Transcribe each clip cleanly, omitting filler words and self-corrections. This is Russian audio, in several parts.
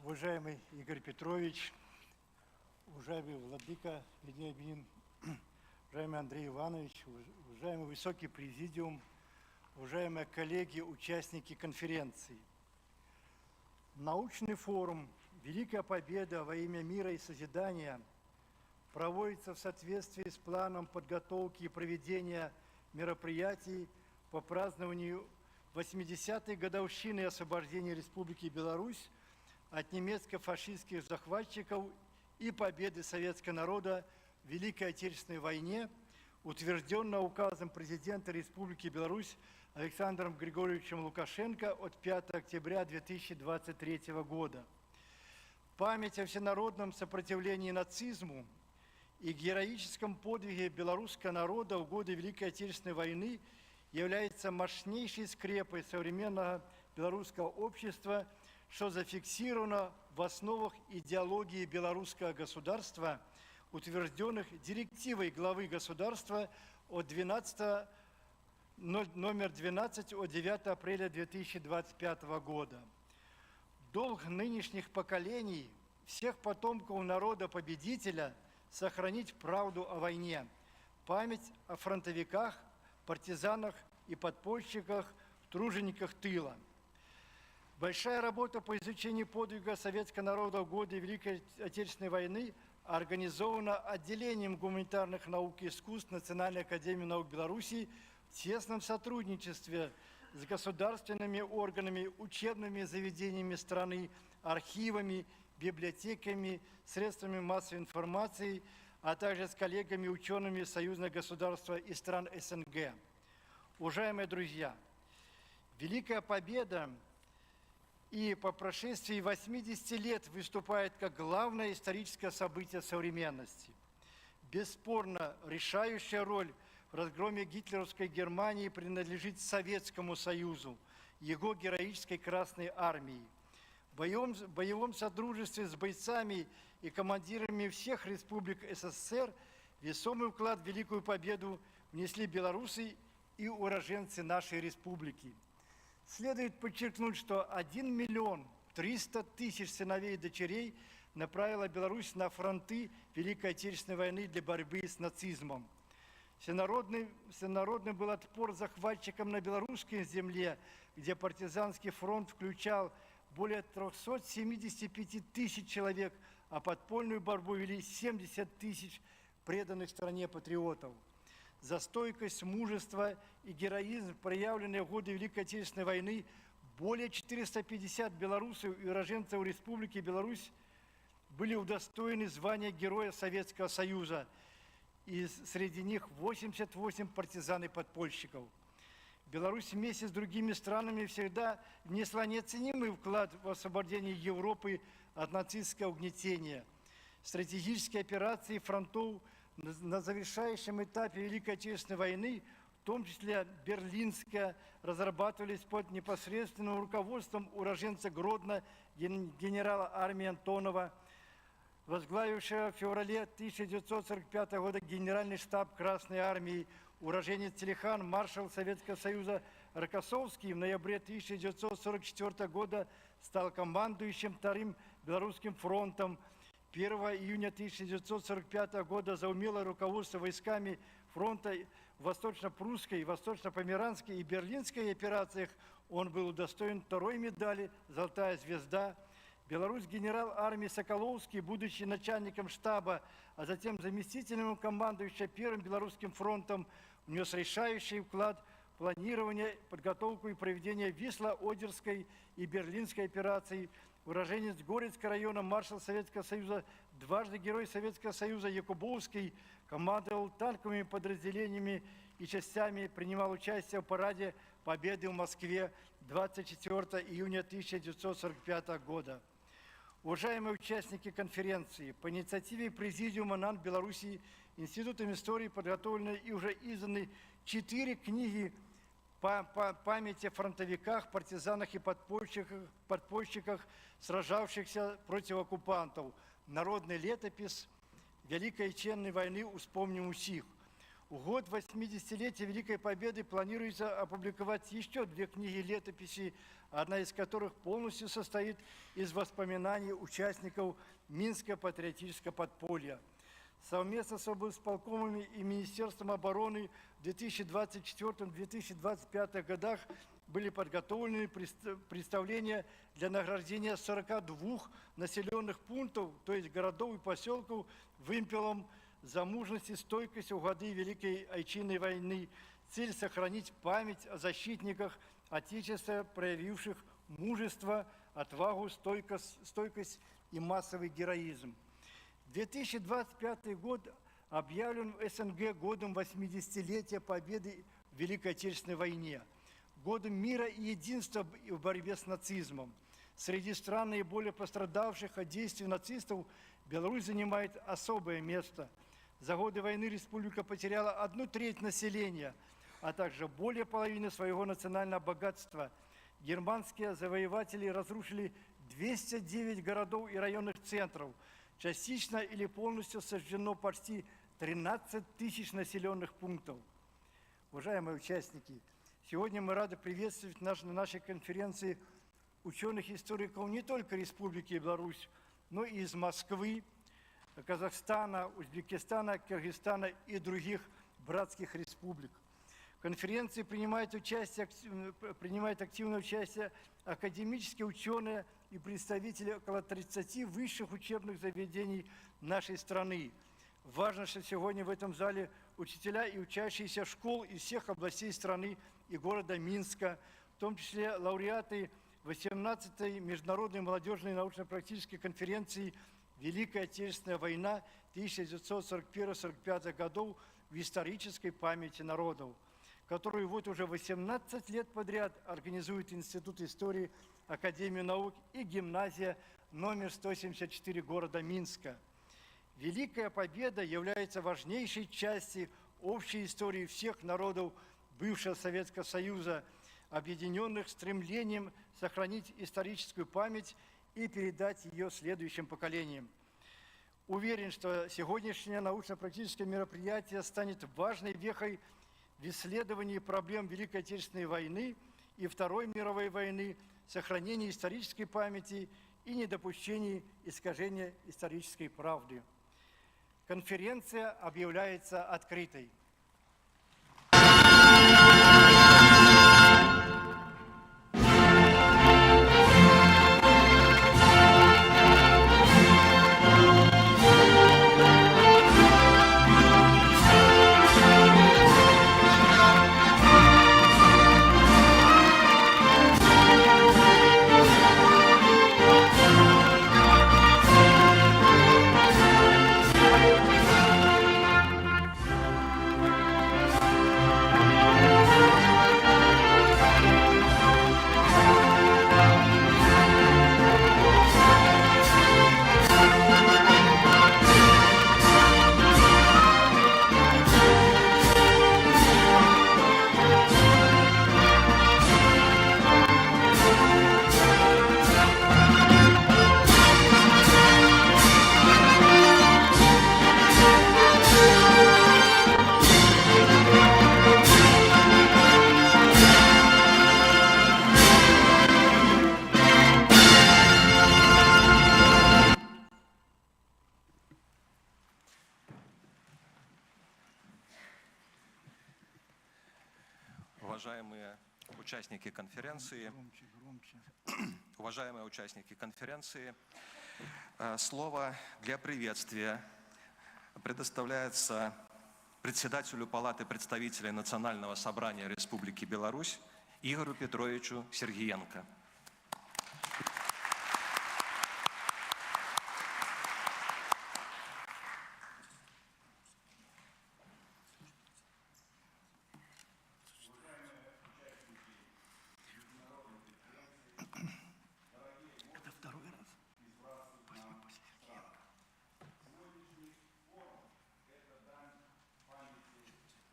Уважаемый Игорь Петрович, уважаемый владыка Вениамин, уважаемый Андрей Иванович, уважаемый высокий президиум, уважаемые коллеги, участники конференции. Научный форум «Великая победа во имя мира и созидания» проводится в соответствии с планом подготовки и проведения мероприятий по празднованию 80-й годовщины освобождения Республики Беларусь от немецко-фашистских захватчиков и победы советского народа в Великой Отечественной войне, утвержденного указом президента Республики Беларусь Александром Григорьевичем Лукашенко от 5 октября 2023 года. Память о всенародном сопротивлении нацизму и героическом подвиге белорусского народа в годы Великой Отечественной войны является мощнейшей скрепой современного белорусского общества, что зафиксировано в основах идеологии белорусского государства, утвержденных директивой главы государства от номер 12 от 9 апреля 2025 года. Долг нынешних поколений, всех потомков народа-победителя, сохранить правду о войне, память о фронтовиках, партизанах и подпольщиках, тружениках тыла. Большая работа по изучению подвига советского народа в годы Великой Отечественной войны организована отделением гуманитарных наук и искусств Национальной академии наук Беларуси в тесном сотрудничестве с государственными органами, учебными заведениями страны, архивами, библиотеками, средствами массовой информации, а также с коллегами-учеными союзных государств и стран СНГ. Уважаемые друзья, Великая Победа и по прошествии 80 лет выступает как главное историческое событие современности. Бесспорно, решающая роль в разгроме гитлеровской Германии принадлежит Советскому Союзу, его героической Красной Армии. В боевом содружестве с бойцами и командирами всех республик СССР весомый вклад в Великую Победу внесли белорусы и уроженцы нашей республики. Следует подчеркнуть, что 1 миллион 300 тысяч сыновей и дочерей направила Беларусь на фронты Великой Отечественной войны для борьбы с нацизмом. Всенародный был отпор захватчикам на белорусской земле, где партизанский фронт включал более 375 тысяч человек, а подпольную борьбу вели 70 тысяч преданных стране патриотов. За стойкость, мужество и героизм, проявленные в годы Великой Отечественной войны, более 450 белорусов и уроженцев Республики Беларусь были удостоены звания Героя Советского Союза, и среди них 88 партизан и подпольщиков. Беларусь вместе с другими странами всегда внесла неоценимый вклад в освобождение Европы от нацистского угнетения. Стратегические операции фронтов на завершающем этапе Великой Отечественной войны, в том числе Берлинская, разрабатывались под непосредственным руководством уроженца Гродно генерала армии Антонова, возглавившего в феврале 1945 года Генеральный штаб Красной Армии, уроженец Телехан, маршал Советского Союза Рокоссовский в ноябре 1944 года стал командующим Вторым Белорусским фронтом. 1 июня 1945 года за умелое руководство войсками фронта в Восточно-Прусской, Восточно-Померанской и Берлинской операциях он был удостоен второй медали «Золотая звезда». Беларусь генерал армии Соколовский, будучи начальником штаба, а затем заместителем командующего Первым Белорусским фронтом, внес решающий вклад в планирование, подготовку и проведение Висло-Одерской и Берлинской операций. Уроженец Горецкого района, маршал Советского Союза, дважды Герой Советского Союза Якубовский, командовал танковыми подразделениями и частями, принимал участие в параде Победы в Москве 24 июня 1945 года. Уважаемые участники конференции, по инициативе Президиума НАН Беларуси Институтом истории подготовлены и уже изданы 4 книги по памяти о фронтовиках, партизанах и подпольщиках, сражавшихся против оккупантов. Народный летопись Великой Отечественной войны «Вспомним усих». В год 80-летия Великой Победы планируется опубликовать еще 2 книги летописей, одна из которых полностью состоит из воспоминаний участников Минского патриотического подполья. Совместно с облсполкомами и Министерством обороны в 2024-2025 годах были подготовлены представления для награждения 42 населенных пунктов, то есть городов и поселков, вымпелом за мужность и стойкость в годы Великой Отечественной войны. Цель – сохранить память о защитниках Отечества, проявивших мужество, отвагу, стойкость и массовый героизм. 2025 год объявлен в СНГ годом 80-летия победы в Великой Отечественной войне, годом мира и единства в борьбе с нацизмом. Среди стран, наиболее пострадавших от действий нацистов, Беларусь занимает особое место. За годы войны республика потеряла 1/3 населения, а также более половины своего национального богатства. Германские завоеватели разрушили 209 городов и районных центров. Частично или полностью сожжено почти 13 тысяч населенных пунктов. Уважаемые участники, сегодня мы рады приветствовать на нашей конференции ученых-историков не только Республики Беларусь, но и из Москвы, Казахстана, Узбекистана, Кыргызстана и других братских республик. В конференции принимают активное участие академические ученые и представители около 30 высших учебных заведений нашей страны. Важно, что сегодня в этом зале учителя и учащиеся школ из всех областей страны и города Минска, в том числе лауреаты 18-й международной молодежной научно-практической конференции «Великая Отечественная война 1941-1945 годов в исторической памяти народов», которую вот уже 18 лет подряд организует Институт истории Академии наук и гимназия номер 174 города Минска. Великая Победа является важнейшей частью общей истории всех народов бывшего Советского Союза, объединенных стремлением сохранить историческую память и передать ее следующим поколениям. Уверен, что сегодняшнее научно-практическое мероприятие станет важной вехой в исследовании проблем Великой Отечественной войны и Второй мировой войны, сохранении исторической памяти и недопущении искажения исторической правды. Конференция объявляется открытой. Уважаемые участники конференции, слово для приветствия предоставляется председателю Палаты представителей Национального собрания Республики Беларусь Игорю Петровичу Сергиенко.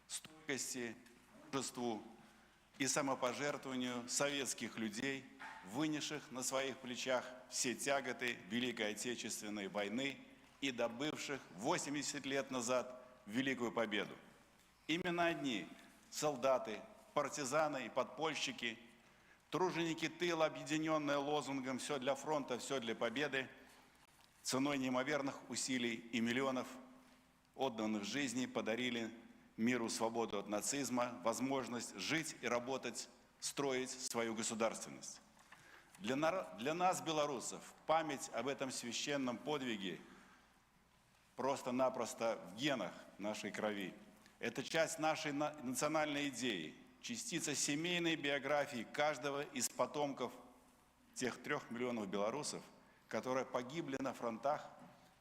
Стойкости, мужеству и самопожертвованию советских людей, вынесших на своих плечах все тяготы Великой Отечественной войны и добывших 80 лет назад Великую Победу. Именно одни солдаты, партизаны и подпольщики, труженики тыла, объединенные лозунгом «Все для фронта, все для победы», ценой неимоверных усилий и миллионов отданных жизней подарили миру свободу от нацизма, возможность жить и работать, строить свою государственность. Для нас, белорусов, память об этом священном подвиге просто-напросто в генах нашей крови. Это часть нашей национальной идеи, частица семейной биографии каждого из потомков тех 3 миллионов белорусов, которые погибли на фронтах,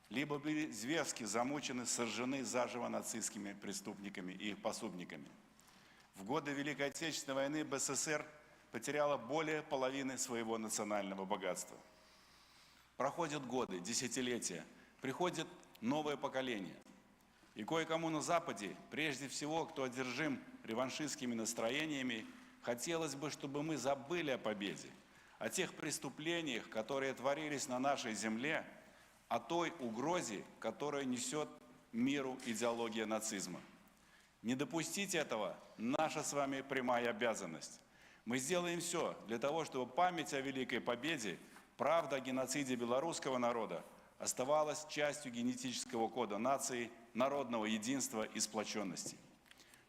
либо были зверски замучены, сожжены заживо нацистскими преступниками и их пособниками. В годы Великой Отечественной войны БССР потеряла более половины своего национального богатства. Проходят годы, десятилетия, приходит новое поколение. И кое-кому на Западе, прежде всего, кто одержим реваншистскими настроениями, хотелось бы, чтобы мы забыли о победе, о тех преступлениях, которые творились на нашей земле, о той угрозе, которую несет миру идеология нацизма. Не допустить этого – наша с вами прямая обязанность. Мы сделаем все для того, чтобы память о Великой Победе, правда о геноциде белорусского народа оставалась частью генетического кода нации, народного единства и сплоченности.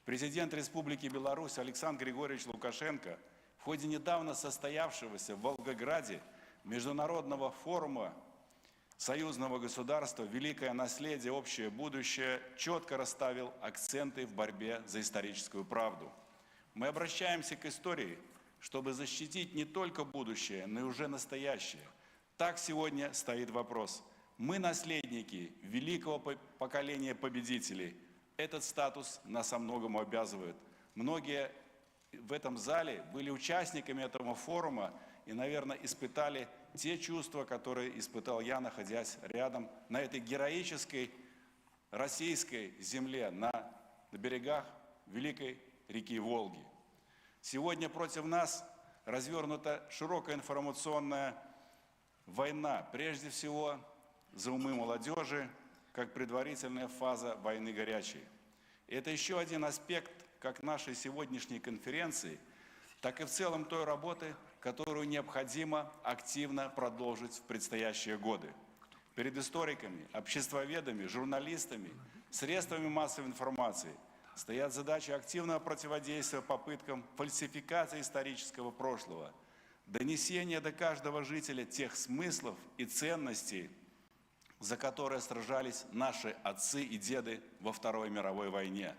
Президент Республики Беларусь Александр Григорьевич Лукашенко в ходе недавно состоявшегося в Волгограде международного форума союзного государства «Великое наследие. Общее будущее» четко расставил акценты в борьбе за историческую правду. Мы обращаемся к истории, чтобы защитить не только будущее, но и уже настоящее. Так сегодня стоит вопрос. Мы наследники великого поколения победителей. Этот статус нас о многом обязывает. Многие в этом зале были участниками этого форума и, наверное, испытали те чувства, которые испытал я, находясь рядом на этой героической российской земле, на берегах великой реки Волги. Сегодня против нас развернута широкая информационная война, прежде всего за умы молодежи, как предварительная фаза войны горячей. И это еще один аспект как нашей сегодняшней конференции, так и в целом той работы, которую необходимо активно продолжить в предстоящие годы. Перед историками, обществоведами, журналистами, средствами массовой информации стоят задачи активного противодействия попыткам фальсификации исторического прошлого, донесения до каждого жителя тех смыслов и ценностей, за которые сражались наши отцы и деды во Второй мировой войне.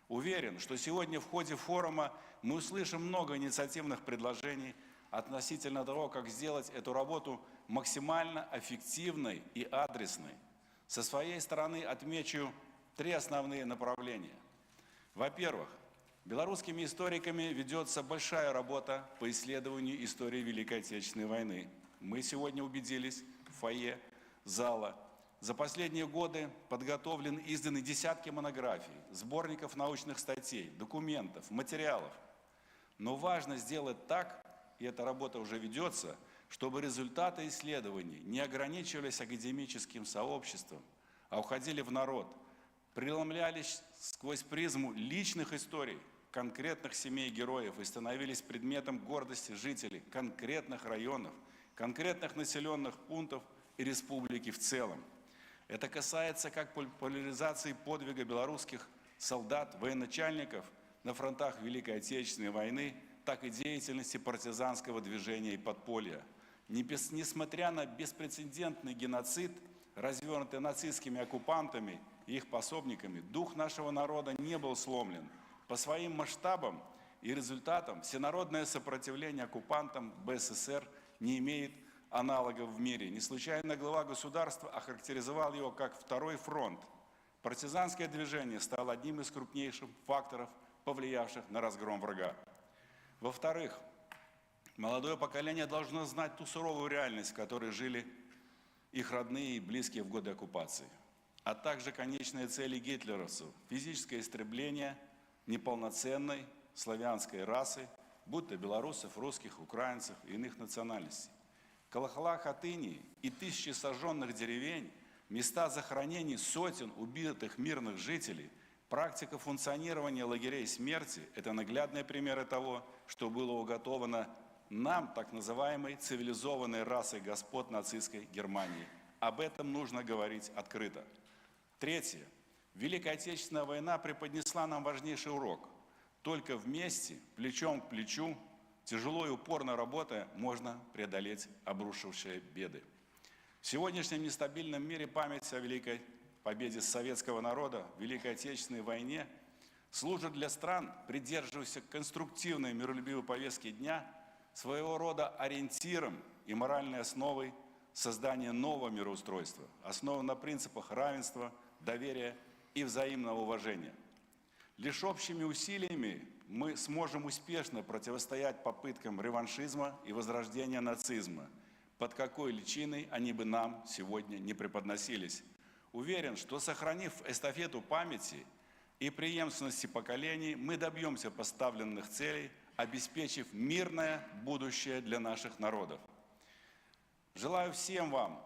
Уверен, что сегодня в ходе форума мы услышим много инициативных предложений относительно того, как сделать эту работу максимально эффективной и адресной. Со своей стороны отмечу 3 основные направления. Во-первых, белорусскими историками ведется большая работа по исследованию истории Великой Отечественной войны. Мы сегодня убедились в фойе зала. За последние годы подготовлены и изданы десятки монографий, сборников научных статей, документов, материалов. Но важно сделать так, и эта работа уже ведется, чтобы результаты исследований не ограничивались академическим сообществом, а уходили в народ, преломлялись сквозь призму личных историй конкретных семей героев и становились предметом гордости жителей конкретных районов, конкретных населенных пунктов и республики в целом. Это касается как популяризации подвига белорусских солдат, военачальников на фронтах Великой Отечественной войны, так и деятельности партизанского движения и подполья. Несмотря на беспрецедентный геноцид, развернутый нацистскими оккупантами и их пособниками, дух нашего народа не был сломлен. По своим масштабам и результатам всенародное сопротивление оккупантам БССР не имеет аналогов в мире. Не случайно глава государства охарактеризовал его как «второй фронт». Партизанское движение стало одним из крупнейших факторов, повлиявших на разгром врага. Во-вторых, молодое поколение должно знать ту суровую реальность, в которой жили их родные и близкие в годы оккупации, а также конечные цели гитлеровцев – физическое истребление неполноценной славянской расы, будь то белорусов, русских, украинцев и иных национальностей. Колокола Хатыни и тысячи сожженных деревень, места захоронений сотен убитых мирных жителей Практика функционирования лагерей смерти – это наглядные примеры того, что было уготовано нам, так называемой цивилизованной расой господ нацистской Германии. Об этом нужно говорить открыто. Третье. Великая Отечественная война преподнесла нам важнейший урок. Только вместе, плечом к плечу, тяжело и упорно работая, можно преодолеть обрушившие беды. В сегодняшнем нестабильном мире память о великой победе советского народа в Великой Отечественной войне служит для стран, придерживающихся конструктивной миролюбивой повестки дня, своего рода ориентиром и моральной основой создания нового мироустройства, основанного на принципах равенства, доверия и взаимного уважения. Лишь общими усилиями мы сможем успешно противостоять попыткам реваншизма и возрождения нацизма, под какой личиной они бы нам сегодня не преподносились. Уверен, что, сохранив эстафету памяти и преемственности поколений, мы добьемся поставленных целей, обеспечив мирное будущее для наших народов. Желаю всем вам,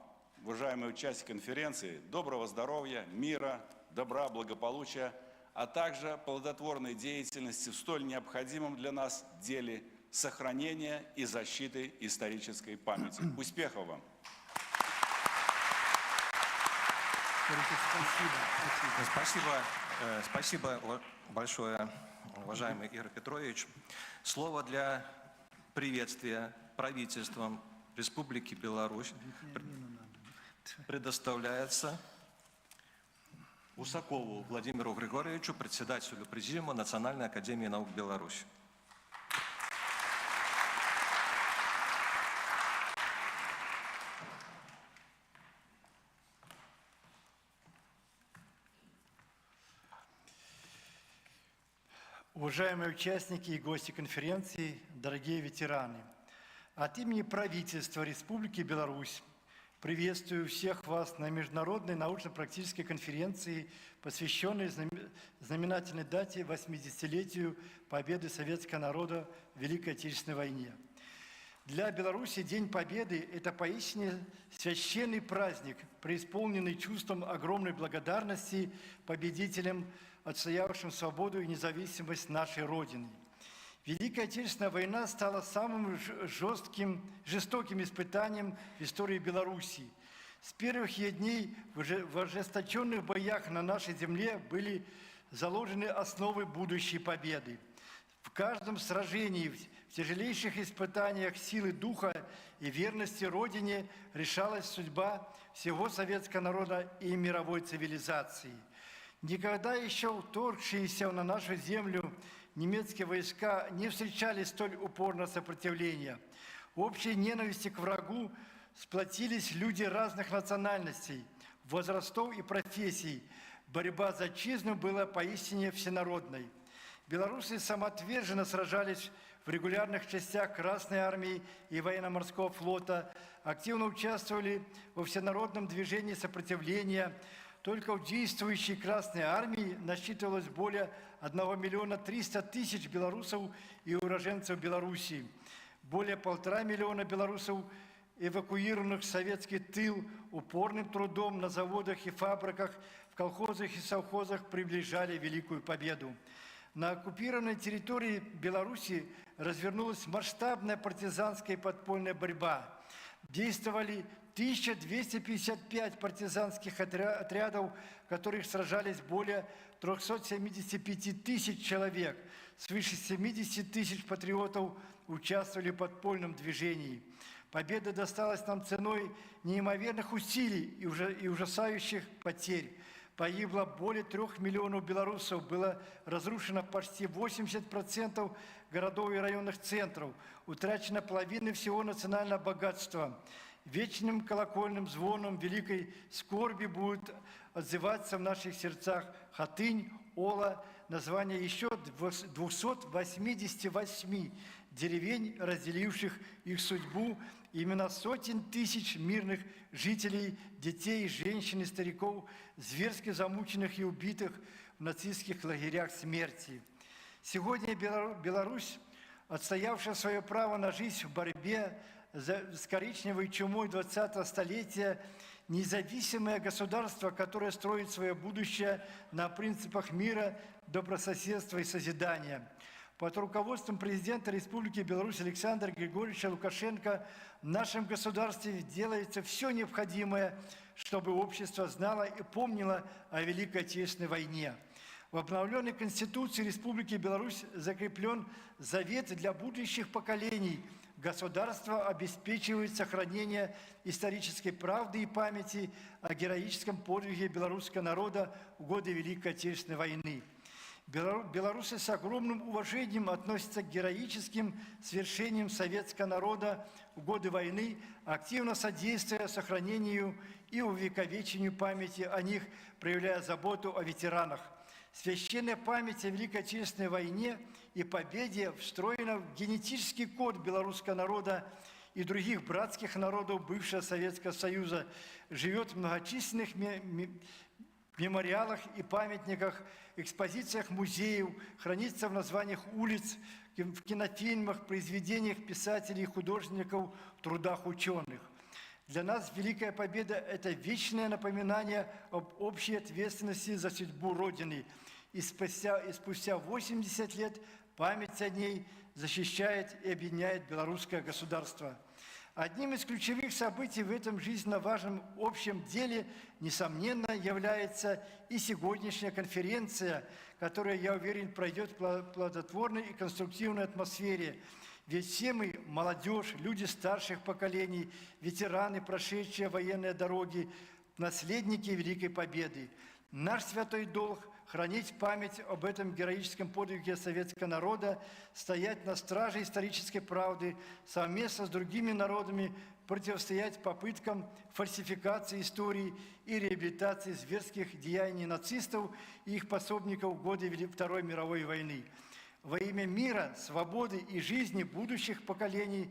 уважаемые участники конференции, доброго здоровья, мира, добра, благополучия, а также плодотворной деятельности в столь необходимом для нас деле сохранения и защиты исторической памяти. Успехов вам! Спасибо большое, уважаемый Игорь Петрович. Слово для приветствия правительством Республики Беларусь предоставляется Усакову Владимиру Григорьевичу, председателю Президиума Национальной академии наук Беларуси. Уважаемые участники и гости конференции, дорогие ветераны, от имени правительства Республики Беларусь приветствую всех вас на международной научно-практической конференции, посвященной знаменательной дате 80-летию победы советского народа в Великой Отечественной войне. Для Беларуси День Победы – это поистине священный праздник, преисполненный чувством огромной благодарности победителям, отстоявшим свободу и независимость нашей Родины. Великая Отечественная война стала самым жестоким испытанием в истории Беларуси. С первых ее дней в ожесточенных боях на нашей земле были заложены основы будущей победы. В каждом сражении, в тяжелейших испытаниях силы духа и верности Родине решалась судьба всего советского народа и мировой цивилизации. Никогда еще вторгшиеся на нашу землю немецкие войска не встречали столь упорного сопротивления. В общей ненависти к врагу сплотились люди разных национальностей, возрастов и профессий. Борьба за отчизну была поистине всенародной. Белорусы самоотверженно сражались в регулярных частях Красной армии и военно-морского флота, активно участвовали во всенародном движении сопротивления. Только в действующей Красной армии насчитывалось более 1 300 000 белорусов и уроженцев Белоруссии. Более 1,5 миллиона белорусов, эвакуированных в советский тыл, упорным трудом на заводах и фабриках, в колхозах и совхозах приближали Великую Победу. На оккупированной территории Беларуси развернулась масштабная партизанская и подпольная борьба. Действовали 1255 партизанских отрядов, в которых сражались более 375 тысяч человек. Свыше 70 тысяч патриотов участвовали в подпольном движении. Победа досталась нам ценой неимоверных усилий и ужасающих потерь. Погибло более 3 миллионов белорусов, было разрушено почти 80% городов и районных центров, утрачена половина всего национального богатства. Вечным колокольным звоном великой скорби будет отзываться в наших сердцах Хатынь, Ола, название еще 288 деревень, разделивших их судьбу, имена сотен тысяч мирных жителей, детей, женщин и стариков, зверски замученных и убитых в нацистских лагерях смерти. Сегодня Беларусь, отстоявшая свое право на жизнь в борьбе с коричневой чумой 20-го столетия, независимое государство, которое строит свое будущее на принципах мира, добрососедства и созидания. Под руководством президента Республики Беларусь Александра Григорьевича Лукашенко в нашем государстве делается все необходимое, чтобы общество знало и помнило о Великой Отечественной войне. В обновленной Конституции Республики Беларусь закреплен завет для будущих поколений. Государство обеспечивает сохранение исторической правды и памяти о героическом подвиге белорусского народа в годы Великой Отечественной войны. Белорусы с огромным уважением относятся к героическим свершениям советского народа в годы войны, активно содействуя сохранению и увековечению памяти о них, проявляя заботу о ветеранах. Священная память о Великой Отечественной войне и победе встроена в генетический код белорусского народа и других братских народов бывшего Советского Союза, живет в многочисленных мемориалах и памятниках, экспозициях музеев, хранится в названиях улиц, в кинофильмах, произведениях писателей и художников, в трудах ученых. Для нас Великая Победа – это вечное напоминание об общей ответственности за судьбу Родины. И спустя 80 лет память о ней защищает и объединяет белорусское государство. Одним из ключевых событий в этом жизненно важном общем деле, несомненно, является и сегодняшняя конференция, которая, я уверен, пройдет в плодотворной и конструктивной атмосфере. Ведь все мы, молодежь, люди старших поколений, ветераны, прошедшие военные дороги, наследники Великой Победы. Наш святой долг – хранить память об этом героическом подвиге советского народа, стоять на страже исторической правды, совместно с другими народами противостоять попыткам фальсификации истории и реабилитации зверских деяний нацистов и их пособников в годы Второй мировой войны. Во имя мира, свободы и жизни будущих поколений,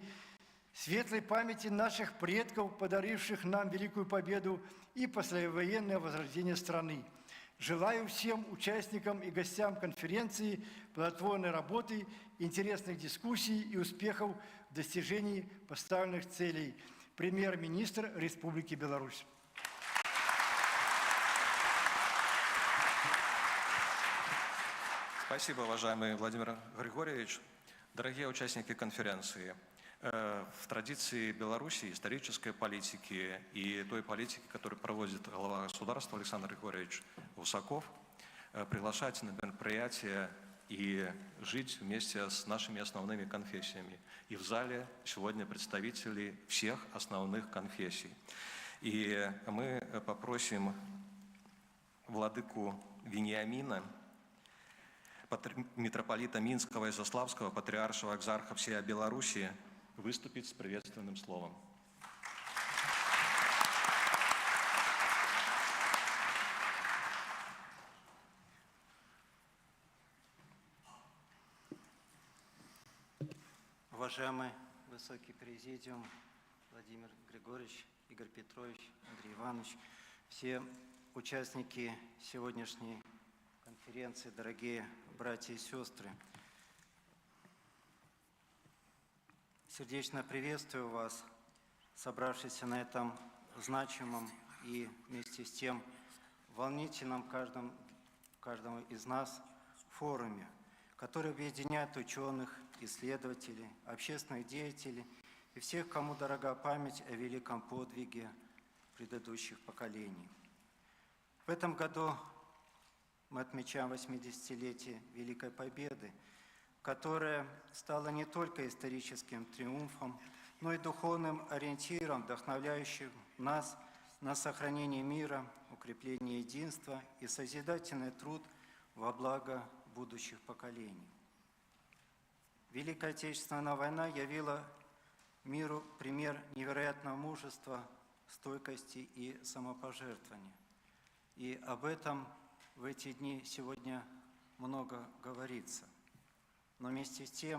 светлой памяти наших предков, подаривших нам Великую Победу и послевоенное возрождение страны. Желаю всем участникам и гостям конференции плодотворной работы, интересных дискуссий и успехов в достижении поставленных целей. Премьер-министр Республики Беларусь. Спасибо, уважаемый Владимир Григорьевич. Дорогие участники конференции, в традиции Беларуси, исторической политики и той политики, которую проводит глава государства Александр Григорьевич Усаков, приглашать на мероприятия и жить вместе с нашими основными конфессиями. И в зале сегодня представители всех основных конфессий. И мы попросим владыку Вениамина, митрополита Минского и Заславского, патриаршего экзарха всей Беларуси, выступить с приветственным словом. Уважаемый высокий президиум, Владимир Григорьевич, Игорь Петрович, Андрей Иванович, все участники сегодняшней конференции, дорогие братья и сестры, сердечно приветствую вас, собравшихся на этом значимом и вместе с тем волнительном каждому из нас форуме, который объединяет ученых, исследователей, общественных деятелей и всех, кому дорога память о великом подвиге предыдущих поколений. В этом году мы отмечаем 80-летие Великой Победы, которая стала не только историческим триумфом, но и духовным ориентиром, вдохновляющим нас на сохранение мира, укрепление единства и созидательный труд во благо будущих поколений. Великая Отечественная война явила миру пример невероятного мужества, стойкости и самопожертвования. И об этом в эти дни сегодня много говорится. Но вместе с тем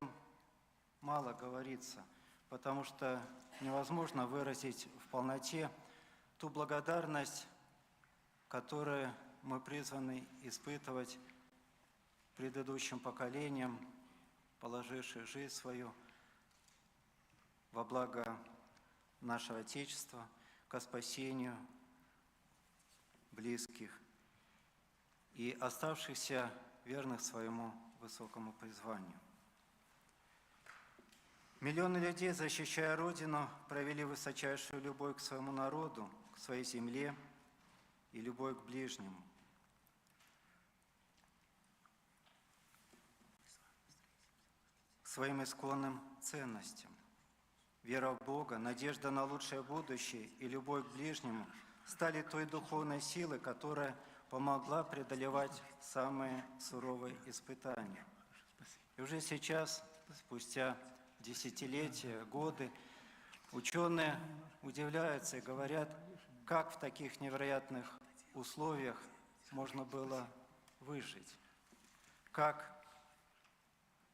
мало говорится, потому что невозможно выразить в полноте ту благодарность, которую мы призваны испытывать предыдущим поколениям, положившим жизнь свою во благо нашего Отечества, ко спасению близких и оставшихся верных своему высокому призванию. Миллионы людей, защищая Родину, проявили высочайшую любовь к своему народу, к своей земле и любовь к ближнему. К своим исконным ценностям. Вера в Бога, надежда на лучшее будущее и любовь к ближнему стали той духовной силой, которая помогла преодолевать самые суровые испытания. И уже сейчас, спустя десятилетия, годы, ученые удивляются и говорят, как в таких невероятных условиях можно было выжить, как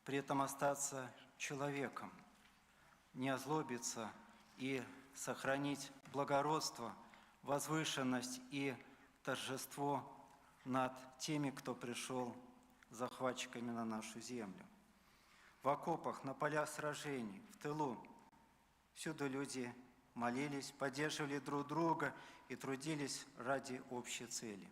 при этом остаться человеком, не озлобиться и сохранить благородство, возвышенность и торжество над теми, кто пришел захватчиками на нашу землю. В окопах, на полях сражений, в тылу всюду люди молились, поддерживали друг друга и трудились ради общей цели.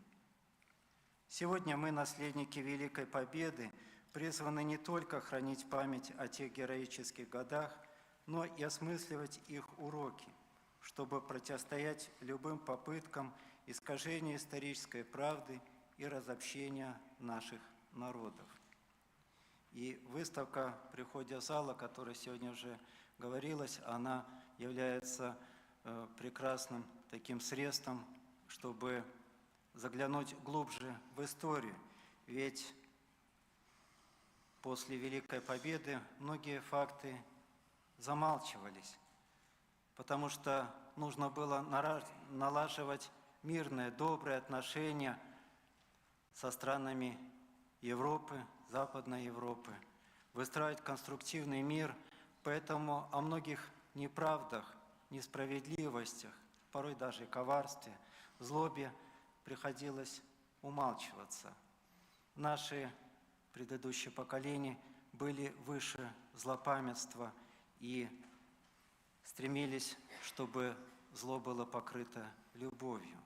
Сегодня мы, наследники Великой Победы, призваны не только хранить память о тех героических годах, но и осмысливать их уроки, чтобы противостоять любым попыткам искажения исторической правды и разобщения наших народов. И выставка «Приходя в зал», о которой сегодня уже говорилось, она является прекрасным таким средством, чтобы заглянуть глубже в историю. Ведь после Великой Победы многие факты замалчивались, потому что нужно было налаживать мирные, добрые отношения со странами Европы, Западной Европы, выстраивать конструктивный мир, поэтому о многих неправдах, несправедливостях, порой даже коварстве, злобе приходилось умалчиваться. Наши предыдущие поколения были выше злопамятства и стремились, чтобы зло было покрыто любовью.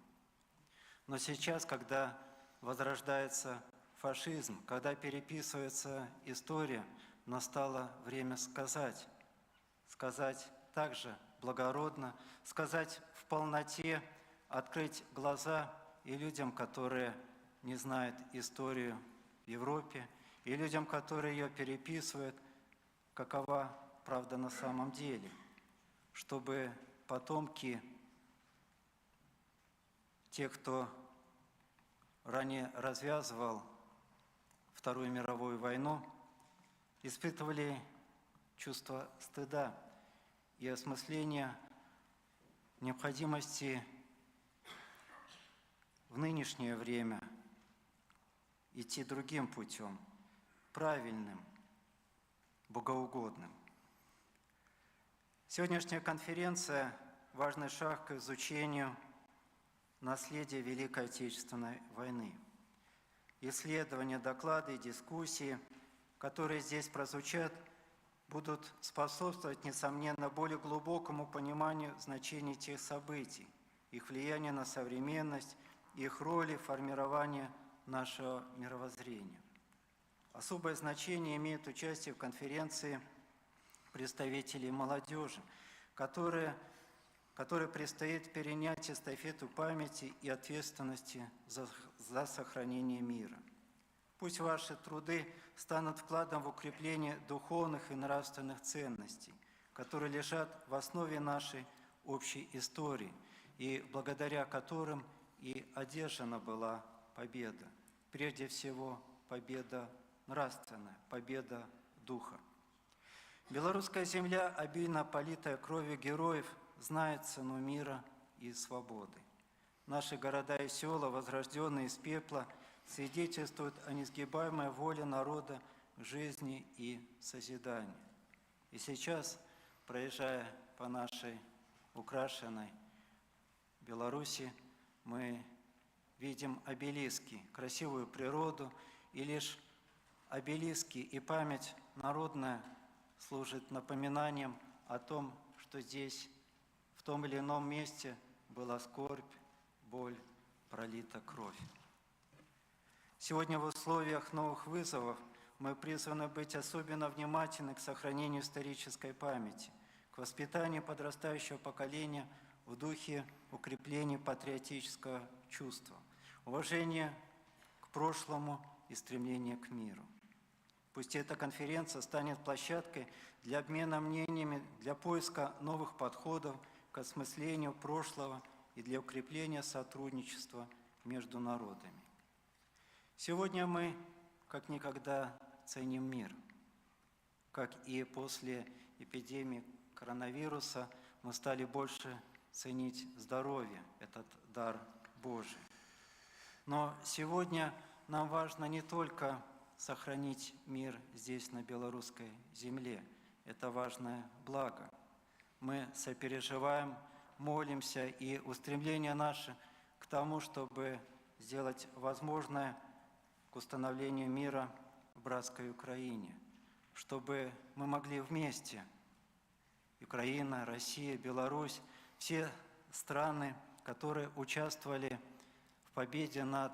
Но сейчас, когда возрождается фашизм, когда переписывается история, настало время сказать также благородно, сказать в полноте, открыть глаза и людям, которые не знают историю в Европе, и людям, которые ее переписывают, какова правда на самом деле, чтобы потомки тех, кто ранее развязывал Вторую мировую войну, испытывали чувство стыда и осмысления необходимости в нынешнее время идти другим путем, правильным, богоугодным. Сегодняшняя конференция – важный шаг к изучению наследия Великой Отечественной войны. Исследования, доклады и дискуссии, которые здесь прозвучат, будут способствовать, несомненно, более глубокому пониманию значения тех событий, их влияния на современность, их роли в формировании нашего мировоззрения. Особое значение имеет участие в конференции представителей молодежи, которой предстоит перенять эстафету памяти и ответственности за сохранение мира. Пусть ваши труды станут вкладом в укрепление духовных и нравственных ценностей, которые лежат в основе нашей общей истории, и благодаря которым и одержана была победа. Прежде всего, победа нравственная, победа духа. Белорусская земля, обильно политая кровью героев, знает цену мира и свободы. Наши города и села, возрожденные из пепла, свидетельствуют о несгибаемой воле народа к жизни и созиданию. И сейчас, проезжая по нашей украшенной Беларуси, мы видим обелиски, красивую природу, и лишь обелиски и память народная служит напоминанием о том, что здесь, в том или ином месте была скорбь, боль пролита кровь. Сегодня в условиях новых вызовов мы призваны быть особенно внимательны к сохранению исторической памяти, к воспитанию подрастающего поколения в духе укрепления патриотического чувства, уважения к прошлому и стремления к миру. Пусть эта конференция станет площадкой для обмена мнениями, для поиска новых подходов к осмыслению прошлого и для укрепления сотрудничества между народами. Сегодня мы, как никогда, ценим мир. Как и после эпидемии коронавируса, мы стали больше ценить здоровье, этот дар Божий. Но сегодня нам важно не только сохранить мир здесь, на белорусской земле. Это важное благо. Мы сопереживаем, молимся, и устремление наше к тому, чтобы сделать возможное к установлению мира в братской Украине, чтобы мы могли вместе, Украина, Россия, Беларусь, все страны, которые участвовали в победе над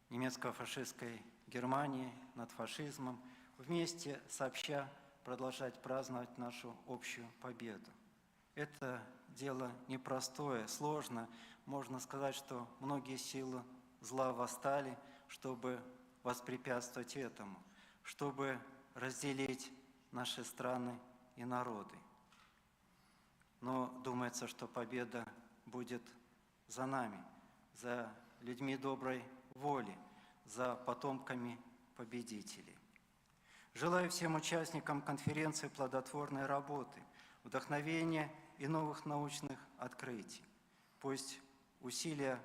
немецко-фашистской Германией, над фашизмом, вместе сообща продолжать праздновать нашу общую победу. Это дело непростое, сложно. Можно сказать, что многие силы зла восстали, чтобы воспрепятствовать этому, чтобы разделить наши страны и народы. Но думается, что победа будет за нами, за людьми доброй воли, за потомками победителей. Желаю всем участникам конференции плодотворной работы, вдохновения и новых научных открытий. Пусть усилия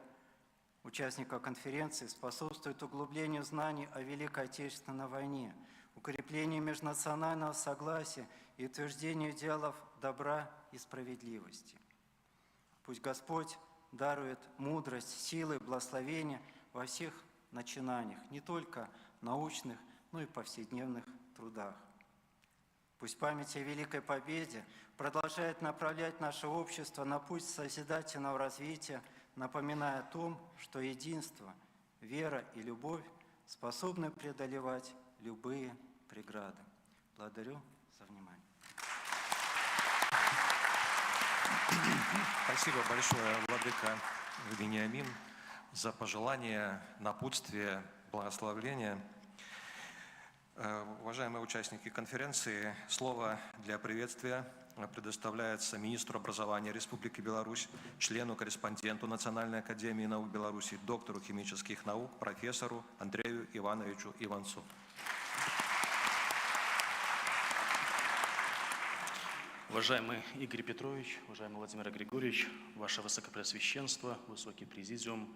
участников конференции способствуют углублению знаний о Великой Отечественной войне, укреплению межнационального согласия и утверждению идеалов добра и справедливости. Пусть Господь дарует мудрость, силы, благословения во всех начинаниях, не только научных, но и повседневных трудах. Пусть память о Великой Победе продолжает направлять наше общество на путь созидательного развития, напоминая о том, что единство, вера и любовь способны преодолевать любые преграды. Благодарю за внимание. Спасибо большое, владыка Вениамин, за пожелания, напутствие, благословления. Уважаемые участники конференции, слово для приветствия предоставляется министру образования Республики Беларусь, члену-корреспонденту Национальной академии наук Беларуси, доктору химических наук, профессору Андрею Ивановичу Иванцу. Уважаемый Игорь Петрович, уважаемый Владимир Григорьевич, Ваше Высокопреосвященство, Высокий Президиум,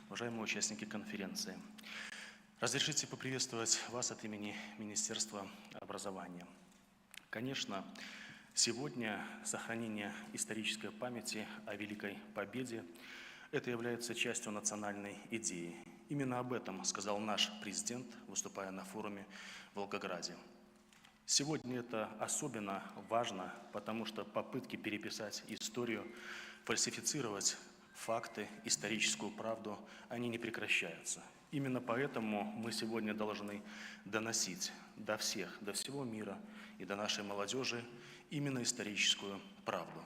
уважаемые участники конференции. Разрешите поприветствовать вас от имени Министерства образования. Конечно, сегодня сохранение исторической памяти о Великой Победе – это является частью национальной идеи. Именно об этом сказал наш президент, выступая на форуме в Волгограде. Сегодня это особенно важно, потому что попытки переписать историю, фальсифицировать факты, историческую правду, они не прекращаются. Именно поэтому мы сегодня должны доносить до всех, до всего мира и до нашей молодежи именно историческую правду.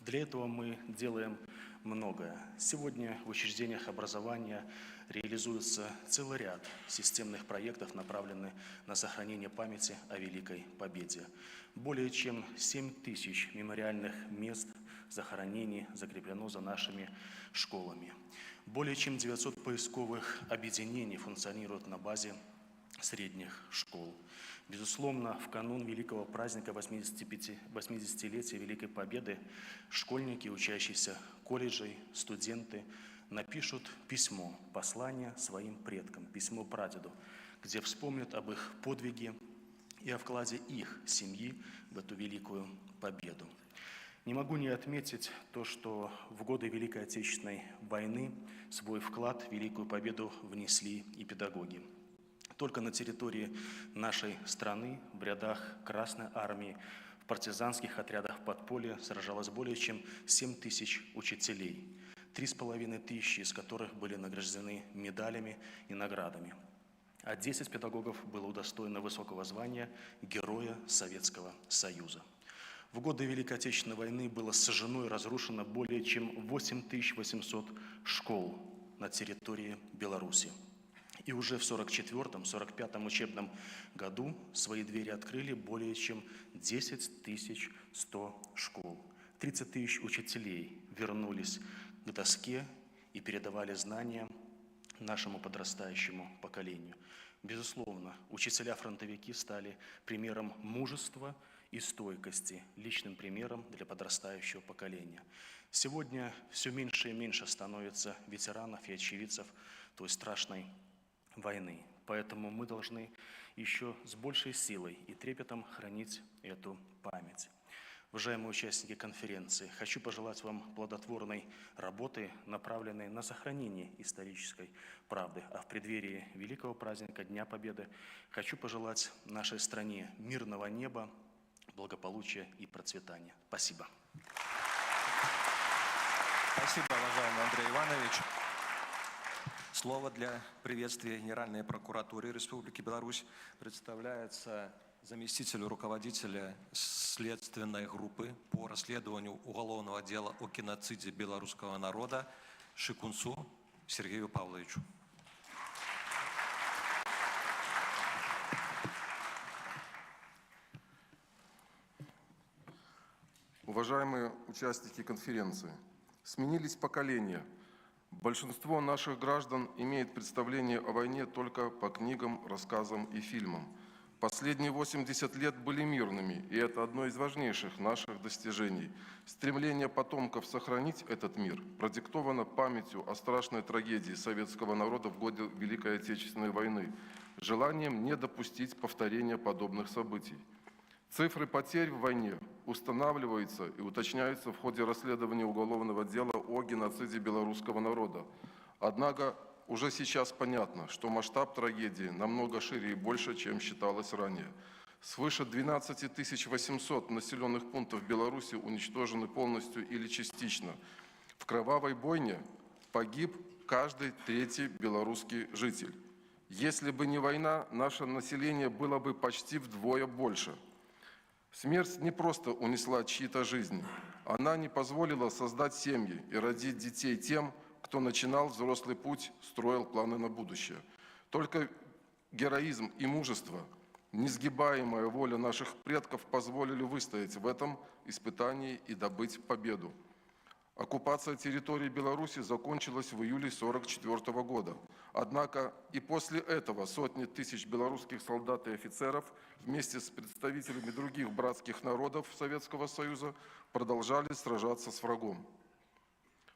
Для этого мы делаем многое. Сегодня в учреждениях образования реализуется целый ряд системных проектов, направленных на сохранение памяти о Великой Победе. Более чем 7 тысяч мемориальных мест захоронений закреплено за нашими школами. Более чем 900 поисковых объединений функционируют на базе средних школ. Безусловно, в канун великого праздника 80-летия Великой Победы школьники, учащиеся колледжей, студенты напишут письмо, послание своим предкам, письмо прадеду, где вспомнят об их подвиге и о вкладе их семьи в эту великую победу. Не могу не отметить то, что в годы Великой Отечественной войны свой вклад в Великую Победу внесли и педагоги. Только на территории нашей страны в рядах Красной Армии, в партизанских отрядах подполья сражалось более чем 7 тысяч учителей. 3500 из которых были награждены медалями и наградами. А 10 педагогов было удостоено высокого звания Героя Советского Союза. В годы Великой Отечественной войны было сожжено и разрушено более чем 8800 школ на территории Беларуси. И уже в 1944-1945 учебном году свои двери открыли более чем 10 100 школ. 30 000 учителей вернулись к доске и передавали знания нашему подрастающему поколению. Безусловно, учителя-фронтовики стали примером мужества и стойкости, личным примером для подрастающего поколения. Сегодня все меньше и меньше становится ветеранов и очевидцев той страшной войны. Поэтому мы должны еще с большей силой и трепетом хранить эту память. Уважаемые участники конференции, хочу пожелать вам плодотворной работы, направленной на сохранение исторической правды. А в преддверии великого праздника Дня Победы хочу пожелать нашей стране мирного неба, благополучия и процветания. Спасибо. Спасибо, уважаемый Андрей Иванович. Слово для приветствия Генеральной прокуратуры Республики Беларусь представляется заместителю руководителя следственной группы по расследованию уголовного дела о геноциде белорусского народа Шикунцу Сергею Павловичу. Уважаемые участники конференции, сменились поколения. Большинство наших граждан имеет представление о войне только по книгам, рассказам и фильмам. Последние 80 лет были мирными, и это одно из важнейших наших достижений. Стремление потомков сохранить этот мир продиктовано памятью о страшной трагедии советского народа в годы Великой Отечественной войны, желанием не допустить повторения подобных событий. Цифры потерь в войне устанавливаются и уточняются в ходе расследования уголовного дела о геноциде белорусского народа. Однако уже сейчас понятно, что масштаб трагедии намного шире и больше, чем считалось ранее. Свыше 12 800 населенных пунктов Беларуси уничтожены полностью или частично. В кровавой бойне погиб каждый третий белорусский житель. Если бы не война, наше население было бы почти вдвое больше. Смерть не просто унесла чьи-то жизни, она не позволила создать семьи и родить детей тем, кто начинал взрослый путь, строил планы на будущее. Только героизм и мужество, несгибаемая воля наших предков позволили выстоять в этом испытании и добыть победу. Оккупация территории Беларуси закончилась в июле 1944 года. Однако и после этого сотни тысяч белорусских солдат и офицеров вместе с представителями других братских народов Советского Союза продолжали сражаться с врагом.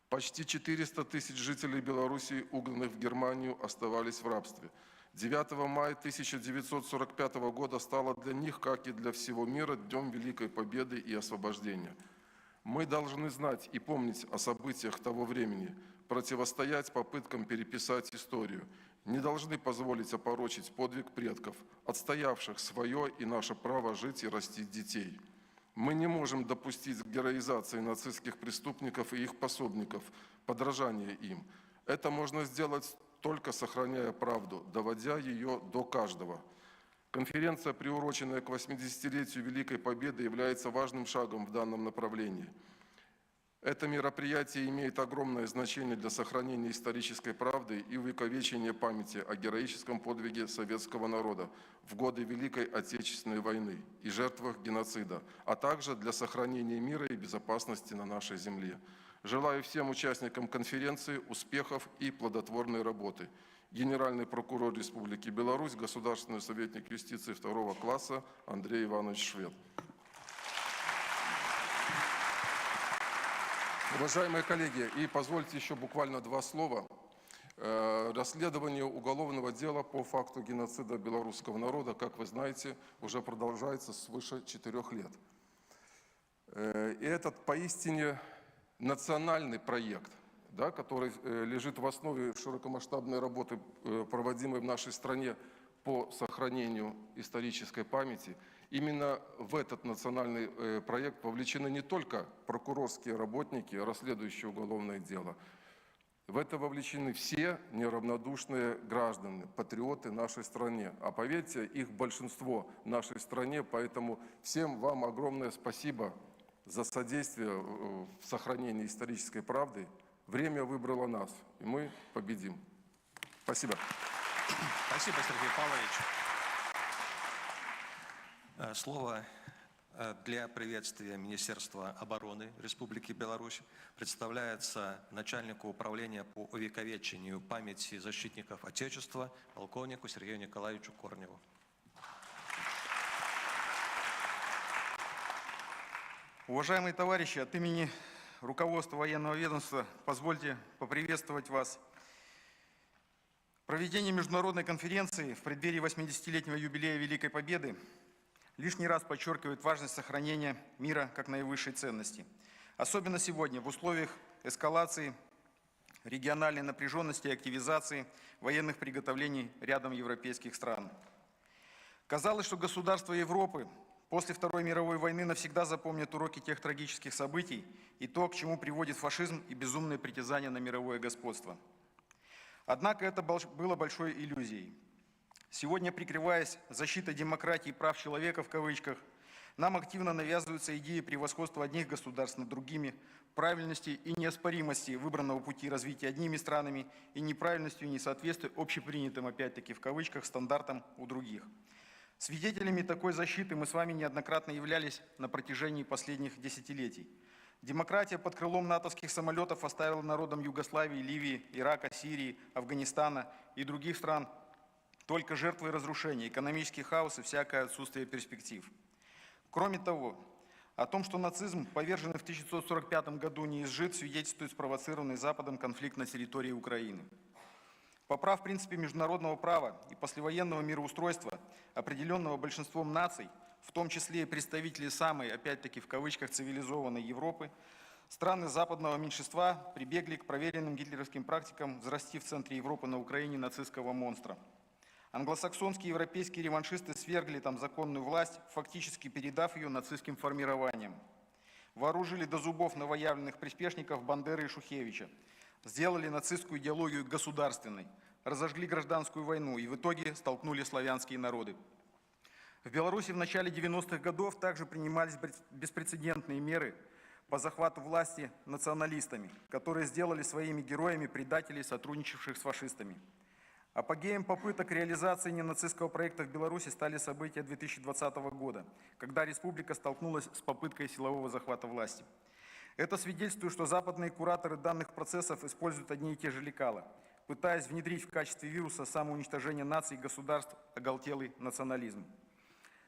Почти 400 тысяч жителей Беларуси, угнанных в Германию, оставались в рабстве. 9 мая 1945 года стало для них, как и для всего мира, Днем Великой Победы и освобождения. Мы должны знать и помнить о событиях того времени, противостоять попыткам переписать историю. Не должны позволить опорочить подвиг предков, отстоявших свое и наше право жить и растить детей. Мы не можем допустить героизации нацистских преступников и их пособников, подражания им. Это можно сделать только сохраняя правду, доводя ее до каждого. Конференция, приуроченная к 80-летию Великой Победы, является важным шагом в данном направлении. Это мероприятие имеет огромное значение для сохранения исторической правды и увековечения памяти о героическом подвиге советского народа в годы Великой Отечественной войны и жертвах геноцида, а также для сохранения мира и безопасности на нашей земле. Желаю всем участникам конференции успехов и плодотворной работы. Генеральный прокурор Республики Беларусь, государственный советник юстиции 2 класса Андрей Иванович Швед. Уважаемые коллеги, и позвольте еще буквально 2 слова. Расследование уголовного дела по факту геноцида белорусского народа, как вы знаете, уже продолжается свыше 4 лет. И этот поистине национальный проект, да, который лежит в основе широкомасштабной работы, проводимой в нашей стране по сохранению исторической памяти. Именно в этот национальный проект вовлечены не только прокурорские работники, расследующие уголовное дело, В это вовлечены все неравнодушные граждане, патриоты нашей страны. А поверьте, их большинство в нашей стране, поэтому всем вам огромное спасибо за содействие в сохранении исторической правды. Время выбрало нас, и мы победим. Спасибо. Спасибо, Сергей Павлович. Слово для приветствия Министерства обороны Республики Беларусь представляется начальнику управления по увековечению памяти защитников Отечества полковнику Сергею Николаевичу Корневу. Уважаемые товарищи, от имени руководства военного ведомства позвольте поприветствовать вас. Проведение международной конференции в преддверии 80-летнего юбилея Великой Победы лишний раз подчеркивает важность сохранения мира как наивысшей ценности. Особенно сегодня, в условиях эскалации региональной напряженности и активизации военных приготовлений рядом европейских стран. Казалось, что государства Европы после Второй мировой войны навсегда запомнят уроки тех трагических событий и то, к чему приводит фашизм и безумные притязания на мировое господство. Однако это было большой иллюзией. Сегодня, прикрываясь защитой демократии и прав человека в кавычках, нам активно навязываются идеи превосходства одних государств над другими, правильности и неоспоримости выбранного пути развития одними странами и неправильностью и несоответствия общепринятым, опять-таки в кавычках, стандартам у других. Свидетелями такой защиты мы с вами неоднократно являлись на протяжении последних десятилетий. Демократия под крылом натовских самолетов оставила народам Югославии, Ливии, Ирака, Сирии, Афганистана и других стран только жертвы и разрушения, экономический хаос и всякое отсутствие перспектив. Кроме того, о том, что нацизм, поверженный в 1945 году, не изжит, свидетельствует спровоцированный Западом конфликт на территории Украины. Поправ принципе международного права и послевоенного мироустройства, определенного большинством наций, в том числе и представители самой, опять-таки в кавычках, цивилизованной Европы, страны западного меньшинства прибегли к проверенным гитлеровским практикам, взрастив в центре Европы на Украине нацистского монстра. Англосаксонские и европейские реваншисты свергли там законную власть, фактически передав ее нацистским формированиям. Вооружили до зубов новоявленных приспешников Бандеры и Шухевича, сделали нацистскую идеологию государственной, разожгли гражданскую войну и в итоге столкнули славянские народы. В Беларуси в начале 90-х годов также принимались беспрецедентные меры по захвату власти националистами, которые сделали своими героями предателей, сотрудничавших с фашистами. Апогеем попыток реализации ненацистского проекта в Беларуси стали события 2020 года, когда республика столкнулась с попыткой силового захвата власти. Это свидетельствует, что западные кураторы данных процессов используют одни и те же лекала, пытаясь внедрить в качестве вируса самоуничтожения наций и государств оголтелый национализм.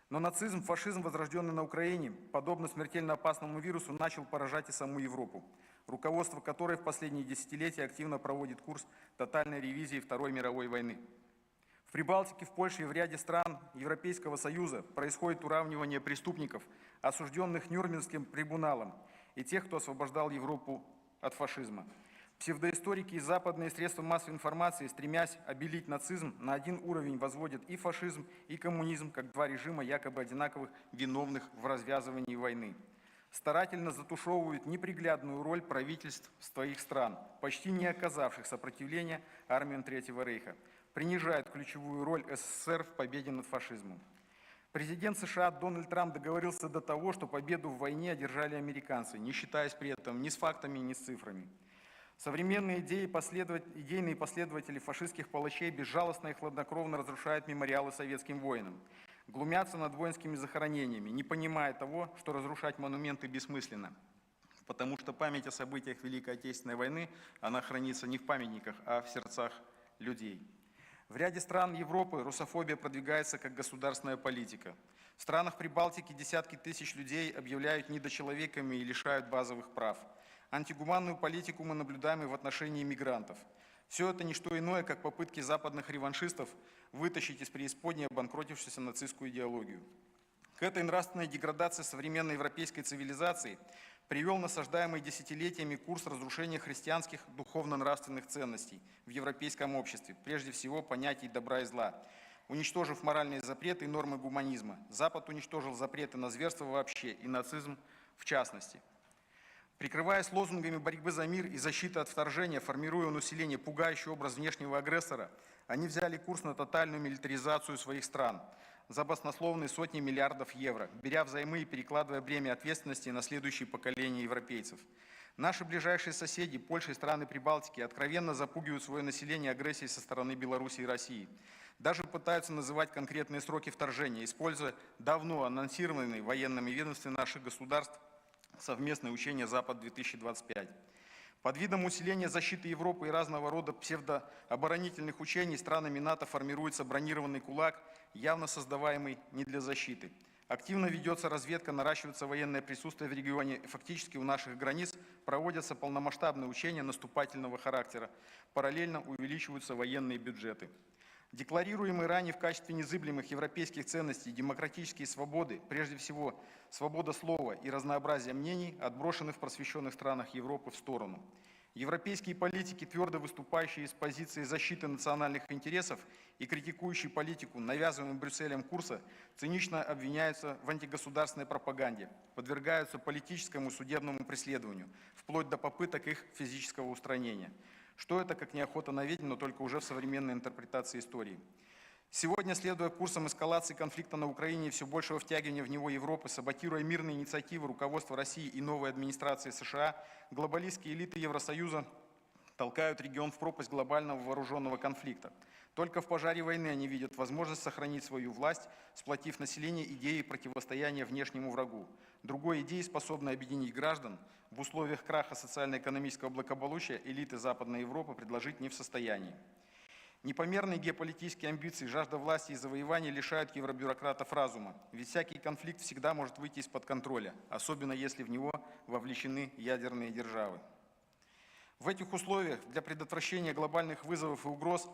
Но нацизм, фашизм, возрожденный на Украине, подобно смертельно опасному вирусу, начал поражать и саму Европу, руководство которой в последние десятилетия активно проводит курс тотальной ревизии Второй мировой войны. В Прибалтике, в Польше и в ряде стран Европейского Союза происходит уравнивание преступников, осужденных Нюрнбергским трибуналом, и тех, кто освобождал Европу от фашизма. Псевдоисторики и западные средства массовой информации, стремясь обелить нацизм, на один уровень возводят и фашизм, и коммунизм, как два режима якобы одинаковых виновных в развязывании войны. Старательно затушевывают неприглядную роль правительств своих стран, почти не оказавших сопротивления армиям Третьего рейха, принижают ключевую роль СССР в победе над фашизмом. Президент США Дональд Трамп договорился до того, что победу в войне одержали американцы, не считаясь при этом ни с фактами, ни с цифрами. Современные идейные последователи фашистских палачей безжалостно и хладнокровно разрушают мемориалы советским воинам, глумятся над воинскими захоронениями, не понимая того, что разрушать монументы бессмысленно, потому что память о событиях Великой Отечественной войны, она хранится не в памятниках, а в сердцах людей. В ряде стран Европы русофобия продвигается как государственная политика. В странах Прибалтики десятки тысяч людей объявляют недочеловеками и лишают базовых прав. Антигуманную политику мы наблюдаем и в отношении мигрантов. Все это не что иное, как попытки западных реваншистов вытащить из преисподней обанкротившуюся нацистскую идеологию. К этой нравственной деградации современной европейской цивилизации привел насаждаемый десятилетиями курс разрушения христианских духовно-нравственных ценностей в европейском обществе, прежде всего понятий добра и зла. Уничтожив моральные запреты и нормы гуманизма, Запад уничтожил запреты на зверство вообще и нацизм в частности. Прикрываясь лозунгами борьбы за мир и защиты от вторжения, формируя у населения пугающий образ внешнего агрессора, они взяли курс на тотальную милитаризацию своих стран за баснословные сотни миллиардов евро, беря взаймы и перекладывая бремя ответственности на следующие поколения европейцев. Наши ближайшие соседи, Польша и страны Прибалтики, откровенно запугивают свое население агрессией со стороны Беларуси и России. Даже пытаются называть конкретные сроки вторжения, используя давно анонсированные военными ведомствами наших государств совместное учение «Запад-2025». Под видом усиления защиты Европы и разного рода псевдооборонительных учений странами НАТО формируется бронированный кулак, явно создаваемый не для защиты. Активно ведется разведка, наращивается военное присутствие в регионе, и фактически у наших границ проводятся полномасштабные учения наступательного характера. Параллельно увеличиваются военные бюджеты. Декларируемые ранее в качестве незыблемых европейских ценностей демократические свободы, прежде всего свобода слова и разнообразие мнений, отброшены в просвещенных странах Европы в сторону. Европейские политики, твердо выступающие из позиции защиты национальных интересов и критикующие политику навязываемым Брюсселем курса, цинично обвиняются в антигосударственной пропаганде, подвергаются политическому и судебному преследованию, вплоть до попыток их физического устранения. Что это, как неохота на ведьм, но только уже в современной интерпретации истории. Сегодня, следуя курсам эскалации конфликта на Украине и все большего втягивания в него Европы, саботируя мирные инициативы руководства России и новой администрации США, глобалистские элиты Евросоюза толкают регион в пропасть глобального вооруженного конфликта. Только в пожаре войны они видят возможность сохранить свою власть, сплотив население идеей противостояния внешнему врагу. Другой идеи, способной объединить граждан, в условиях краха социально-экономического благополучия элиты Западной Европы предложить не в состоянии. Непомерные геополитические амбиции, жажда власти и завоевания лишают евробюрократов разума, ведь всякий конфликт всегда может выйти из-под контроля, особенно если в него вовлечены ядерные державы. В этих условиях для предотвращения глобальных вызовов и угроз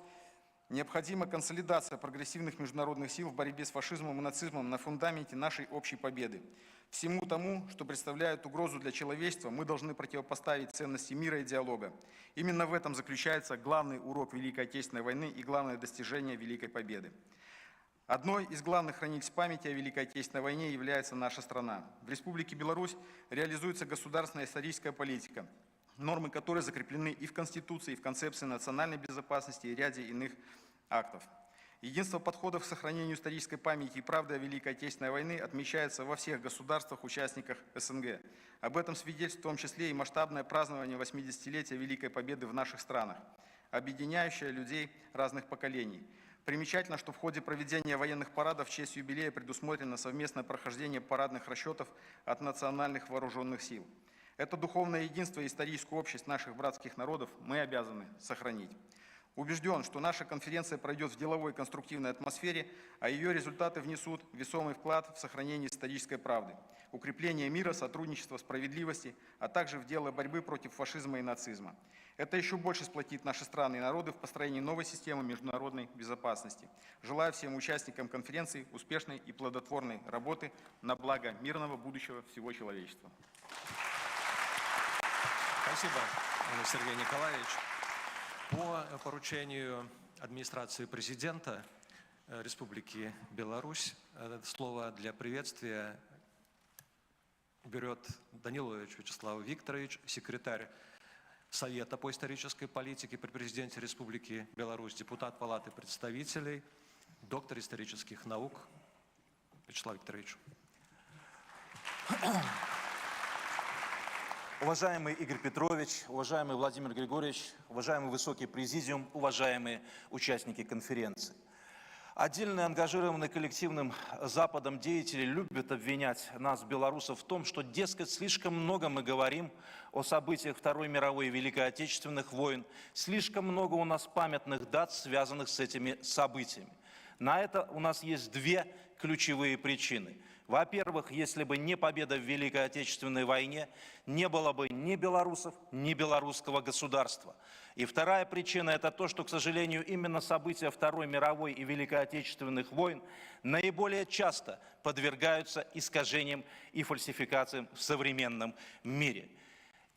необходима консолидация прогрессивных международных сил в борьбе с фашизмом и нацизмом на фундаменте нашей общей победы. Всему тому, что представляет угрозу для человечества, мы должны противопоставить ценности мира и диалога. Именно в этом заключается главный урок Великой Отечественной войны и главное достижение Великой Победы. Одной из главных хранилищ памяти о Великой Отечественной войне является наша страна. В Республике Беларусь реализуется государственная историческая политика, нормы которой закреплены и в Конституции, и в концепции национальной безопасности и ряде иных актов. Единство подходов к сохранению исторической памяти и правды о Великой Отечественной войны отмечается во всех государствах-участниках СНГ. Об этом свидетельствует в том числе и масштабное празднование 80-летия Великой Победы в наших странах, объединяющее людей разных поколений. Примечательно, что в ходе проведения военных парадов в честь юбилея предусмотрено совместное прохождение парадных расчетов от национальных вооруженных сил. Это духовное единство и историческую общность наших братских народов мы обязаны сохранить. Убежден, что наша конференция пройдет в деловой конструктивной атмосфере, а ее результаты внесут весомый вклад в сохранение исторической правды, укрепление мира, сотрудничества, справедливости, а также в дело борьбы против фашизма и нацизма. Это еще больше сплотит наши страны и народы в построении новой системы международной безопасности. Желаю всем участникам конференции успешной и плодотворной работы на благо мирного будущего всего человечества. Спасибо, Сергей Николаевич. По поручению администрации президента Республики Беларусь слово для приветствия берет Данилович Вячеслав Викторович, секретарь Совета по исторической политике при президенте Республики Беларусь, депутат Палаты представителей, доктор исторических наук Вячеслав Викторович. Уважаемый Игорь Петрович, уважаемый Владимир Григорьевич, уважаемый высокий президиум, уважаемые участники конференции. Отдельно ангажированные коллективным Западом деятели любят обвинять нас, белорусов, в том, что, дескать, слишком много мы говорим о событиях Второй мировой и Великой Отечественных войн, слишком много у нас памятных дат, связанных с этими событиями. На это у нас есть две ключевые причины. Во-первых, если бы не победа в Великой Отечественной войне, не было бы ни белорусов, ни белорусского государства. И вторая причина – это то, что, к сожалению, именно события Второй мировой и Великой Отечественных войн наиболее часто подвергаются искажениям и фальсификациям в современном мире.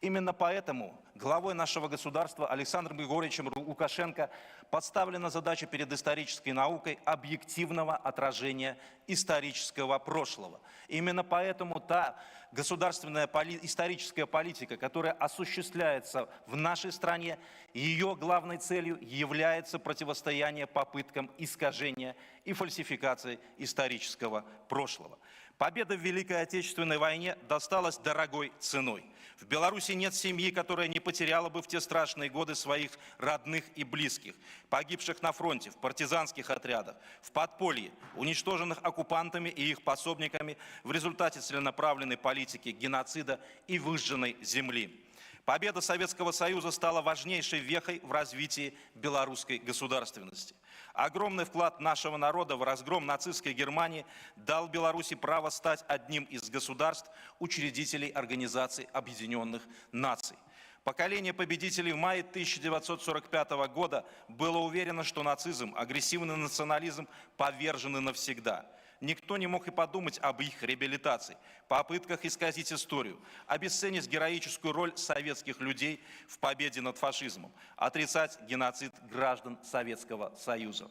Именно поэтому главой нашего государства Александром Григорьевичем Лукашенко поставлена задача перед исторической наукой объективного отражения исторического прошлого. Именно поэтому та государственная историческая политика, которая осуществляется в нашей стране, ее главной целью является противостояние попыткам искажения и фальсификации исторического прошлого. Победа в Великой Отечественной войне досталась дорогой ценой. В Беларуси нет семьи, которая не потеряла бы в те страшные годы своих родных и близких, погибших на фронте, в партизанских отрядах, в подполье, уничтоженных оккупантами и их пособниками в результате целенаправленной политики геноцида и выжженной земли. Победа Советского Союза стала важнейшей вехой в развитии белорусской государственности. Огромный вклад нашего народа в разгром нацистской Германии дал Беларуси право стать одним из государств, учредителей Организации Объединенных Наций. Поколение победителей в мае 1945 года было уверено, что нацизм, агрессивный национализм повержены навсегда. Никто не мог и подумать об их реабилитации, попытках исказить историю, обесценить героическую роль советских людей в победе над фашизмом, отрицать геноцид граждан Советского Союза.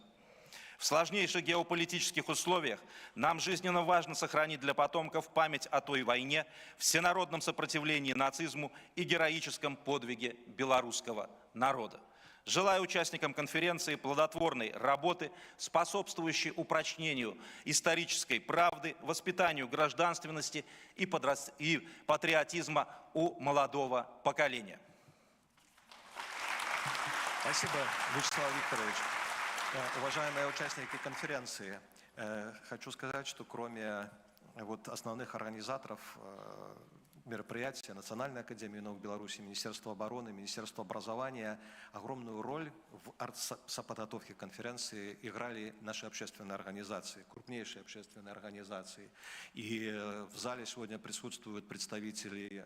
В сложнейших геополитических условиях нам жизненно важно сохранить для потомков память о той войне, всенародном сопротивлении нацизму и героическом подвиге белорусского народа. Желаю участникам конференции плодотворной работы, способствующей упрочнению исторической правды, воспитанию гражданственности и патриотизма у молодого поколения. Спасибо, Вячеслав Викторович. Уважаемые участники конференции, хочу сказать, что кроме основных организаторов мероприятия, Национальной академии наук Беларуси, Министерства обороны, Министерства образования, огромную роль в соподготовке конференции играли наши общественные организации, крупнейшие общественные организации. И в зале сегодня присутствуют представители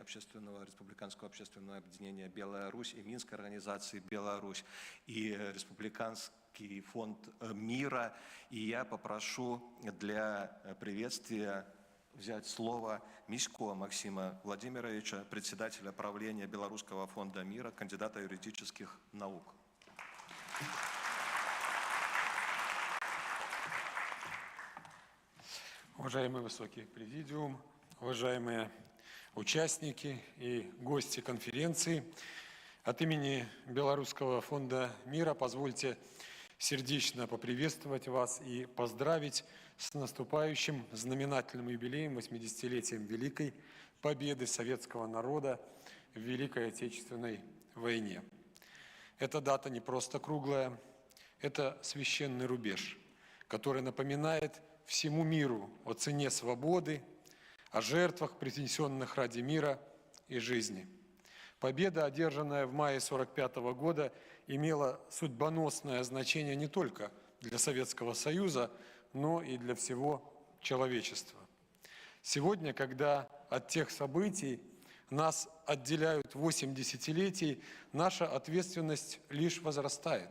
Республиканского общественного объединения «Белая Русь» и Минской организации «Беларусь», и Республиканский фонд мира. И я попрошу для приветствия взять слово Мисько Максима Владимировича, председателя правления Белорусского фонда мира, кандидата юридических наук. Уважаемый высокий президиум, уважаемые участники и гости конференции, от имени Белорусского фонда мира позвольте сердечно поприветствовать вас и поздравить с наступающим знаменательным юбилеем, 80-летием Великой Победы советского народа в Великой Отечественной войне. Эта дата не просто круглая, это священный рубеж, который напоминает всему миру о цене свободы, о жертвах, принесенных ради мира и жизни. Победа, одержанная в мае 1945 года, имела судьбоносное значение не только для Советского Союза, но и для всего человечества. Сегодня, когда от тех событий нас отделяют 8 десятилетий, наша ответственность лишь возрастает.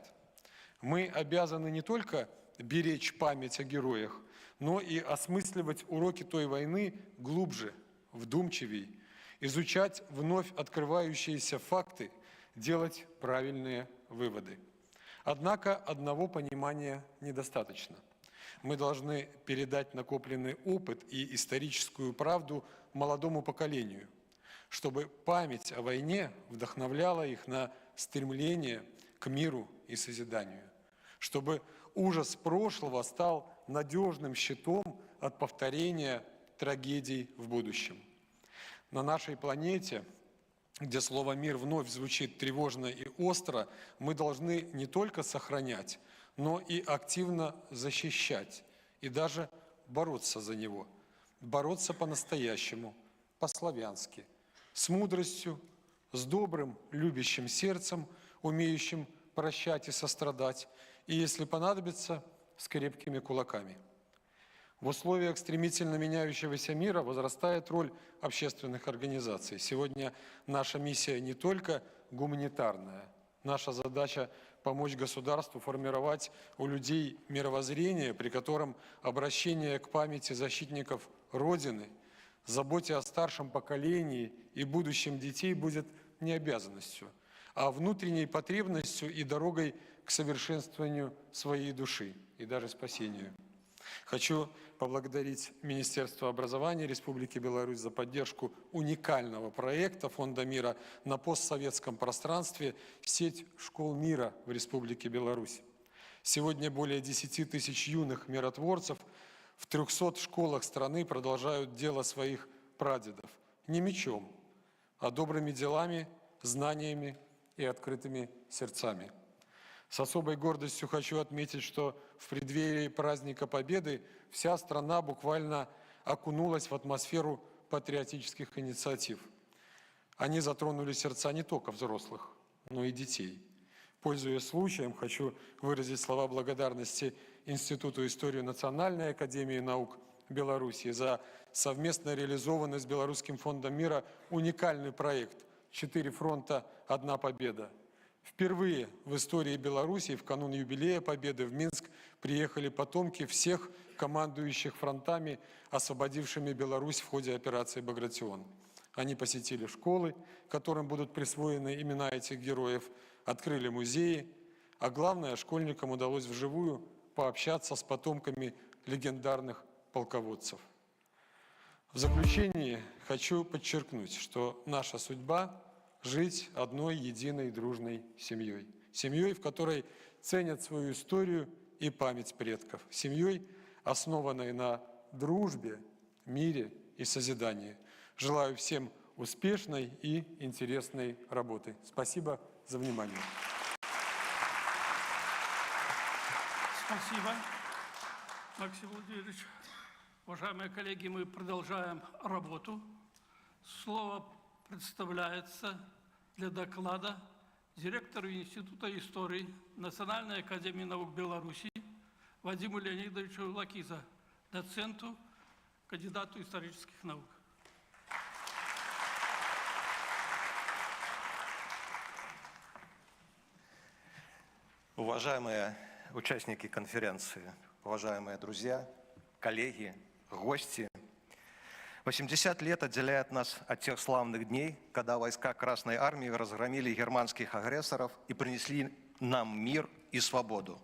Мы обязаны не только беречь память о героях, но и осмысливать уроки той войны глубже, вдумчивей, изучать вновь открывающиеся факты, делать правильные выводы. Однако одного понимания недостаточно. Мы должны передать накопленный опыт и историческую правду молодому поколению, чтобы память о войне вдохновляла их на стремление к миру и созиданию, чтобы ужас прошлого стал надежным щитом от повторения трагедий в будущем. На нашей планете, где слово «мир» вновь звучит тревожно и остро, мы должны не только сохранять, но и активно защищать, и даже бороться за него. Бороться по-настоящему, по-славянски, с мудростью, с добрым, любящим сердцем, умеющим прощать и сострадать, и, если понадобится, с крепкими кулаками. В условиях стремительно меняющегося мира возрастает роль общественных организаций. Сегодня наша миссия не только гуманитарная. Наша задача – помочь государству формировать у людей мировоззрение, при котором обращение к памяти защитников Родины, заботе о старшем поколении и будущем детей будет не обязанностью, а внутренней потребностью и дорогой к совершенствованию своей души и даже спасению. Хочу поблагодарить Министерство образования Республики Беларусь за поддержку уникального проекта Фонда мира на постсоветском пространстве «Сеть школ мира» в Республике Беларусь. Сегодня более 10 тысяч юных миротворцев в 300 школах страны продолжают дело своих прадедов. Не мечом, а добрыми делами, знаниями и открытыми сердцами. С особой гордостью хочу отметить, что в преддверии праздника Победы вся страна буквально окунулась в атмосферу патриотических инициатив. Они затронули сердца не только взрослых, но и детей. Пользуясь случаем, хочу выразить слова благодарности Институту истории Национальной академии наук Беларуси за совместно реализованный с Белорусским фондом мира уникальный проект «4 фронта, одна победа». Впервые в истории Беларуси в канун юбилея Победы в Минск приехали потомки всех командующих фронтами, освободившими Беларусь в ходе операции «Багратион». Они посетили школы, которым будут присвоены имена этих героев, открыли музеи, а главное, школьникам удалось вживую пообщаться с потомками легендарных полководцев. В заключение хочу подчеркнуть, что наша судьба – жить одной единой дружной семьей. Семьей, в которой ценят свою историю и память предков. Семьей, основанной на дружбе, мире и созидании. Желаю всем успешной и интересной работы. Спасибо за внимание. Спасибо, Максим Владимирович. Уважаемые коллеги, мы продолжаем работу. Слово предоставляется для доклада директору Института истории Национальной академии наук Беларуси Вадиму Леонидовичу Лакиза, доценту, кандидату исторических наук. Уважаемые участники конференции, уважаемые друзья, коллеги, гости, 80 лет отделяет нас от тех славных дней, когда войска Красной Армии разгромили германских агрессоров и принесли нам мир и свободу.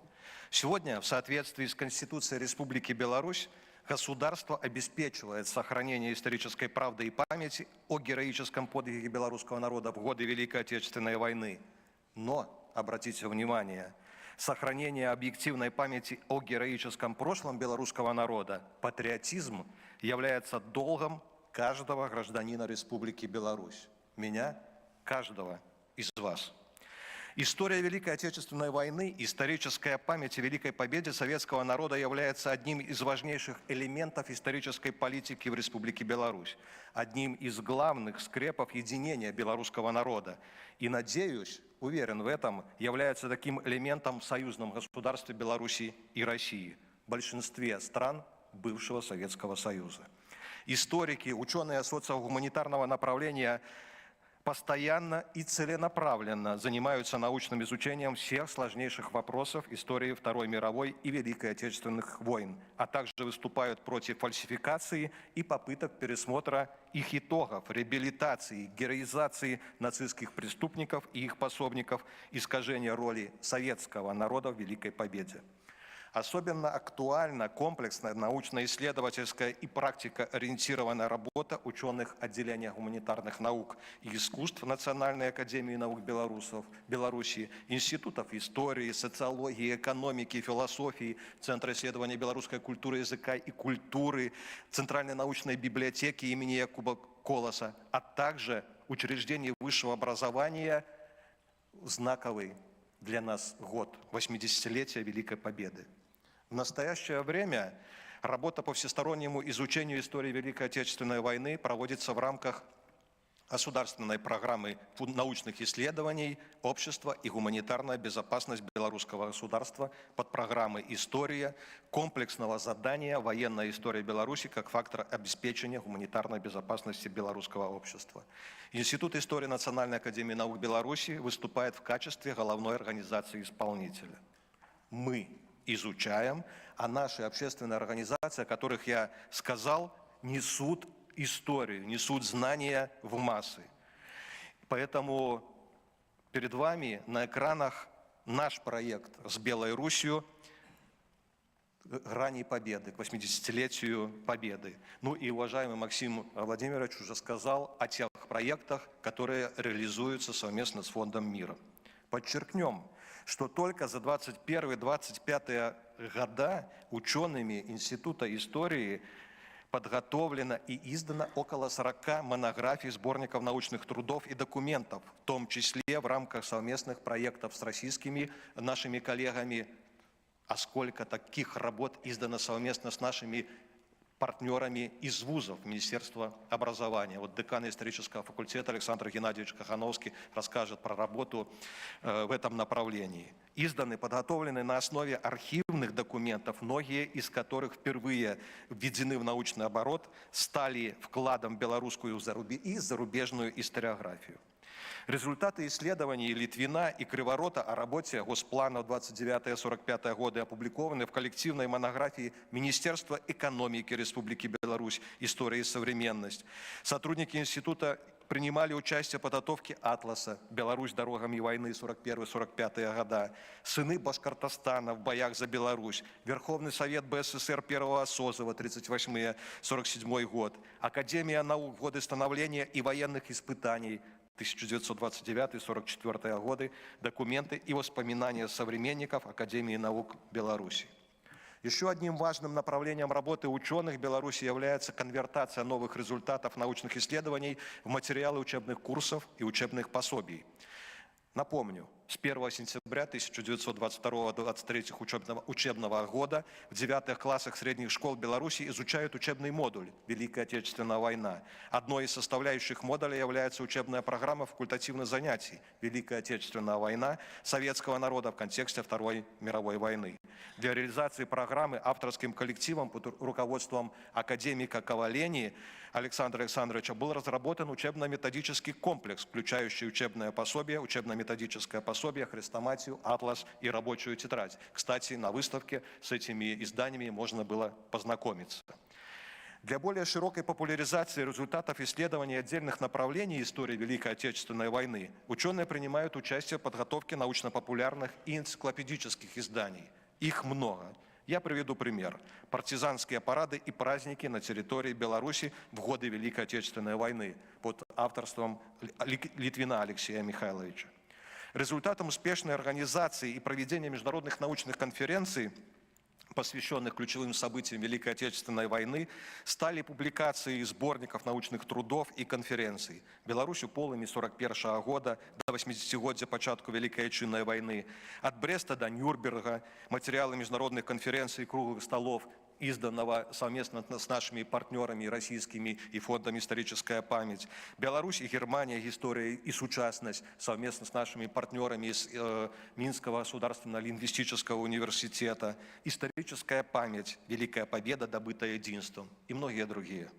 Сегодня, в соответствии с Конституцией Республики Беларусь, государство обеспечивает сохранение исторической правды и памяти о героическом подвиге белорусского народа в годы Великой Отечественной войны. Но, обратите внимание, сохранение объективной памяти о героическом прошлом белорусского народа, патриотизм, является долгом каждого гражданина Республики Беларусь. Меня, каждого из вас. История Великой Отечественной войны, историческая память о Великой Победе советского народа является одним из важнейших элементов исторической политики в Республике Беларусь, одним из главных скрепов единения белорусского народа. И, надеюсь, уверен в этом, является таким элементом в союзном государстве Беларуси и России, в большинстве стран бывшего Советского Союза. Историки, ученые социогуманитарного направления постоянно и целенаправленно занимаются научным изучением всех сложнейших вопросов истории Второй мировой и Великой Отечественных войн, а также выступают против фальсификации и попыток пересмотра их итогов, реабилитации, героизации нацистских преступников и их пособников, искажения роли советского народа в Великой Победе. Особенно актуальна комплексная научно-исследовательская и практикоориентированная работа ученых отделения гуманитарных наук и искусств Национальной академии наук Беларуси, институтов истории, социологии, экономики, философии, Центра исследования белорусской культуры, языка и культуры, Центральной научной библиотеки имени Якуба Колоса, а также учреждений высшего образования, знаковый для нас год 80-летия Великой Победы. В настоящее время работа по всестороннему изучению истории Великой Отечественной войны проводится в рамках государственной программы научных исследований «Общество и гуманитарная безопасность белорусского государства» под программой «История» комплексного задания «Военная история Беларуси как фактор обеспечения гуманитарной безопасности белорусского общества». Институт истории Национальной академии наук Беларуси выступает в качестве головной организации исполнителя. Мы изучаем, а наши общественные организации, о которых я сказал, несут историю, несут знания в массы. Поэтому перед вами на экранах наш проект с Белой Русью, грани победы, к 80-летию победы. Ну и уважаемый Максим Владимирович уже сказал о тех проектах, которые реализуются совместно с Фондом мира. Подчеркнем, что только за 21-25 года учеными Института истории подготовлено и издано около 40 монографий, сборников научных трудов и документов, в том числе в рамках совместных проектов с российскими нашими коллегами. А сколько таких работ издано совместно с нашими партнерами из вузов Министерства образования. Вот декан исторического факультета Александр Геннадьевич Кахановский расскажет про работу в этом направлении. Изданы, подготовлены на основе архивных документов, многие из которых впервые введены в научный оборот, стали вкладом в белорусскую и зарубежную историографию. Результаты исследований Литвина и Криворота о работе Госплана в 29-45 годы опубликованы в коллективной монографии Министерства экономики Республики Беларусь «История и современность». Сотрудники института принимали участие в подготовке атласа «Беларусь дорогами войны 41-45 года», «Сыны Башкортостана в боях за Беларусь», Верховный Совет БССР первого созыва 38-47 год, Академия наук в годы становления и военных испытаний 1929-44 годы, документы и воспоминания современников Академии наук Беларуси. Еще одним важным направлением работы ученых Беларуси является конвертация новых результатов научных исследований в материалы учебных курсов и учебных пособий. Напомню, с 1 сентября 1922-23 учебного года в 9 классах средних школ Беларуси изучают учебный модуль «Великая Отечественная война». Одной из составляющих модуля является учебная программа факультативных занятий «Великая Отечественная война советского народа в контексте Второй мировой войны». Для реализации программы авторским коллективом под руководством академика Ковалени Александра Александровича был разработан учебно-методический комплекс, включающий учебное пособие, учебно-методическое пособие, хрестоматию, атлас и рабочую тетрадь. Кстати, на выставке с этими изданиями можно было познакомиться. Для более широкой популяризации результатов исследований отдельных направлений истории Великой Отечественной войны ученые принимают участие в подготовке научно-популярных и энциклопедических изданий. Их много. Я приведу пример. Партизанские парады и праздники на территории Беларуси в годы Великой Отечественной войны под авторством Литвина Алексея Михайловича. Результатом успешной организации и проведения международных научных конференций, посвященных ключевым событиям Великой Отечественной войны, стали публикации сборников научных трудов и конференций. Беларусь у полымі 41 года до 80-годдзя початку Великой Отечественной войны, от Бреста до Нюрнберга, материалы международных конференций и круглых столов, изданного совместно с нашими партнерами российскими и фондом «Историческая память». Беларусь и Германия, история и сучасность, совместно с нашими партнерами из Минского государственного лингвистического университета. Историческая память, Великая победа, добытая единством и многие другие.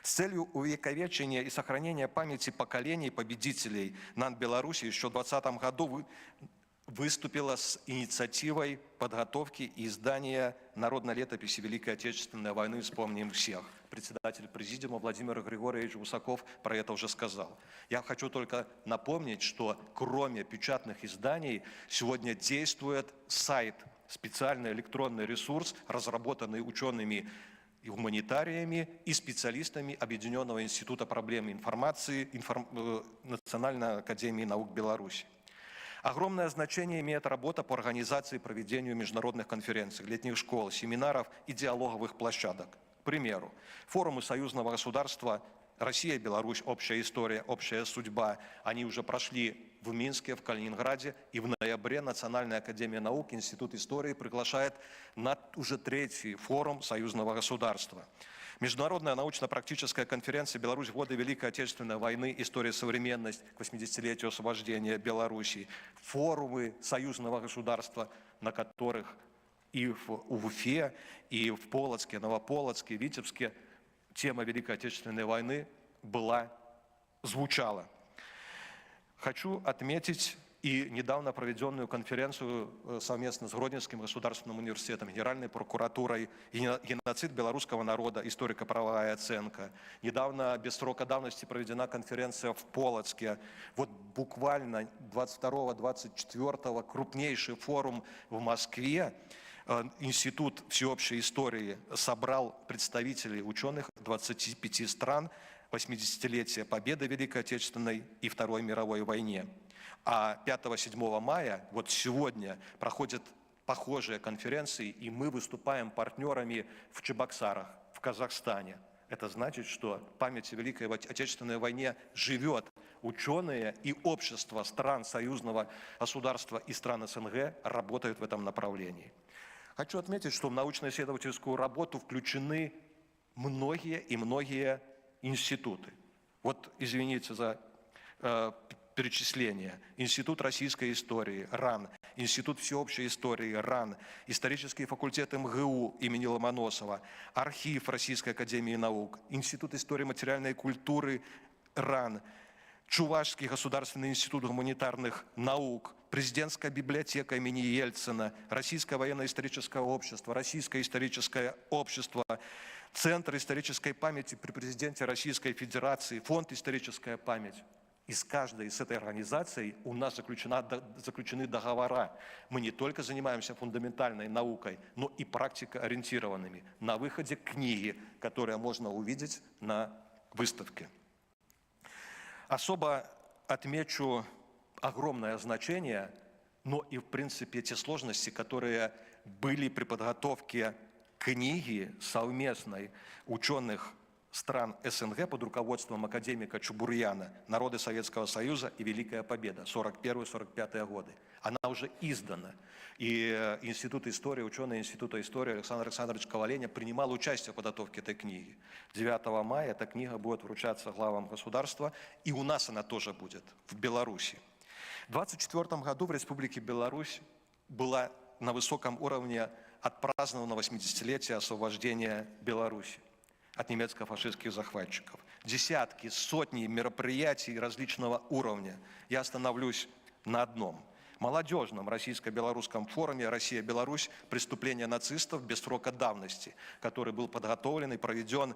С целью увековечения и сохранения памяти поколений победителей НАН Беларуси еще в 2020 году выступила с инициативой подготовки и издания народной летописи Великой Отечественной войны «Вспомним всех». Председатель президиума Владимир Григорьевич Гусаков про это уже сказал. Я хочу только напомнить, что кроме печатных изданий сегодня действует сайт, специальный электронный ресурс, разработанный учеными и гуманитариями и специалистами Объединенного института проблем информации Национальной академии наук Беларуси. Огромное значение имеет работа по организации и проведению международных конференций, летних школ, семинаров и диалоговых площадок. К примеру, форумы союзного государства «Россия и Беларусь. Общая история, общая судьба». Они уже прошли в Минске, в Калининграде, и в ноябре Национальная академия наук, Институт истории приглашает на уже 3-й форум союзного государства. Международная научно-практическая конференция «Беларусь в годы Великой Отечественной войны. История и современность к 80-летию освобождения Беларуси». Форумы союзного государства, на которых и в Уфе, и в Полоцке, Новополоцке, Витебске тема Великой Отечественной войны звучала. Хочу отметить и недавно проведенную конференцию совместно с Гродненским государственным университетом, Генеральной прокуратурой «Геноцид белорусского народа. Историко-правовая оценка». Недавно, без срока давности, проведена конференция в Полоцке. Вот буквально 22-24 крупнейший форум в Москве Институт всеобщей истории собрал представителей ученых 25 стран 80-летия Победы в Великой Отечественной и Второй мировой войне. А 5-7 мая, вот сегодня, проходят похожие конференции, и мы выступаем партнерами в Чебоксарах, в Казахстане. Это значит, что память о Великой Отечественной войне живет. Ученые и общество стран союзного государства и стран СНГ работают в этом направлении. Хочу отметить, что в научно-исследовательскую работу включены многие институты. Вот, извините за перечисление. Институт российской истории, РАН, Институт всеобщей истории, РАН, исторический факультет МГУ имени Ломоносова, архив Российской академии наук, Институт истории материальной культуры, РАН, Чувашский государственный институт гуманитарных наук, Президентская библиотека имени Ельцина, Российское военно-историческое общество, Российское историческое общество, Центр исторической памяти при президенте Российской Федерации, Фонд «Историческая память». Из каждой из этой организаций у нас заключены договора. Мы не только занимаемся фундаментальной наукой, но и практикоориентированными. На выходе книги, которые можно увидеть на выставке. Особо отмечу огромное значение, но и в принципе те сложности, которые были при подготовке книги совместной ученых стран СНГ под руководством академика Чубурьяна «Народы Советского Союза и Великая Победа» 41-45 годы. Она уже издана. И Институт истории, ученый Института истории Александр Александрович Коваленя принимал участие в подготовке этой книги. 9 мая эта книга будет вручаться главам государства, и у нас она тоже будет, в Беларуси. В 1924 году в Республике Беларусь была на высоком уровне отпраздновано 80-летие освобождения Беларуси от немецко-фашистских захватчиков. Десятки, сотни мероприятий различного уровня. Я остановлюсь на одном. Молодежном российско-белорусском форуме «Россия-Беларусь. Преступления нацистов без срока давности», который был подготовлен и проведен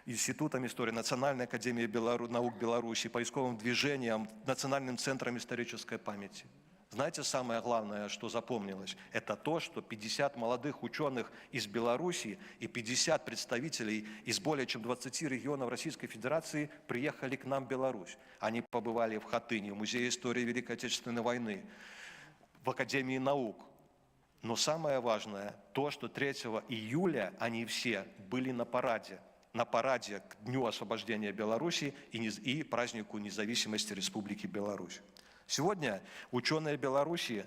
Институтом истории Национальной академии наук Беларуси, поисковым движением, Национальным центром исторической памяти. Знаете, самое главное, что запомнилось, это то, что 50 молодых ученых из Беларуси и 50 представителей из более чем 20 регионов Российской Федерации приехали к нам в Беларусь. Они побывали в Хатыне, в Музее истории Великой Отечественной войны, в Академии наук. Но самое важное, то, что 3 июля они все были на параде к Дню освобождения Беларуси и празднику независимости Республики Беларусь. Сегодня ученые Беларуси,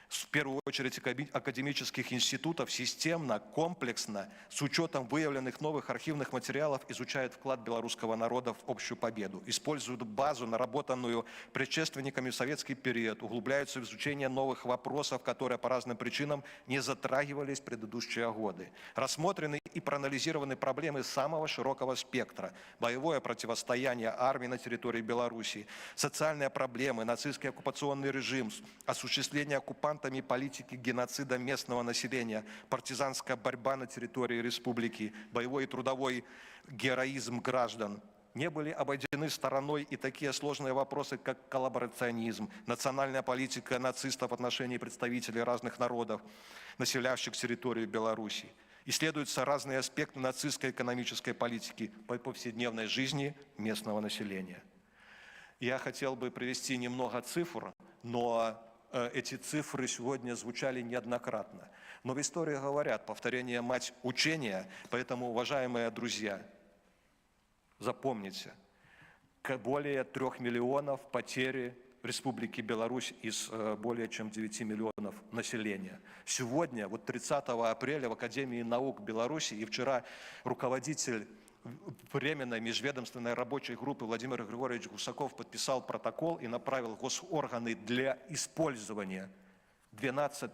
в первую очередь академических институтов, системно, комплексно, с учетом выявленных новых архивных материалов, изучают вклад белорусского народа в общую победу, используют базу, наработанную предшественниками в советский период, углубляются в изучение новых вопросов, которые по разным причинам не затрагивались в предыдущие годы. Рассмотрены и проанализированы проблемы самого широкого спектра: боевое противостояние армии на территории Беларуси, социальные проблемы, нацистский оккупационный режим, осуществление оккупантами политики геноцида местного населения, партизанская борьба на территории республики, боевой и трудовой героизм граждан. Не были обойдены стороной и такие сложные вопросы, как коллаборационизм, национальная политика нацистов в отношении представителей разных народов, населяющих территорию Беларуси. Исследуются разные аспекты нацистской экономической политики по повседневной жизни местного населения. Я хотел бы привести немного цифр, но эти цифры сегодня звучали неоднократно. Но в истории говорят: повторение – мать учения, поэтому, уважаемые друзья, запомните, более 3 миллионов потери в Республике Беларусь из более чем 9 миллионов населения. Сегодня, вот 30 апреля в Академии наук Беларуси, и вчера руководитель Временной межведомственной рабочей группы Владимир Григорьевич Гусаков подписал протокол и направил в госорганы для использования 12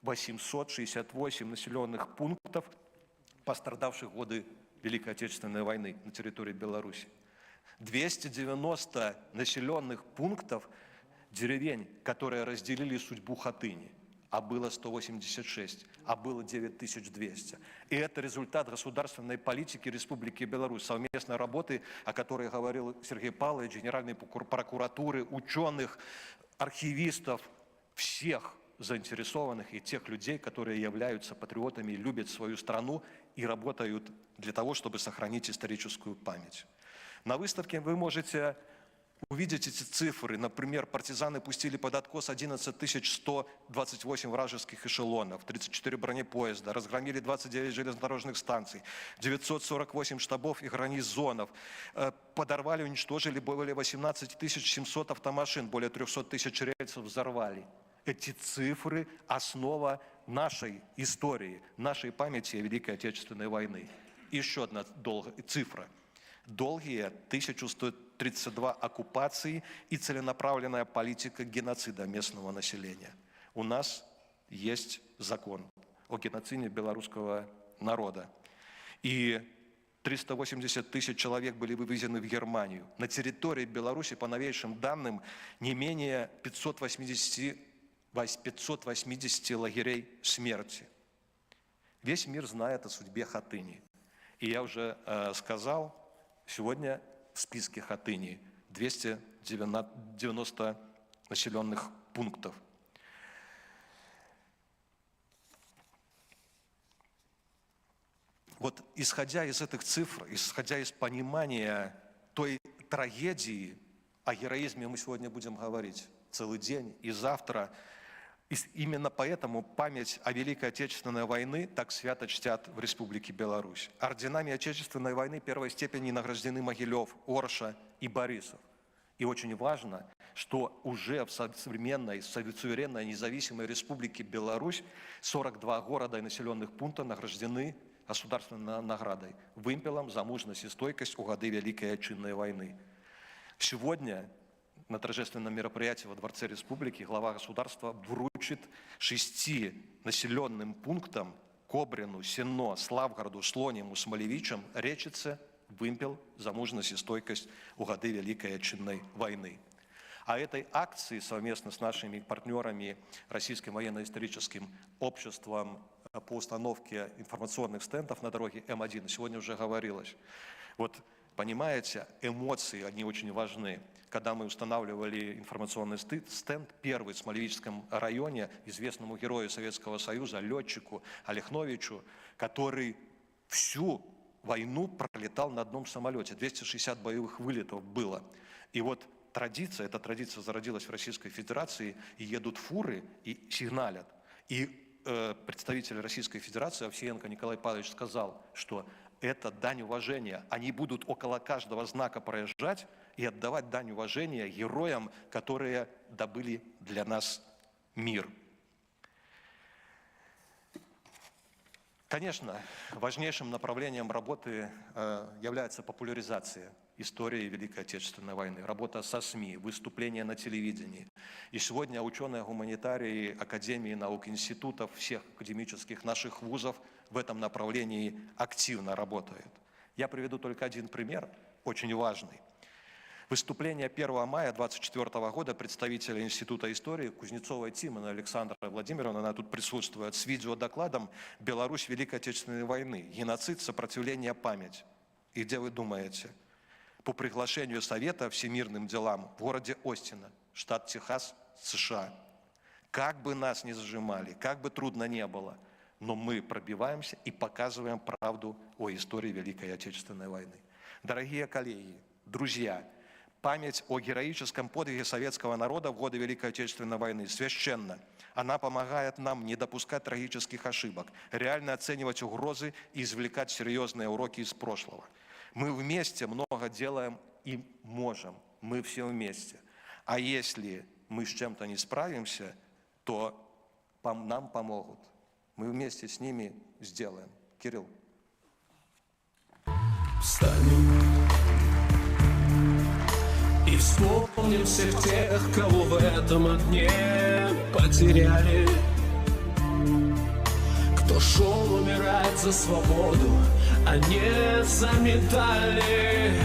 868 населенных пунктов, пострадавших в годы Великой Отечественной войны на территории Беларуси. 290 населенных пунктов, деревень, которые разделили судьбу Хатыни. А было 186, а было 9200. И это результат государственной политики Республики Беларусь, совместной работы, о которой говорил Сергей Павлович, Генеральной прокуратуры, ученых, архивистов, всех заинтересованных и тех людей, которые являются патриотами, любят свою страну и работают для того, чтобы сохранить историческую память. На выставке вы можете увидеть эти цифры. Например, партизаны пустили под откос 11 128 вражеских эшелонов, 34 бронепоезда, разгромили 29 железнодорожных станций, 948 штабов и гарнизонов, подорвали, уничтожили более 18 700 автомашин, более 300 тысяч рельсов взорвали. Эти цифры – основа нашей истории, нашей памяти о Великой Отечественной войны. Еще одна цифра. Долгие 1132 оккупации и целенаправленная политика геноцида местного населения. У нас есть закон о геноциде белорусского народа. И 380 тысяч человек были вывезены в Германию. На территории Беларуси, по новейшим данным, не менее 580 лагерей смерти. Весь мир знает о судьбе Хатыни. И я уже сказал, сегодня в списке Хатыни 290 населенных пунктов. Вот исходя из этих цифр, исходя из понимания той трагедии, о героизме мы сегодня будем говорить целый день и завтра. И именно поэтому память о Великой Отечественной войны так свято чтят в Республике Беларусь. Орденами Отечественной войны первой степени награждены Могилев, Орша и Борисов. И очень важно, что уже в современной, суверенной, независимой Республике Беларусь 42 города и населенных пункта награждены государственной наградой, вымпелом за мужность и стойкость у годы Великой Отечественной войны. Сегодня на торжественном мероприятии во Дворце Республики глава государства вручит 6 населенным пунктам Кобрину, Сенно, Славгороду, Слониму, Смолевичам, Речице вымпел за мужность и стойкость у годы Великой Отечественной войны. А этой акции совместно с нашими партнерами Российским военно-историческим обществом по установке информационных стендов на дороге М1 сегодня уже говорилось. Вот понимаете, эмоции, они очень важны. Когда мы устанавливали информационный стенд, первый в Смолевичском районе, известному герою Советского Союза, летчику Олехновичу, который всю войну пролетал на одном самолете. 260 боевых вылетов было. И вот эта традиция зародилась в Российской Федерации, и едут фуры и сигналят. И представитель Российской Федерации Овсиенко Николай Павлович сказал, что это дань уважения. Они будут около каждого знака проезжать и отдавать дань уважения героям, которые добыли для нас мир. Конечно, важнейшим направлением работы является популяризация истории Великой Отечественной войны, работа со СМИ, выступления на телевидении. И сегодня ученые-гуманитарии Академии наук, институтов, всех академических наших вузов в этом направлении активно работают. Я приведу только один пример, очень важный. Выступление 1 мая 2024 года представителя Института истории Кузнецовой Тимона Александра Владимировна, она тут присутствует, с видеодокладом «Беларусь Великой Отечественной войны. Геноцид, сопротивление, память». И где вы думаете? По приглашению Совета всемирным делам в городе Остина, штат Техас, США. Как бы нас ни зажимали, как бы трудно не было, но мы пробиваемся и показываем правду о истории Великой Отечественной войны. Дорогие коллеги, друзья, память о героическом подвиге советского народа в годы Великой Отечественной войны священна. Она помогает нам не допускать трагических ошибок, реально оценивать угрозы и извлекать серьезные уроки из прошлого. Мы вместе много делаем и можем. Мы все вместе. А если мы с чем-то не справимся, то нам помогут. Мы вместе с ними сделаем. Кирилл. Встанем и вспомним всех тех, кого в этом огне потеряли. Кто шел умирать за свободу, а не за медали.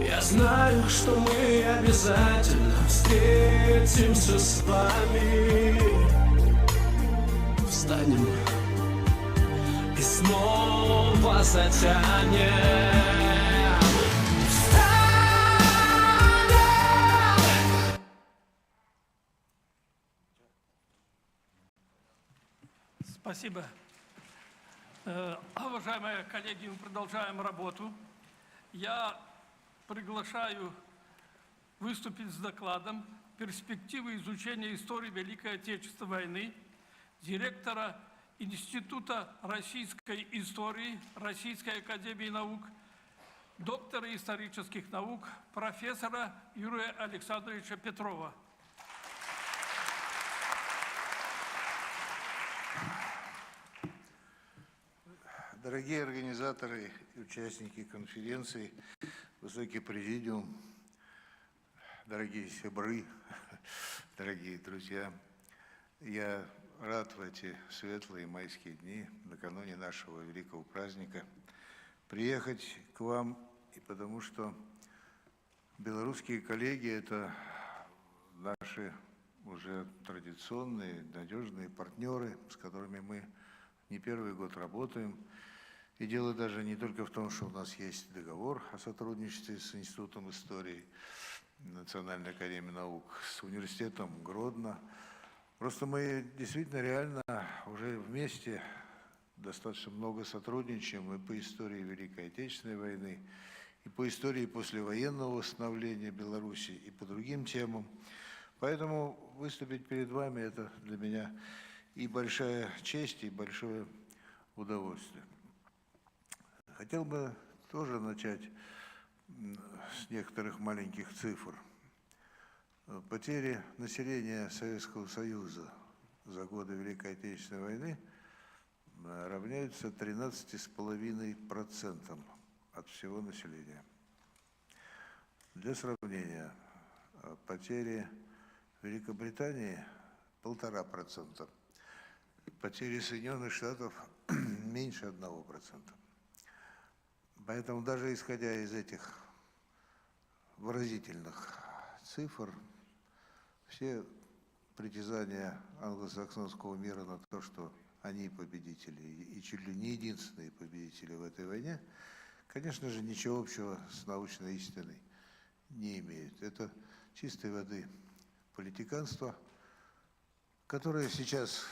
Я знаю, что мы обязательно встретимся с вами. Встанем и снова затянем. Спасибо. Уважаемые коллеги, мы продолжаем работу. Я приглашаю выступить с докладом «Перспективы изучения истории Великой Отечественной войны» директора Института российской истории Российской академии наук, доктора исторических наук, профессора Юрия Александровича Петрова. Дорогие организаторы и участники конференции, высокий президиум, дорогие сябры, дорогие друзья, я рад в эти светлые майские дни, накануне нашего великого праздника, приехать к вам, и потому что белорусские коллеги – это наши уже традиционные, надежные партнеры, с которыми мы не первый год работаем. И дело даже не только в том, что у нас есть договор о сотрудничестве с Институтом истории Национальной академии наук, с университетом Гродно. Просто мы действительно реально уже вместе достаточно много сотрудничаем и по истории Великой Отечественной войны, и по истории послевоенного восстановления Беларуси, и по другим темам. Поэтому выступить перед вами – это для меня и большая честь, и большое удовольствие. Хотел бы тоже начать с некоторых маленьких цифр. Потери населения Советского Союза за годы Великой Отечественной войны равняются 13,5% от всего населения. Для сравнения, потери Великобритании 1,5%. Потери Соединенных Штатов меньше 1%. Поэтому даже исходя из этих выразительных цифр, все притязания англосаксонского мира на то, что они победители и чуть ли не единственные победители в этой войне, конечно же, ничего общего с научной истиной не имеют. Это чистой воды политиканство, которое сейчас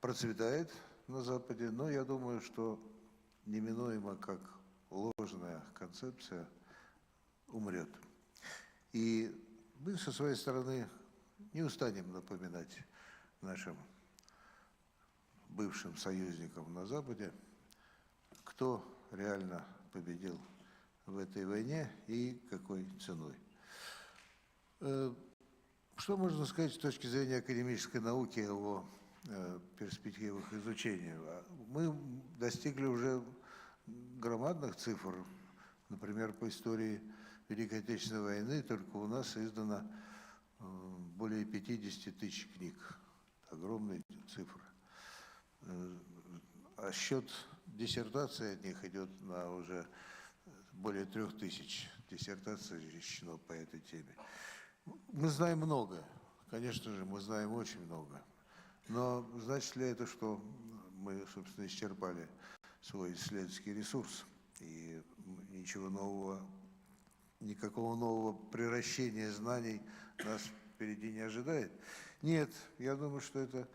процветает на Западе, но я думаю, что неминуемо, как ложная концепция, умрет. И мы со своей стороны не устанем напоминать нашим бывшим союзникам на Западе, кто реально победил в этой войне и какой ценой. Что можно сказать с точки зрения академической науки о перспективах изучения? Мы достигли уже громадных цифр. Например, по истории Великой Отечественной войны только у нас издано более 50 тысяч книг. Огромные цифры. А счет диссертаций от них идет на уже более 3000 диссертаций защищено по этой теме. Мы знаем много, конечно же, мы знаем очень много. Но значит ли это, что мы, собственно, исчерпали свой исследовательский ресурс и ничего нового, никакого нового приращения знаний нас впереди не ожидает? Нет, я думаю, что это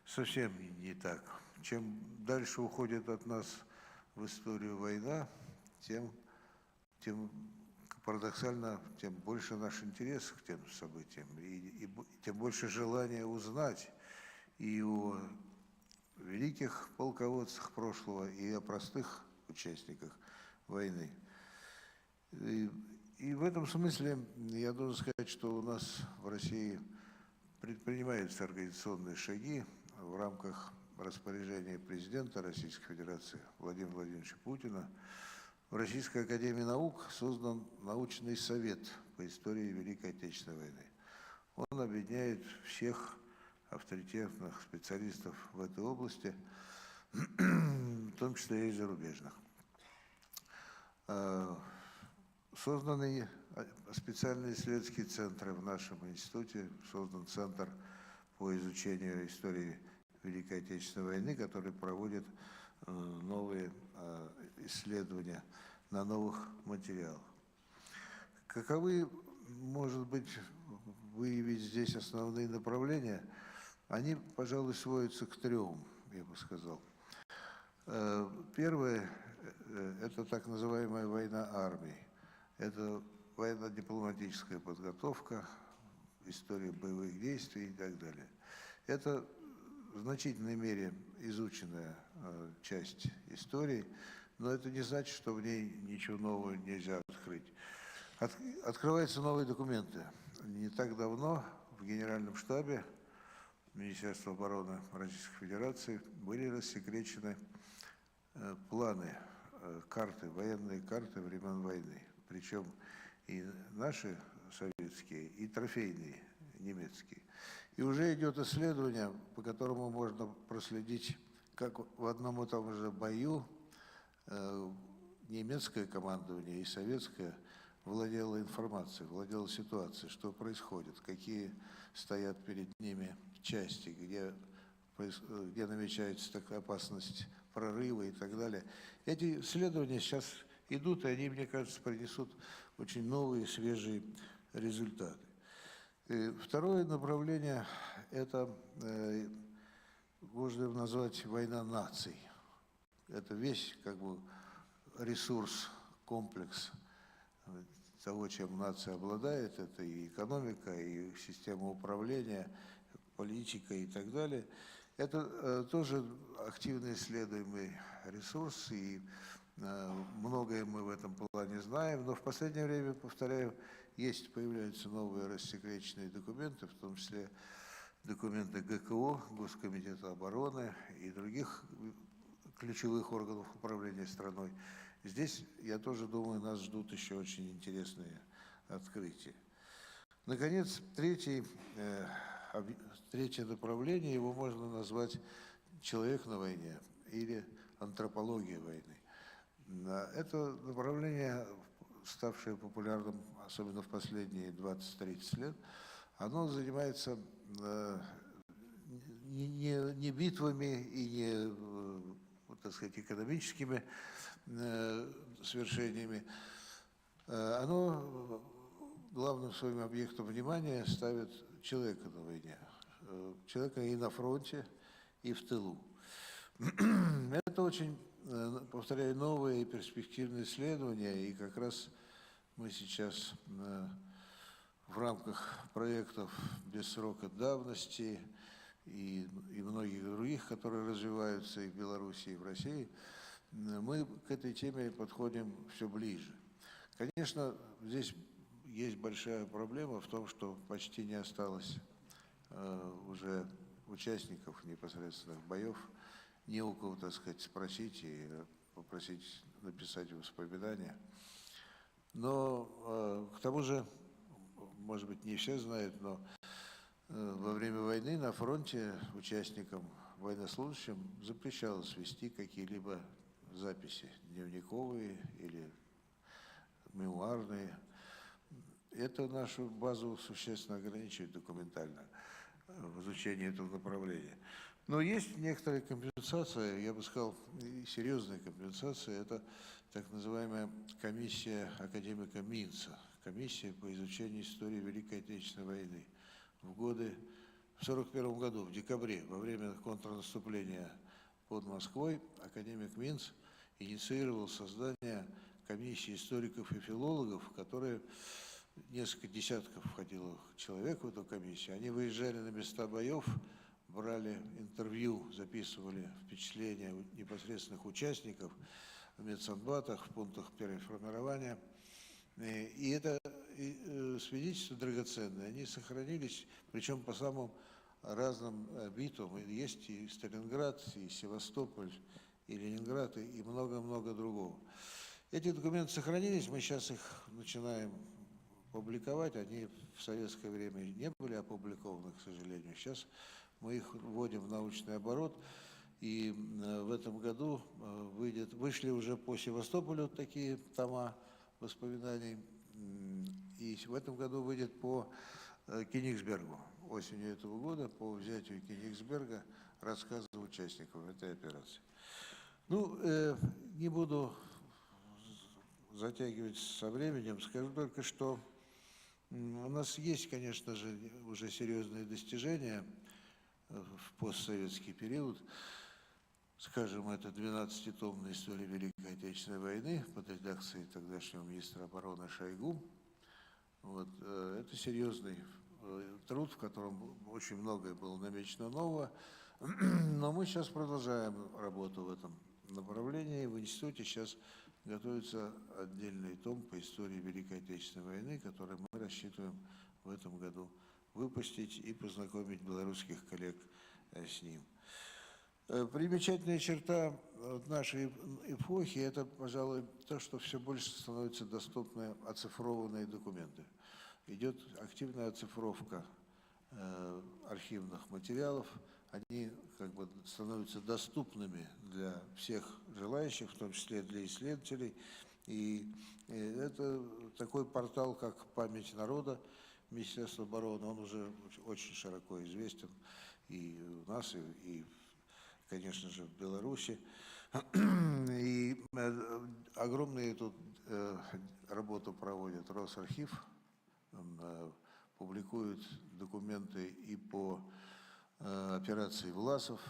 совсем не так. Чем дальше уходит от нас в историю война, тем парадоксально, тем больше наш интерес к тем событиям, и тем больше желания узнать и о великих полководцах прошлого, и о простых участниках войны. И в этом смысле я должен сказать, что у нас в России предпринимаются организационные шаги в рамках распоряжения президента Российской Федерации Владимира Владимировича Путина. В Российской академии наук создан научный совет по истории Великой Отечественной войны. Он объединяет всех авторитетных специалистов в этой области, в том числе и зарубежных. Созданы специальные исследовательские центры в нашем институте, создан Центр по изучению истории Великой Отечественной войны, который проводит новые исследования на новых материалах. Каковы, может быть, выявить здесь основные направления? Они, пожалуй, сводятся к трем. я бы сказал. Первое – это так называемая война армий. Это военно-дипломатическая подготовка, история боевых действий и так далее. Это в значительной мере изученная часть истории, но это не значит, что в ней ничего нового нельзя открыть. Открываются новые документы. Не так давно в Генеральном штабе Министерства обороны Российской Федерации были рассекречены планы, карты, военные карты времен войны. Причем и наши советские, и трофейные немецкие. И уже идет исследование, по которому можно проследить, как в одном и том же бою немецкое командование и советское владело информацией, владело ситуацией, что происходит, какие стоят перед ними части, где намечается такая опасность прорыва и так далее. Эти исследования сейчас идут, и они, мне кажется, принесут очень новые, свежие результаты. И второе направление – это, можно назвать, война наций. Это весь, как бы, ресурс, комплекс того, чем нация обладает. Это и экономика, и система управления, политика и так далее. Это тоже активно исследуемый ресурс, и многое мы в этом плане знаем, но в последнее время, повторяю, появляются новые рассекреченные документы, в том числе документы ГКО, Госкомитета обороны и других ключевых органов управления страной. Здесь, я тоже думаю, нас ждут еще очень интересные открытия. Наконец, третье направление, его можно назвать «Человек на войне» или «Антропология войны». Это направление, ставшее популярным, особенно в последние 20-30 лет, оно занимается не битвами и не, так сказать, экономическими свершениями. Оно главным своим объектом внимания ставит человека на войне. Человека и на фронте, и в тылу. Это очень, повторяю, новые и перспективные исследования, и как раз мы сейчас в рамках проектов без срока давности и многих других, которые развиваются и в Беларуси, и в России, мы к этой теме подходим все ближе. Конечно, здесь есть большая проблема в том, что почти не осталось уже участников непосредственных боев, не у кого, так сказать, спросить и попросить написать воспоминания. Но к тому же, может быть, не все знают, но во время войны на фронте участникам, военнослужащим запрещалось вести какие-либо записи, дневниковые или мемуарные. Это нашу базу существенно ограничивает документально в изучении этого направления. Но есть некоторая компенсация, я бы сказал, и серьезная компенсация, это так называемая комиссия академика Минца, комиссия по изучению истории Великой Отечественной войны. В 1941 году, в декабре, во время контрнаступления под Москвой, академик Минц инициировал создание комиссии историков и филологов, которые, несколько десятков входило человек в эту комиссию, они выезжали на места боев, брали интервью, записывали впечатления непосредственных участников в медсанбатах, в пунктах переформирования. И это свидетельства драгоценные, они сохранились, причем по самым разным битвам. Есть и Сталинград, и Севастополь, и Ленинград, и много-много другого. Эти документы сохранились, мы сейчас их начинаем публиковать, они в советское время не были опубликованы, к сожалению. Сейчас мы их вводим в научный оборот, и в этом году вышли уже по Севастополю такие тома воспоминаний, и в этом году выйдет по Кенигсбергу, осенью этого года, по взятию Кенигсберга, рассказы участников этой операции. Ну, не буду затягивать со временем, скажу только, что у нас есть, конечно же, уже серьезные достижения в постсоветский период. скажем, это 12-томная история Великой Отечественной войны под редакцией тогдашнего министра обороны Шойгу. Вот, это серьезный труд, в котором очень многое было намечено нового. Но мы сейчас продолжаем работу в этом направлении. В институте сейчас готовится отдельный том по истории Великой Отечественной войны, который мы рассчитываем в этом году выпустить и познакомить белорусских коллег с ним. Примечательная черта нашей эпохи – это, пожалуй, то, что все больше становятся доступны оцифрованные документы. Идет активная оцифровка архивных материалов, они как бы становятся доступными для всех желающих, в том числе для исследователей. И это такой портал, как «Память народа» Министерства обороны, он уже очень широко известен и у нас, и конечно же, в Беларуси. И огромную тут работу проводит Росархив, он публикует документы и по операции «Власов»,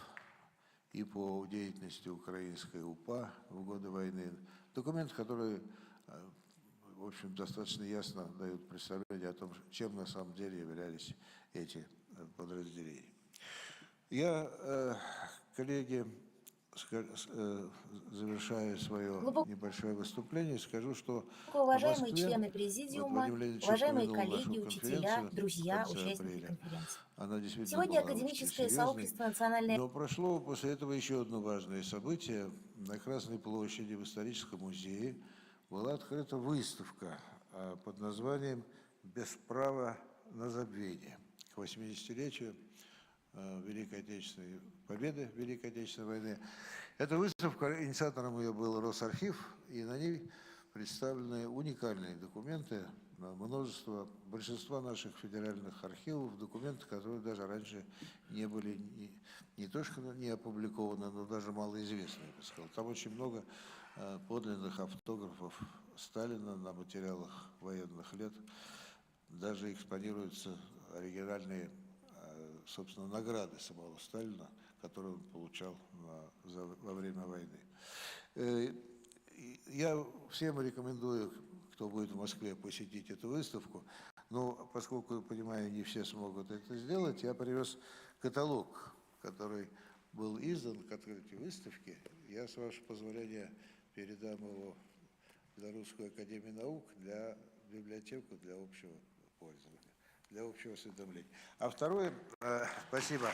и по деятельности украинской УПА в годы войны. Документы, которые, в общем, достаточно ясно дают представление о том, чем на самом деле являлись эти подразделения. Я, коллеги, завершая свое небольшое выступление, скажу, что уважаемые члены президиума, уважаемые коллеги, учителя, друзья, участники конференции. Сегодня академическое сообщество национальной... Но прошло после этого еще одно важное событие. На Красной площади в историческом музее была открыта выставка под названием «Без права на забвение» к 80-летию Великой Отечественной победы, Великой Отечественной войны. Эта выставка, инициатором ее был Росархив, и на ней представлены уникальные документы, большинства наших федеральных архивов, документы, которые даже раньше не были не то что не опубликованы, но даже малоизвестны, я бы сказал. Там очень много подлинных автографов Сталина на материалах военных лет. Даже экспонируются оригинальные, собственно, награды самого Сталина, которые он получал во время войны. Я всем рекомендую, кто будет в Москве, посетить эту выставку. Но поскольку, понимаю, не все смогут это сделать, я привез каталог, который был издан к открытию выставки. Я, с вашего позволения, передам его в Белорусскую академию наук для библиотеку, для общего пользования, для общего осведомления. А второе, спасибо.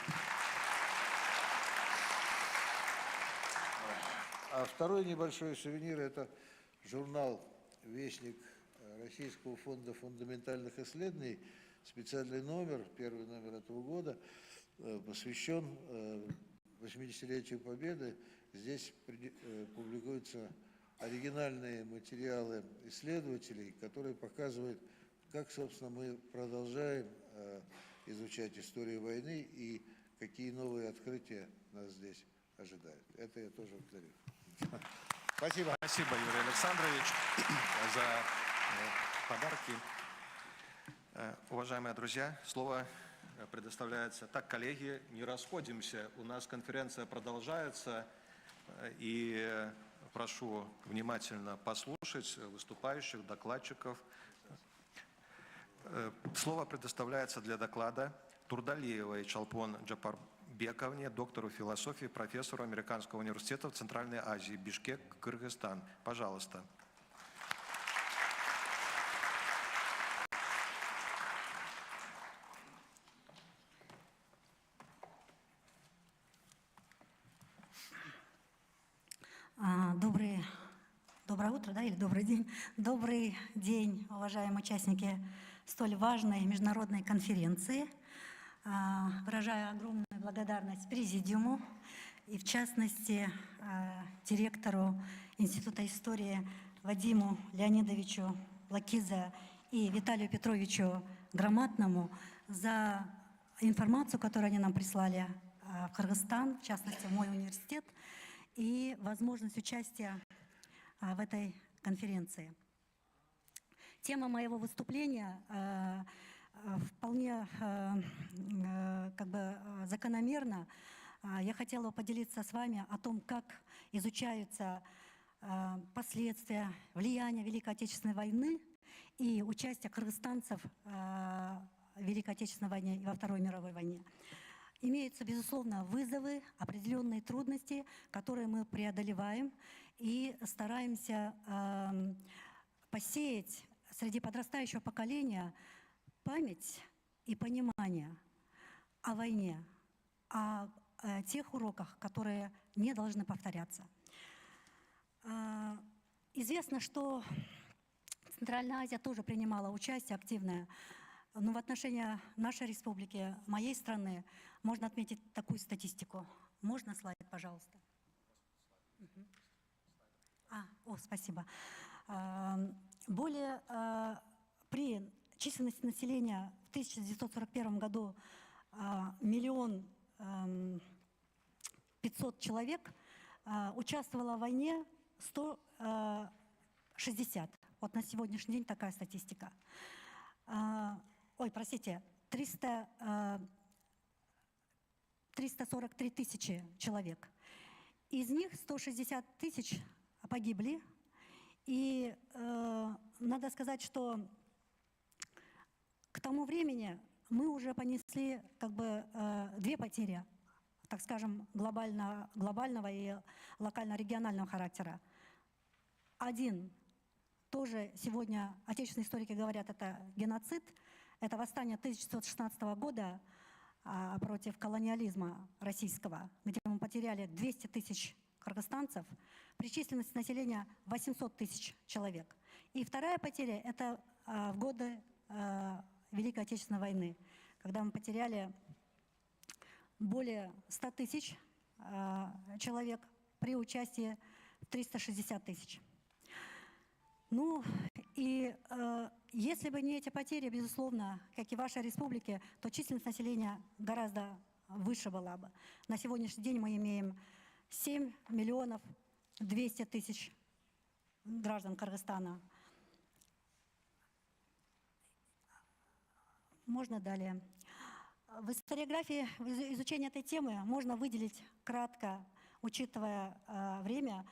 А второй небольшой сувенир – это журнал «Вестник Российского фонда фундаментальных исследований», специальный номер, первый номер этого года, посвящен 80-летию Победы. Здесь публикуются оригинальные материалы исследователей, которые показывают, как, собственно, мы продолжаем изучать историю войны и какие новые открытия нас здесь ожидают. Это я тоже повторю. Спасибо. Спасибо, Юрий Александрович, за подарки. Уважаемые друзья, слово предоставляется. Так, коллеги, не расходимся. У нас конференция продолжается. И прошу внимательно послушать выступающих, докладчиков. Слово предоставляется для доклада Турдалиевой Чалпон Джапарбековне, доктору философии, профессору Американского университета в Центральной Азии, Бишкек, Кыргызстан. Пожалуйста. Доброе утро, да, или добрый день. Добрый день, уважаемые участники столь важной международной конференции. Выражаю огромную благодарность Президиуму и, в частности, директору Института истории Вадиму Леонидовичу Лакиза и Виталию Петровичу Громадному за информацию, которую они нам прислали в Кыргызстан, в частности, в мой университет, и возможность участия в этой конференции. Тема моего выступления вполне как бы закономерна. я хотела бы поделиться с вами о том, как изучаются последствия влияния Великой Отечественной войны и участия кыргызстанцев в Великой Отечественной войне и во Второй мировой войне. Имеются, безусловно, вызовы, определенные трудности, которые мы преодолеваем и стараемся посеять среди подрастающего поколения память и понимание о войне, о тех уроках, которые не должны повторяться. Известно, что Центральная Азия тоже принимала участие активное, но в отношении нашей республики, моей страны, можно отметить такую статистику. Можно слайд, пожалуйста? Спасибо. При численности населения в 1941 году 1 500 000 человек, участвовало в войне 160. Вот на сегодняшний день такая статистика. 343 тысячи человек. Из них 160 тысяч погибли. И надо сказать, что к тому времени мы уже понесли две потери, так скажем, глобального и локально-регионального характера. Один, тоже сегодня отечественные историки говорят, это геноцид, это восстание 1916 года против колониализма российского, где мы потеряли 200 тысяч кыргызстанцев, при численности населения 800 тысяч человек. И вторая потеря – это в годы Великой Отечественной войны, когда мы потеряли более 100 тысяч человек при участии 360 тысяч. Ну и если бы не эти потери, безусловно, как и в вашей республике, то численность населения гораздо выше была бы. На сегодняшний день мы имеем 7 200 000 граждан Кыргызстана. Можно далее. В историографии, в изучении этой темы можно выделить кратко, учитывая время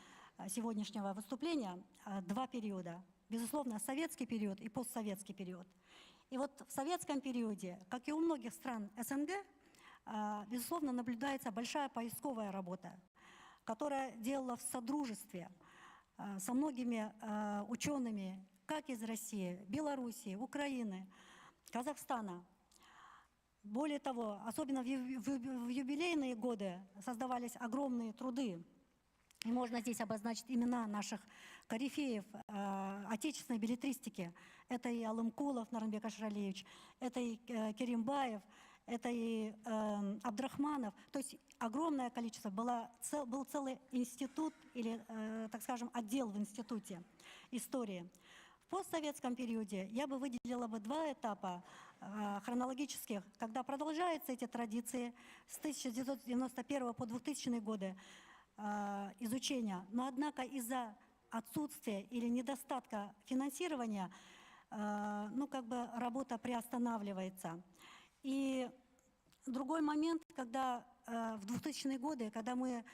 сегодняшнего выступления, два периода. Безусловно, советский период и постсоветский период. И вот в советском периоде, как и у многих стран СНГ, безусловно, наблюдается большая поисковая работа, которая делала в содружестве со многими учеными, как из России, Белоруссии, Украины, Казахстана. Более того, особенно в юбилейные годы создавались огромные труды. И можно здесь обозначить имена наших корифеев отечественной беллетристики. Это и Алымкулов Нарымбек Ашралиевич, это и Керимбаев, это и Абдрахманов. То есть огромное количество. Был целый институт или, так скажем, отдел в институте истории. В постсоветском периоде я бы выделила два этапа хронологических, когда продолжаются эти традиции с 1991 по 2000 годы изучения. Но однако из-за отсутствия или недостатка финансирования работа приостанавливается. И другой момент, когда в 2000-е годы, когда мы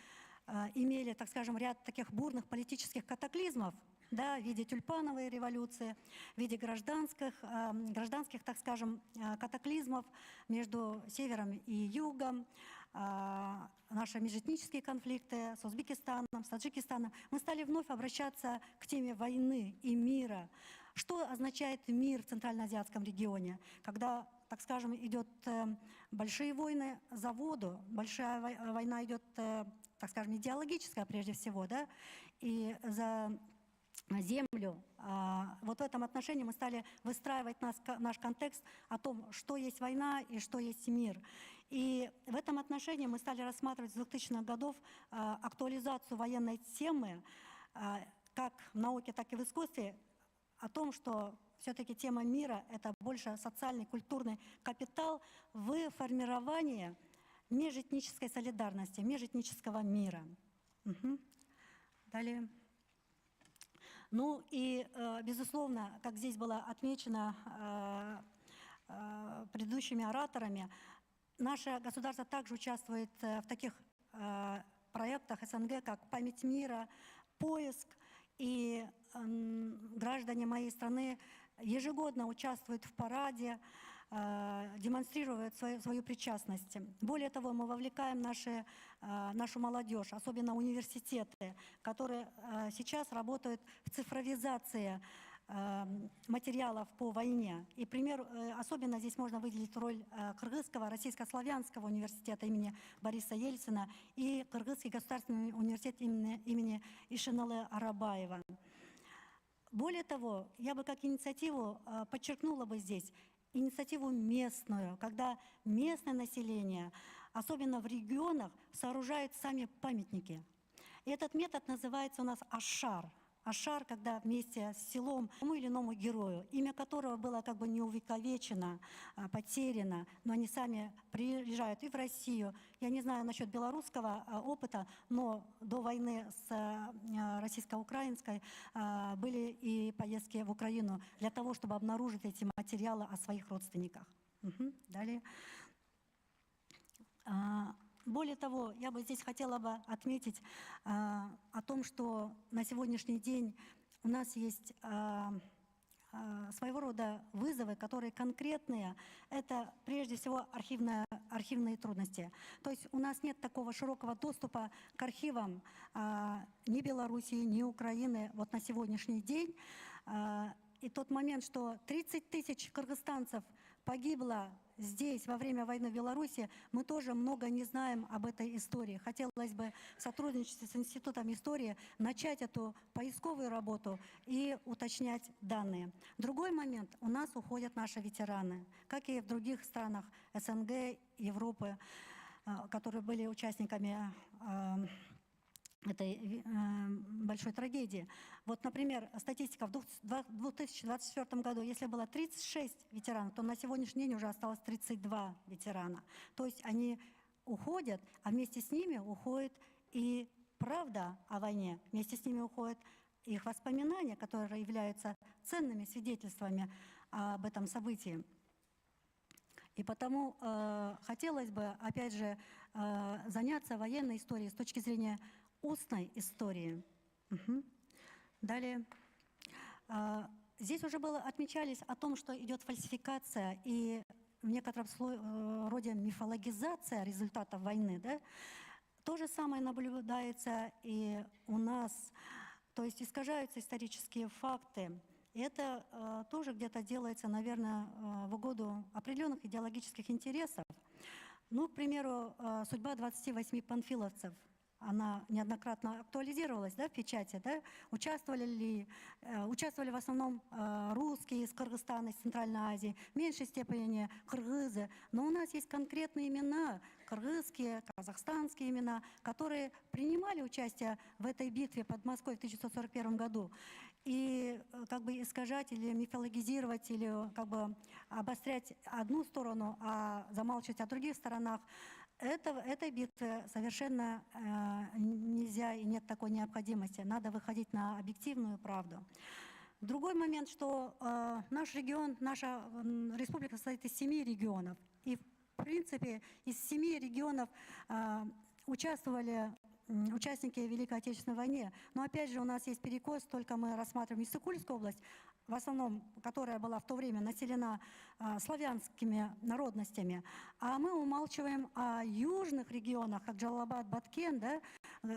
имели, так скажем, ряд таких бурных политических катаклизмов, да, в виде тюльпановой революции, в виде гражданских, так скажем, катаклизмов между севером и югом, наши межэтнические конфликты с Узбекистаном, с Таджикистаном, мы стали вновь обращаться к теме войны и мира. Что означает мир в Центральноазиатском регионе? Когда, так скажем, идет большие войны за воду, большая война идет, так скажем, идеологическая прежде всего, да, и за землю. Вот в этом отношении мы стали выстраивать наш контекст о том, что есть война и что есть мир. И в этом отношении мы стали рассматривать с 2000-х годов актуализацию военной темы, как в науке, так и в искусстве, о том, что все-таки тема мира – это больше социальный, культурный капитал в формировании межэтнической солидарности, межэтнического мира. Далее. Ну и, безусловно, как здесь было отмечено предыдущими ораторами, наше государство также участвует в таких проектах СНГ, как «Память мира», «Поиск». И граждане моей страны ежегодно участвуют в параде, демонстрируют свою причастность. Более того, мы вовлекаем нашу молодежь, особенно университеты, которые сейчас работают в цифровизации материалов по войне. И пример, особенно здесь можно выделить роль Кыргызского, Российско-славянского университета имени Бориса Ельцина и Кыргызский государственный университет имени Ишеналы Арабаева. Более того, я бы как инициативу подчеркнула бы здесь инициативу местную, когда местное население, особенно в регионах, сооружает сами памятники. И этот метод называется у нас ашар. Ашар, когда вместе с селом тому или иному герою, имя которого было как бы не увековечено, потеряно, но они сами приезжают и в Россию. Я не знаю насчет белорусского опыта, но до войны с российско-украинской были и поездки в Украину для того, чтобы обнаружить эти материалы о своих родственниках. Далее. Более того, я бы здесь хотела бы отметить о том, что на сегодняшний день у нас есть своего рода вызовы, которые конкретные. Это прежде всего архивные трудности. То есть у нас нет такого широкого доступа к архивам ни Белоруссии, ни Украины вот на сегодняшний день. И тот момент, что 30 тысяч кыргызстанцев погибло здесь во время войны в Беларуси, мы тоже много не знаем об этой истории. Хотелось бы в сотрудничестве с Институтом истории начать эту поисковую работу и уточнять данные. Другой момент. У нас уходят наши ветераны, как и в других странах СНГ, Европы, которые были участниками этой большой трагедии. Вот, например, статистика в 2024 году, если было 36 ветеранов, то на сегодняшний день уже осталось 32 ветерана. То есть они уходят, а вместе с ними уходит и правда о войне, вместе с ними уходят их воспоминания, которые являются ценными свидетельствами об этом событии. И потому хотелось бы, опять же, заняться военной историей с точки зрения устной истории. Далее. Здесь уже отмечались о том, что идет фальсификация и в некотором роде мифологизация результатов войны. Да? То же самое наблюдается и у нас. То есть искажаются исторические факты. И это тоже где-то делается, наверное, в угоду определенных идеологических интересов. Ну, к примеру, судьба 28 панфиловцев. Она неоднократно актуализировалась, да, в печати, да? Участвовали в основном русские из Кыргызстана, из Центральной Азии, в меньшей степени кыргызы. Но у нас есть конкретные имена, кыргызские, казахстанские имена, которые принимали участие в этой битве под Москвой в 1941 году. И как бы искажать или мифологизировать, или как бы обострять одну сторону, а замалчивать о других сторонах, этой битвы совершенно нельзя и нет такой необходимости. Надо выходить на объективную правду. Другой момент, что наш регион, наша республика состоит из 7 регионов. И в принципе из 7 регионов участвовали участники Великой Отечественной войны. Но опять же у нас есть перекос, только мы рассматриваем Иссык-Кульскую область, в основном, которая была в то время населена славянскими народностями. А мы умалчиваем о южных регионах, как Джалалабад, Баткен, да,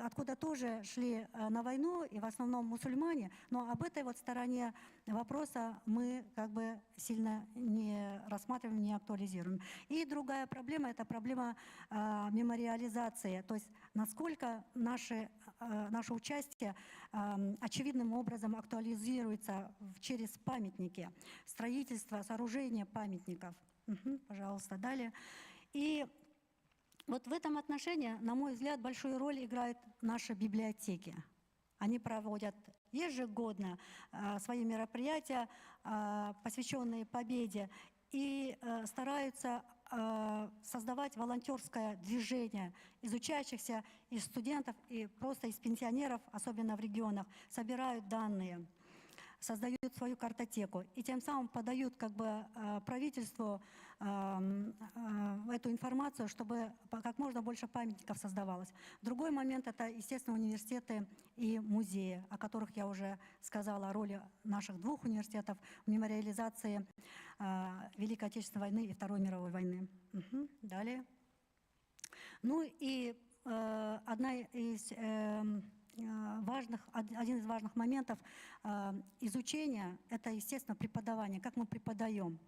откуда тоже шли на войну, и в основном мусульмане. Но об этой вот стороне вопроса мы как бы сильно не рассматриваем, не актуализируем. И другая проблема – это проблема мемориализации. То есть насколько наше участие очевидным образом актуализируется через памятники, строительство, сооружение памятников. Пожалуйста, далее. И вот в этом отношении, на мой взгляд, большую роль играют наши библиотеки. Они проводят ежегодно свои мероприятия, посвященные победе, и стараются создавать волонтерское движение из учащихся, из студентов и просто из пенсионеров, особенно в регионах, собирают данные. создают свою картотеку и тем самым подают как бы правительству эту информацию, чтобы как можно больше памятников создавалось. Другой момент — это, естественно, университеты и музеи, о которых я уже сказала, о роли наших двух университетов в мемориализации Великой Отечественной войны и Второй мировой войны. Далее. Ну и один из важных моментов изучения — это, естественно, преподавание, как мы преподаем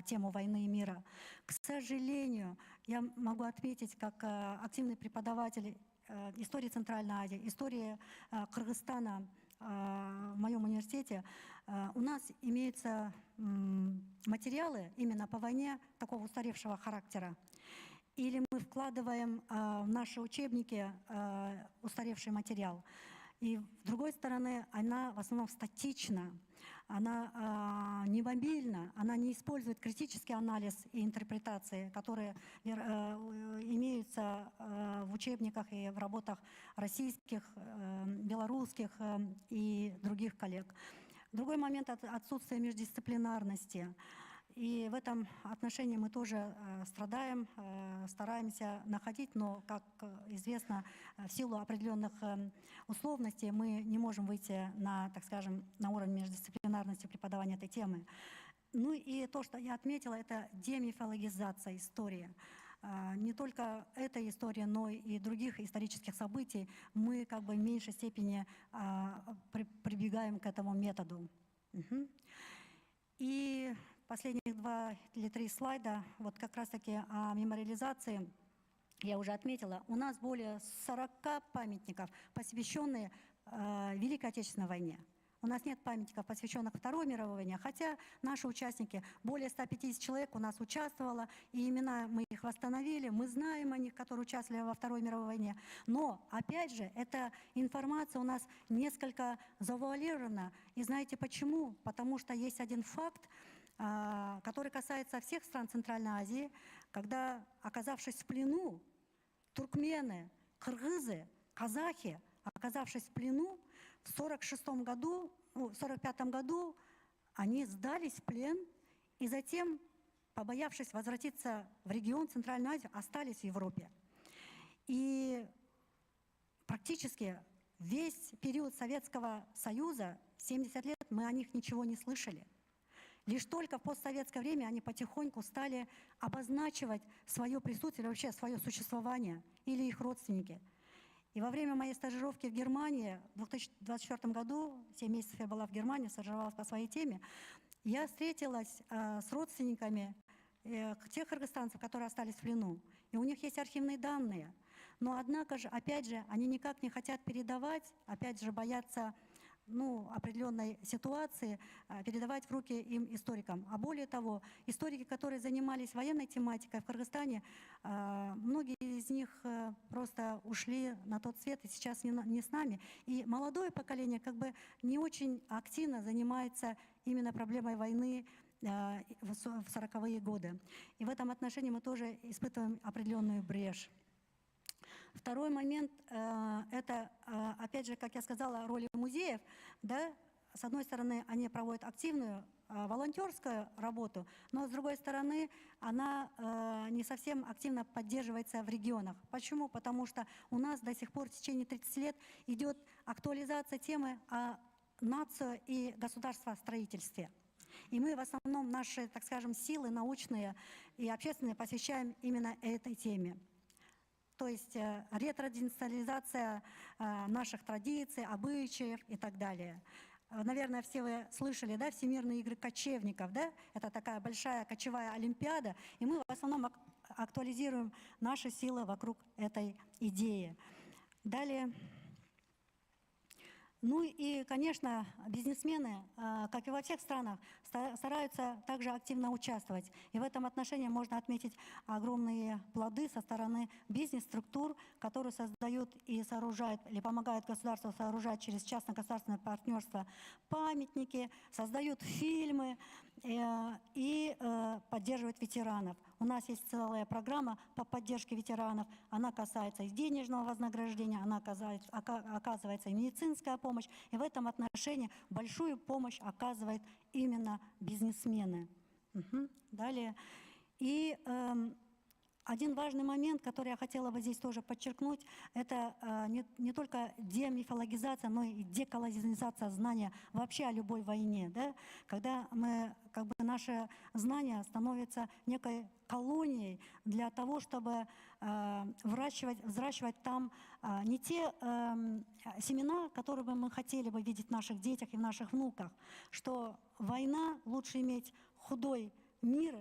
тему войны и мира. К сожалению, я могу отметить, как активный преподаватель истории Центральной Азии, истории Кыргызстана в моем университете, у нас имеются материалы именно по войне такого устаревшего характера. Или мы вкладываем в наши учебники устаревший материал. И, с другой стороны, она в основном статична, она не мобильна, она не использует критический анализ и интерпретации, которые имеются в учебниках и в работах российских, белорусских и других коллег. Другой момент — это отсутствие междисциплинарности. И в этом отношении мы тоже страдаем, стараемся находить, но, как известно, в силу определенных условностей мы не можем выйти на, так скажем, на уровень междисциплинарности преподавания этой темы. Ну и то, что я отметила, это демифологизация истории. Не только этой истории, но и других исторических событий мы как бы в меньшей степени прибегаем к этому методу. И последних 2 или 3 слайда, вот как раз-таки о мемориализации, я уже отметила, у нас более 40 памятников, посвященные Великой Отечественной войне. У нас нет памятников, посвященных Второй мировой войне, хотя наши участники, более 150 человек у нас участвовало, и имена мы их восстановили, мы знаем о них, которые участвовали во Второй мировой войне. Но, опять же, эта информация у нас несколько завуалирована. И знаете почему? Потому что есть один факт, который касается всех стран Центральной Азии, когда, оказавшись в плену, туркмены, кыргызы, казахи, оказавшись в плену, в 1945 году они сдались в плен и затем, побоявшись возвратиться в регион Центральной Азии, остались в Европе. И практически весь период Советского Союза, 70 лет, мы о них ничего не слышали. Лишь только в постсоветское время они потихоньку стали обозначивать свое присутствие, вообще свое существование, или их родственники. И во время моей стажировки в Германии в 2024 году, 7 месяцев я была в Германии, стажировалась по своей теме, я встретилась с родственниками тех кыргызстанцев, которые остались в плену. И у них есть архивные данные. Но, однако же, опять же, они никак не хотят передавать, опять же, боятся определенной ситуации, передавать в руки им историкам. А более того, историки, которые занимались военной тематикой в Кыргызстане, многие из них просто ушли на тот свет и сейчас не с нами. И молодое поколение как бы не очень активно занимается именно проблемой войны в 40-е годы. И в этом отношении мы тоже испытываем определенную брешь. Второй момент – это, опять же, как я сказала, роль музеев. Да? С одной стороны, они проводят активную волонтерскую работу, но с другой стороны, она не совсем активно поддерживается в регионах. Почему? Потому что у нас до сих пор в течение 30 лет идет актуализация темы о нации и государствостроительстве. И мы в основном наши, так скажем, силы научные и общественные посвящаем именно этой теме. То есть ретрадиционализация наших традиций, обычаев и так далее. Наверное, все вы слышали, да, Всемирные игры кочевников, да? Это такая большая кочевая олимпиада, и мы в основном актуализируем наши силы вокруг этой идеи. Далее. Ну и, конечно, бизнесмены, как и во всех странах, стараются также активно участвовать. И в этом отношении можно отметить огромные плоды со стороны бизнес-структур, которые создают и сооружают, или помогают государству сооружать через частно-государственное партнерство памятники, создают фильмы. и поддерживать ветеранов. У нас есть целая программа по поддержке ветеранов. Она касается и денежного вознаграждения, она оказывается и медицинская помощь. И в этом отношении большую помощь оказывают именно бизнесмены. Далее. И один важный момент, который я хотела бы здесь тоже подчеркнуть, это не только демифологизация, но и деколонизация знания вообще о любой войне. Да? Когда наше знание становится некой колонией для того, чтобы взращивать там не те семена, которые бы мы хотели бы видеть в наших детях и в наших внуках, что война лучше иметь худой мир,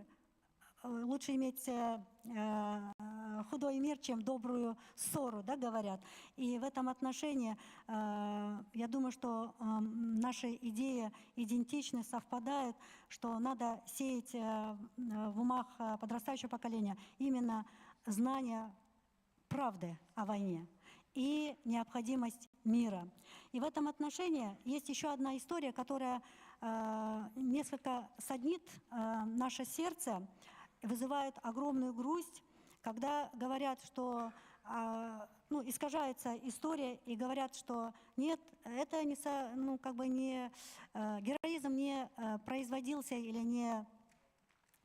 лучше иметь худой мир, чем добрую ссору, да, говорят. И в этом отношении я думаю, что наши идеи идентичны, совпадают, что надо сеять в умах подрастающего поколения именно знание правды о войне и необходимость мира. И в этом отношении есть еще одна история, которая несколько саднит наше сердце, вызывает огромную грусть, когда говорят, что искажается история и говорят, что нет, это героизм не производился или не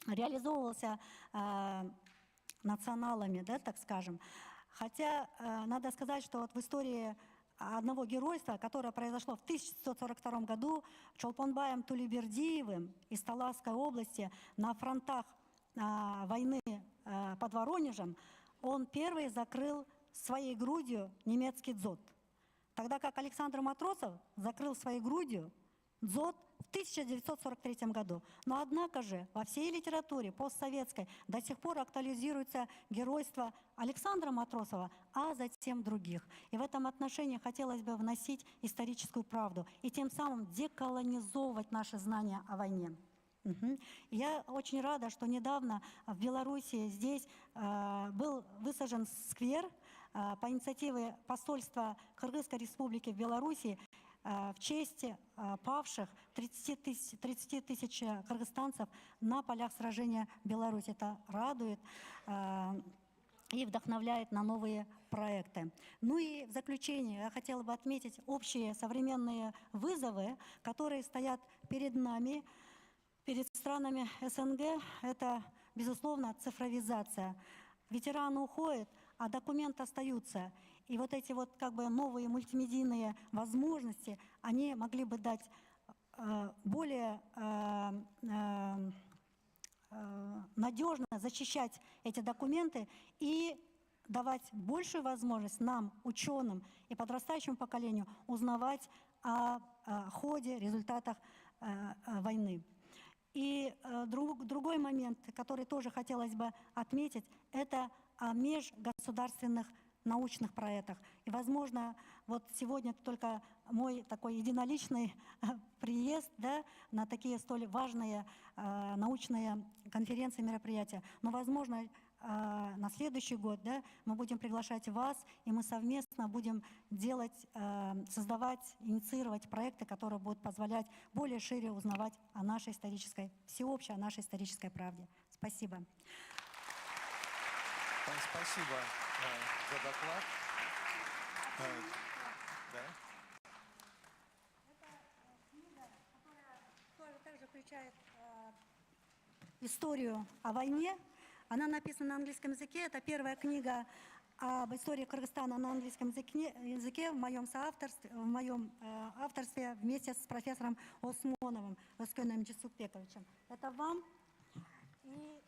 реализовывался националами, да, так скажем. Хотя надо сказать, что вот в истории одного геройства, которое произошло в 1942 году Чолпонбаем Тулебердиевым из Таласской области на фронтах войны под Воронежем, он первый закрыл своей грудью немецкий дзот. Тогда как Александр Матросов закрыл своей грудью дзот в 1943 году. Но однако же во всей литературе постсоветской до сих пор актуализируется геройство Александра Матросова, а затем других. И в этом отношении хотелось бы вносить историческую правду и тем самым деколонизовывать наши знания о войне. Я очень рада, что недавно в Беларуси здесь был высажен сквер по инициативе посольства Кыргызской республики в Беларуси в честь павших 30 тысяч кыргызстанцев на полях сражения Беларуси. Это радует и вдохновляет на новые проекты. Ну и в заключение я хотела бы отметить общие современные вызовы, которые стоят перед нами, перед странами СНГ. Это, безусловно, цифровизация. Ветераны уходят, а документы остаются. И вот эти новые мультимедийные возможности, они могли бы дать более надежно защищать эти документы и давать большую возможность нам, ученым и подрастающему поколению, узнавать о ходе, результатах войны. И другой момент, который тоже хотелось бы отметить, это о межгосударственных научных проектах. И, возможно, вот сегодня только мой такой единоличный приезд, да, на такие столь важные научные конференции, мероприятия. Но, возможно, на следующий год, да, мы будем приглашать вас, и мы совместно будем делать, создавать, инициировать проекты, которые будут позволять более шире узнавать о нашей исторической, всеобщей, о нашей исторической правде. Спасибо. Спасибо за доклад. Это книга, которая также включает историю о войне. Она написана на английском языке. Это первая книга об истории Кыргызстана на английском языке в моем авторстве вместе с профессором Осмоновым Өскеном Джесупбековичем. Это вам. И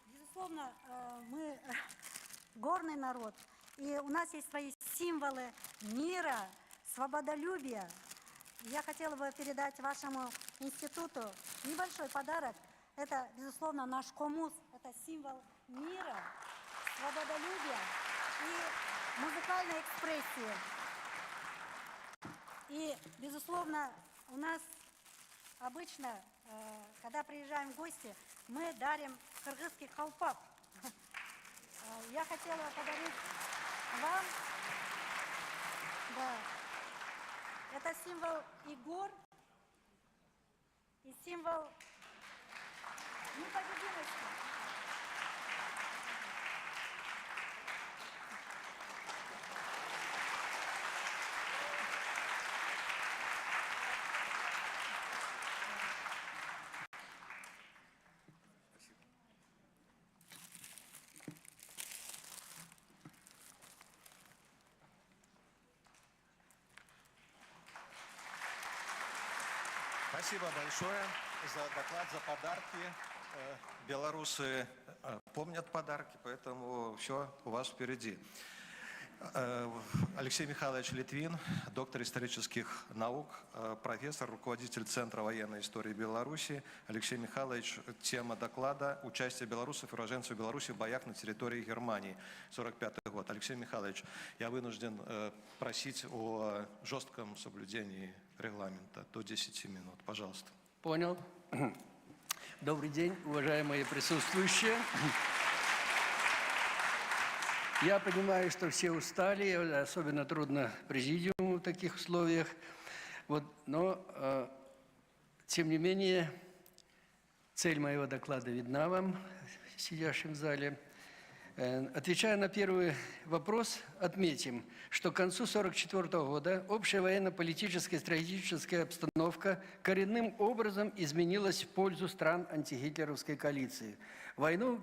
безусловно, мы горный народ, и у нас есть свои символы мира, свободолюбия. Я хотела бы передать вашему институту небольшой подарок. Это, безусловно, наш коммуз. Это символ мира, свободолюбия и музыкальной экспрессии. И, безусловно, у нас обычно, когда приезжаем в гости, мы дарим кыргызский колпак. Я хотела подарить вам Это символ и гор, и символ непобедимости. Спасибо большое за доклад, за подарки. Белорусы помнят подарки, поэтому все у вас впереди. Алексей Михайлович Литвин, доктор исторических наук, профессор, руководитель Центра военной истории Беларуси. Алексей Михайлович, тема доклада «Участие белорусов и уроженцев Беларуси в боях на территории Германии», 1945 год. Алексей Михайлович, я вынужден просить о жестком соблюдении регламента до 10 минут. Пожалуйста. Понял. Добрый день, уважаемые присутствующие. Я понимаю, что все устали, особенно трудно президиуму в таких условиях. Но, тем не менее, цель моего доклада видна вам, сидящим в зале. Отвечая на первый вопрос, отметим, что к концу 1944 года общая военно-политическая и стратегическая обстановка коренным образом изменилась в пользу стран антигитлеровской коалиции. Войну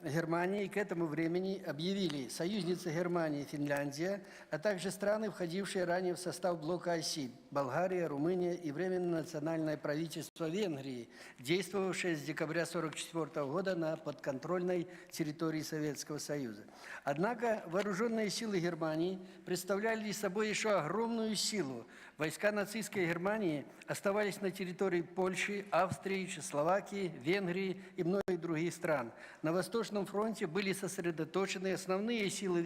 Германии к этому времени объявили союзницы Германии, Финляндия, а также страны, входившие ранее в состав блока оси – Болгария, Румыния и Временное национальное правительство Венгрии, действовавшее с декабря 1944 года на подконтрольной территории Советского Союза. Однако вооруженные силы Германии представляли собой еще огромную силу. Войска нацистской Германии оставались на территории Польши, Австрии, Чехословакии, Венгрии и многих других стран. На Восточном фронте были сосредоточены основные силы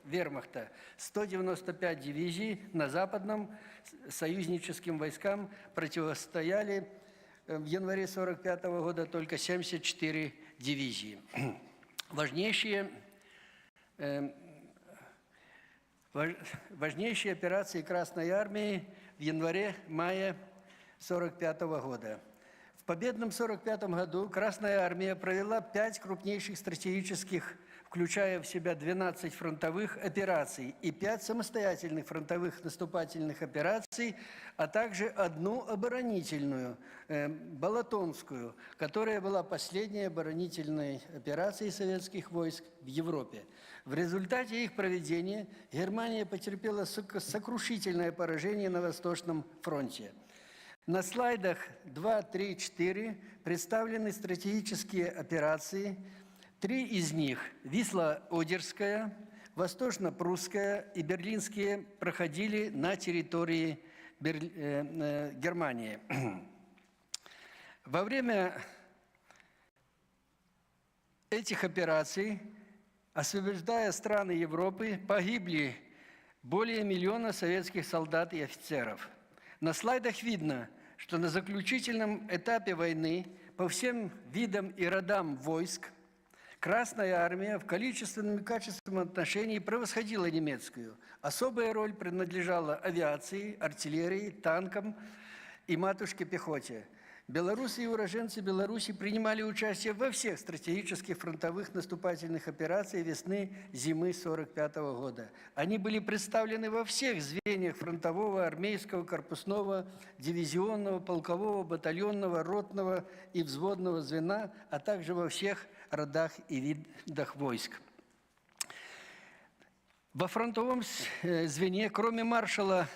вермахта – 195 дивизий, на Западном союзническим войскам противостояли в январе 1945 года только 74 дивизии. Важнейшие операции Красной Армии в январе-мае 1945 года. В победном 1945 году Красная Армия провела 5 крупнейших стратегических, включая в себя 12 фронтовых операций и 5 самостоятельных фронтовых наступательных операций, а также одну оборонительную, Балатонскую, которая была последней оборонительной операцией советских войск в Европе. В результате их проведения Германия потерпела сокрушительное поражение на Восточном фронте. На слайдах 2, 3, 4 представлены стратегические операции. 3 из них – Висло-Одерская, Восточно-Прусская и Берлинские – проходили на территории Германии. Во время этих операций, освобождая страны Европы, погибли более 1 миллиона советских солдат и офицеров. На слайдах видно, что на заключительном этапе войны по всем видам и родам войск Красная Армия в количественном и качественном отношении превосходила немецкую. Особая роль принадлежала авиации, артиллерии, танкам и матушке пехоте. Белорусы и уроженцы Беларуси принимали участие во всех стратегических фронтовых наступательных операциях весны-зимы 1945 года. Они были представлены во всех звеньях фронтового, армейского, корпусного, дивизионного, полкового, батальонного, ротного и взводного звена, а также во всех родах и видах войск. Во фронтовом звене, кроме маршала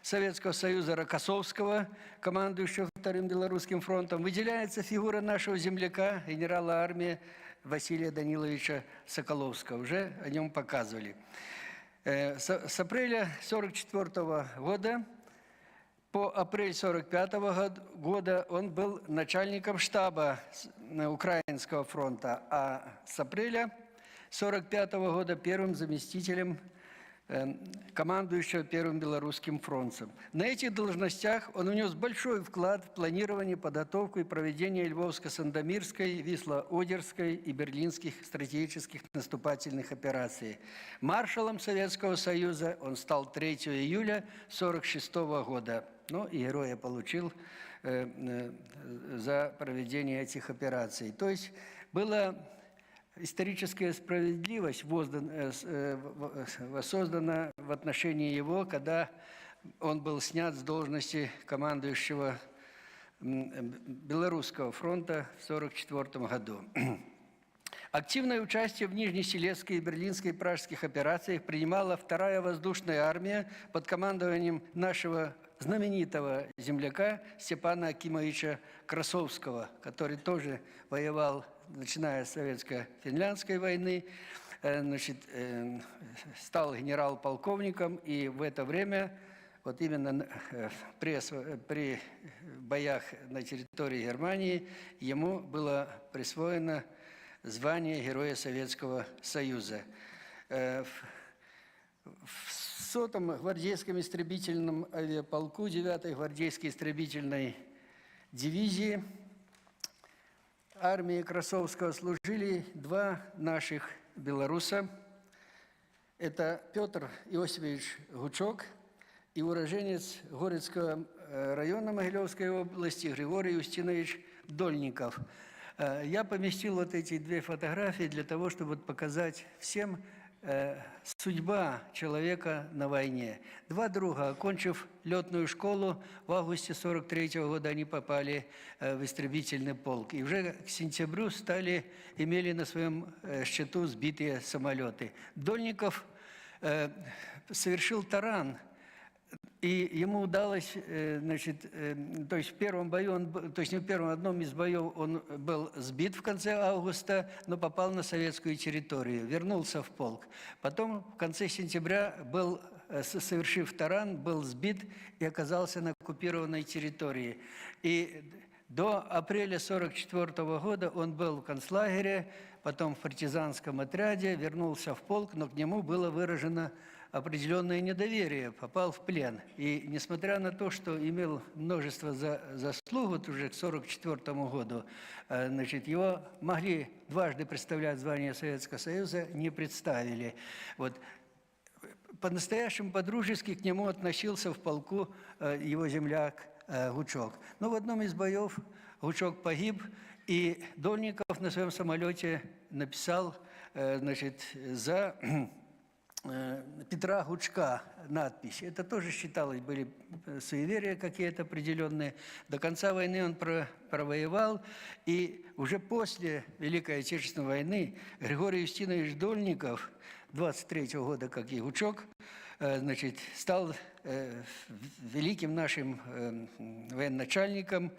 Советского Союза Рокоссовского, командующего Вторым Белорусским фронтом, выделяется фигура нашего земляка, генерала армии Василия Даниловича Соколовского. Уже о нем показывали. С апреля 1944 года по апрель 1945 года он был начальником штаба Украинского фронта, а с апреля 1945 года первым заместителем командующего Первым Белорусским фронтом. На этих должностях он внес большой вклад в планирование, подготовку и проведение Львовско-Сандомирской, Висло-Одерской и Берлинских стратегических наступательных операций. Маршалом Советского Союза он стал 3 июля 1946 года. Ну, и героя получил за проведение этих операций. То есть была историческая справедливость воссоздана в отношении его, когда он был снят с должности командующего Белорусского фронта в 1944 году. Активное участие в Нижнесилезской, Берлинской и Пражских операциях принимала 2-я воздушная армия под командованием нашего знаменитого земляка Степана Акимовича Красовского, который тоже воевал, начиная с Советско-финляндской войны, стал генерал-полковником, и в это время, вот именно при боях на территории Германии, ему было присвоено звание Героя Советского Союза. В 100-м гвардейском истребительном авиаполку 9-й гвардейской истребительной дивизии армии Красовского служили 2 наших белоруса. Это Петр Иосифович Гучок и уроженец Горецкого района Могилевской области Григорий Устинович Дольников. Я поместил вот эти 2 фотографии для того, чтобы показать всем судьба человека на войне. 2 друга, окончив летную школу, в августе 1943 года они попали в истребительный полк. И уже к сентябрю имели на своем счету сбитые самолеты. Дольников совершил таран, и ему удалось, то есть в первом бою, то есть не в первом, одном из боев он был сбит в конце августа, но попал на советскую территорию, вернулся в полк. Потом в конце сентября совершив таран, был сбит и оказался на оккупированной территории. И до апреля 1944 года он был в концлагере, потом в партизанском отряде, вернулся в полк, но к нему было выражено определенное недоверие, попал в плен. И несмотря на то, что имел множество заслуг, вот уже к 1944 году, его могли дважды представлять звание Советского Союза, не представили. Вот. По-настоящему по-дружески к нему относился в полку его земляк Гучок. Но в одном из боев Гучок погиб, и Дольников на своем самолете написал за Петра Гучка надпись. Это тоже считалось, были суеверия какие-то определенные. До конца войны он провоевал, и уже после Великой Отечественной войны Григорий Юстинович Дольников, 23-го года, как и Гучок, стал великим нашим военачальником,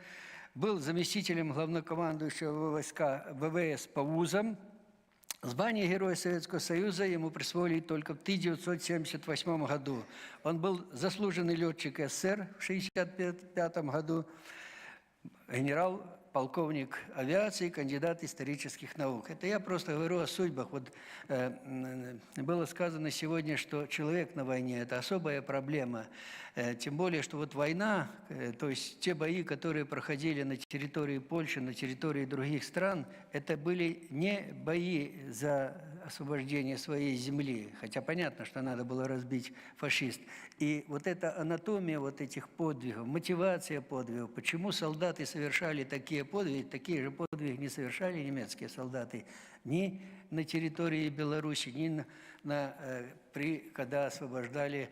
был заместителем главнокомандующего ВВС по вузам. Звание Героя Советского Союза ему присвоили только в 1978 году. Он был заслуженный летчик СССР в 1965 году, генерал-полковник авиации, кандидат исторических наук. Это я просто говорю о судьбах. Вот, было сказано сегодня, что человек на войне – это особая проблема. Тем более, что вот война, то есть те бои, которые проходили на территории Польши, на территории других стран, это были не бои за освобождение своей земли, хотя понятно, что надо было разбить фашист. И вот эта анатомия вот этих подвигов, мотивация подвигов, почему солдаты совершали такие подвиги, такие же подвиги не совершали немецкие солдаты ни на территории Беларуси, ни когда освобождали,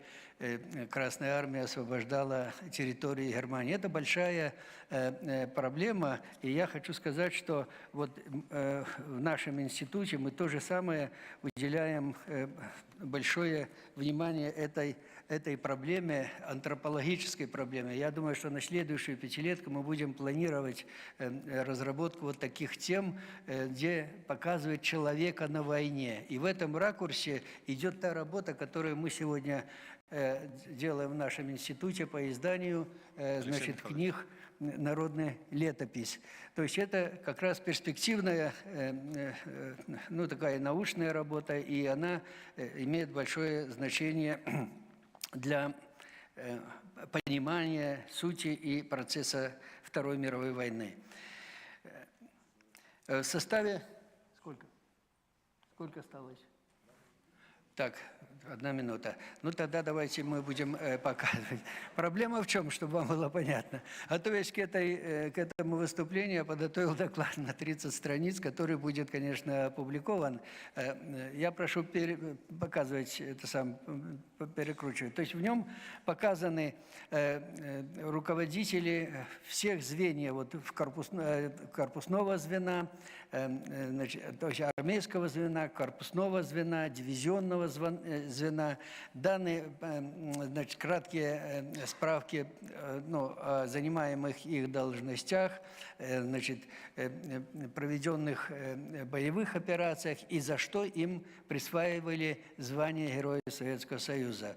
Красная Армия освобождала территории Германии. Это большая проблема, и я хочу сказать, что вот в нашем институте мы то же самое уделяем большое внимание этой проблеме, антропологической проблеме. Я думаю, что на следующую пятилетку мы будем планировать разработку вот таких тем, где показывают человека на войне. И в этом ракурсе Беларуси идет та работа, которую мы сегодня делаем в нашем институте по изданию значит, книг «Народная летопись». То есть это как раз перспективная, ну, такая научная работа, и она имеет большое значение для понимания сути и процесса Второй мировой войны. В составе... Сколько осталось? Так, 1 минута. Ну, тогда давайте мы будем показывать. Проблема в чем, чтобы вам было понятно? Готовясь к этому выступлению, я подготовил доклад на 30 страниц, который будет, конечно, опубликован. Я прошу показывать это сам, перекручивать. То есть в нем показаны руководители всех звеньев, вот, корпусного звена, значит, то есть армейского звена, корпусного звена, дивизионного звена. Данные, значит, краткие справки, ну, о занимаемых их должностях, значит, проведенных боевых операциях и за что им присваивали звание Героя Советского Союза.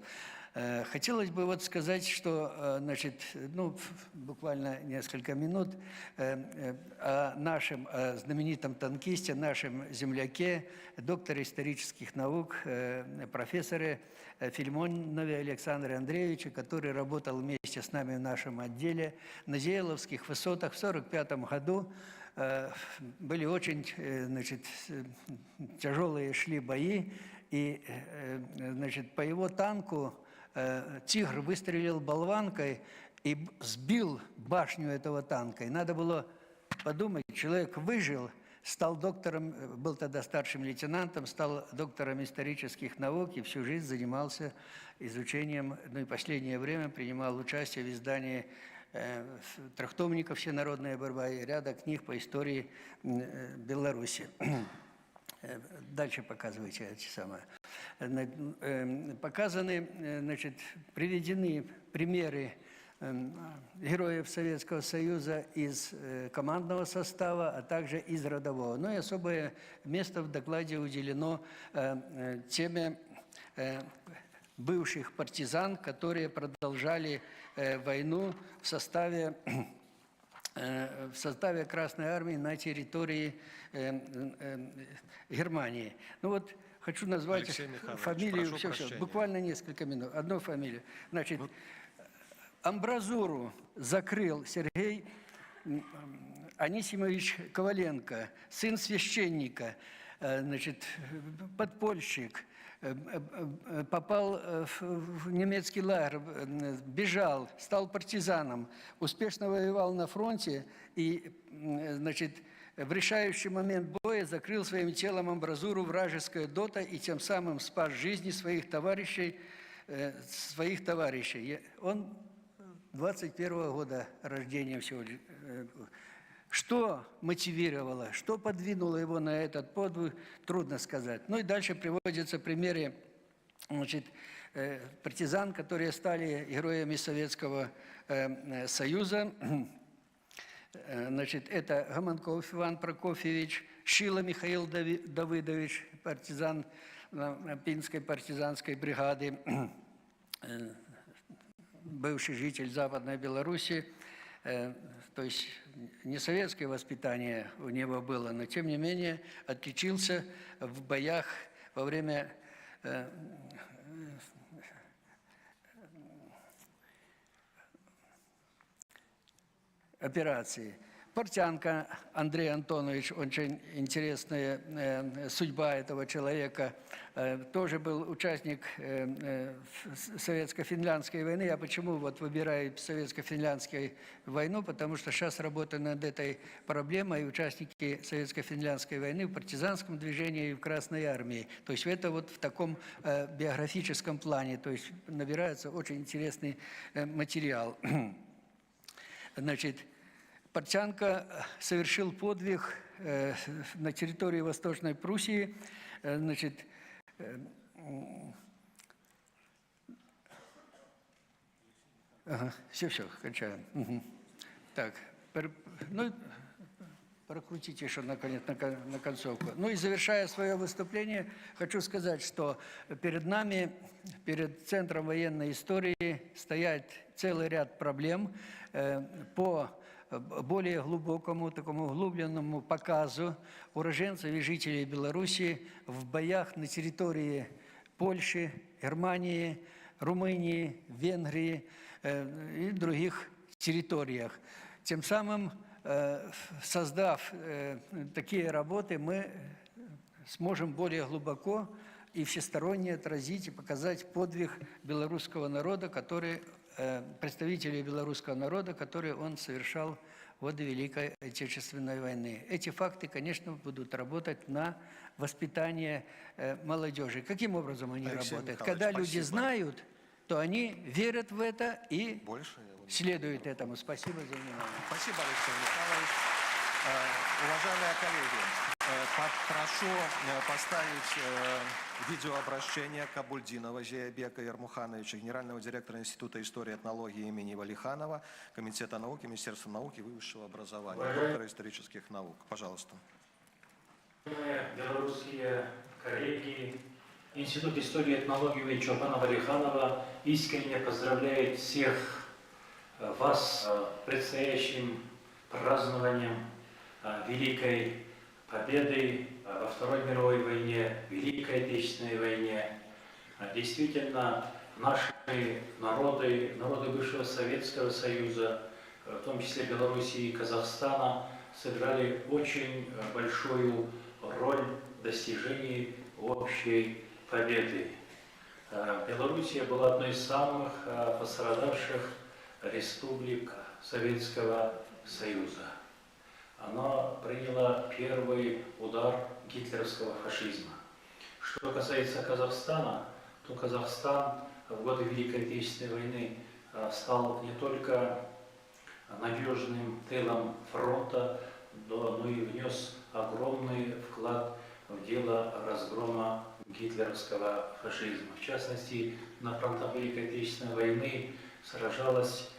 Хотелось бы вот сказать, что, значит, ну, буквально несколько минут о нашем знаменитом танкисте, нашем земляке, докторе исторических наук, профессоре Филимонове Александре Андреевиче, который работал вместе с нами в нашем отделе на Зееловских высотах в 1945 году. Были очень, значит, тяжелые шли бои, и, значит, по его танку «Тигр» выстрелил болванкой и сбил башню этого танка. И надо было подумать, человек выжил, стал доктором, был тогда старшим лейтенантом, стал доктором исторических наук и всю жизнь занимался изучением, ну и последнее время принимал участие в издании трехтомника «Всенародная борьба» и ряда книг по истории Беларуси. Дальше показывайте эти самые. Показаны, значит, приведены примеры героев Советского Союза из командного состава, а также из родового. Ну и особое место в докладе уделено теме бывших партизан, которые продолжали войну в составе Красной Армии на территории Германии. Ну вот хочу назвать фамилию, все, буквально несколько минут, одну фамилию. Значит, амбразуру закрыл Сергей Анисимович Коваленко, сын священника, значит, подпольщик, попал в немецкий лагерь, бежал, стал партизаном, успешно воевал на фронте и, значит, в решающий момент боя закрыл своим телом амбразуру вражеская дота и тем самым спас жизни своих товарищей. Он 21-го года рождения всего. Что мотивировало, что подвинуло его на этот подвиг, трудно сказать. Ну и дальше приводятся примеры, значит, партизан, которые стали героями Советского Союза. Значит, это Гомонков Иван Прокофьевич, Шило Михаил Давыдович, партизан Пинской партизанской бригады, бывший житель Западной Беларуси. То есть не советское воспитание у него было, но тем не менее отличился в боях во время операции. Портянко Андрей Антонович, очень интересная судьба этого человека, тоже был участник Советско-финляндской войны. Я почему вот выбираю Советско-финляндскую войну? Потому что сейчас работаю над этой проблемой, участники Советско-финляндской войны в партизанском движении и в Красной армии. То есть это вот в таком биографическом плане, то есть набирается очень интересный материал. Значит, Портянко совершил подвиг на территории Восточной Пруссии. Значит, все, кончаем. Угу. Так, ну, прокрутите еще наконец на концовку. Ну и завершая свое выступление, хочу сказать, что перед нами, перед Центром военной истории стоит целый ряд проблем по более глубокому, такому углубленному показу уроженцев и жителей Беларуси в боях на территории Польши, Германии, Румынии, Венгрии и других территориях. Тем самым, создав такие работы, мы сможем более глубоко и всесторонне отразить и показать подвиг белорусского народа, который, представителей белорусского народа, который он совершал в годы Великой Отечественной войны. Эти факты, конечно, будут работать на воспитание молодежи. Каким образом они работают? Когда люди знают, то они верят в это и следуют этому. Спасибо за внимание. Спасибо, Алексей Михайлович. Уважаемые коллеги, прошу поставить видеообращение Кабульдинова Зеябека Ермухановича, генерального директора Института истории и этнологии имени Валиханова, Комитета науки, Министерства науки и высшего образования, доктора исторических наук. Пожалуйста. Белорусские коллеги, Институт истории и этнологии имени Чулпана Валиханова искренне поздравляет всех вас с предстоящим празднованием Великой Победы во Второй мировой войне, Великой Отечественной войне. Действительно, наши народы, народы бывшего Советского Союза, в том числе Белоруссии и Казахстана, сыграли очень большую роль в достижении общей победы. Белоруссия была одной из самых пострадавших республик Советского Союза. Она приняла первый удар гитлеровского фашизма. Что касается Казахстана, то Казахстан в годы Великой Отечественной войны стал не только надежным тылом фронта, но и внес огромный вклад в дело разгрома гитлеровского фашизма. В частности, на фронтах Великой Отечественной войны сражалось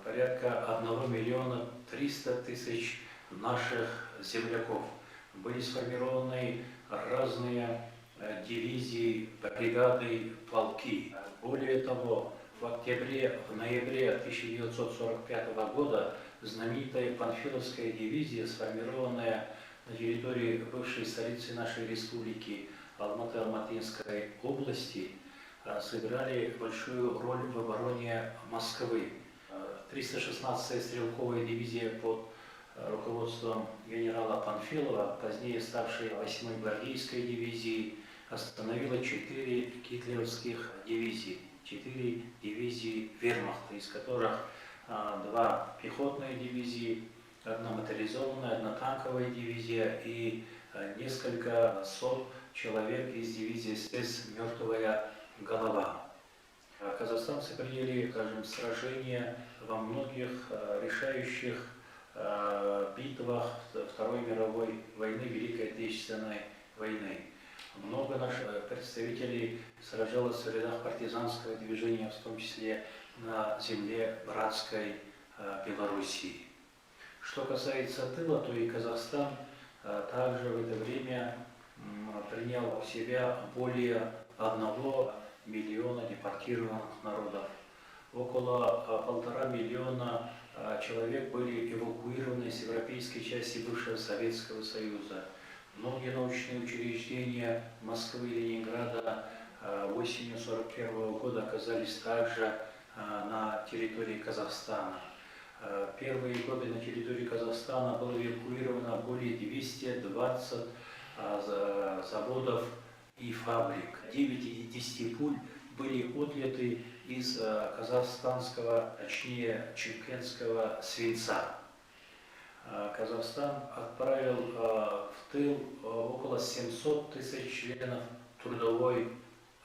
порядка 1 300 000 наших земляков. Были сформированы разные дивизии, бригады, полки. Более того, в ноябре 1945 года знаменитая Панфиловская дивизия, сформированная на территории бывшей столицы нашей республики Алматы-Алматинской области, сыграли большую роль в обороне Москвы. 316-я стрелковая дивизия под руководством генерала Панфилова, позднее ставшей 8-й гвардейской дивизией, остановила 4 гитлеровских дивизии, 4 дивизии вермахта, из которых 2 пехотные дивизии, 1 моторизованная, 1 танковая дивизия и несколько сот человек из дивизии СС «Мертвая голова». Казахстанцы приняли, скажем, сражения во многих решающих битвах Второй мировой войны, Великой Отечественной войны. Много наших представителей сражалось в рядах партизанского движения, в том числе на земле братской Белоруссии. Что касается тыла, то и Казахстан также в это время принял в себя более 1 миллиона депортированных народов. Около 1,5 миллиона человек были эвакуированы из европейской части бывшего Советского Союза. Многие научные учреждения Москвы и Ленинграда осенью 1941 года оказались также на территории Казахстана. Первые годы на территории Казахстана было эвакуировано более 220 заводов и фабрик. 9 из 10 пуль были отлеты из казахстанского, точнее чемкентского свинца. Казахстан отправил в тыл около 700 000 членов трудовой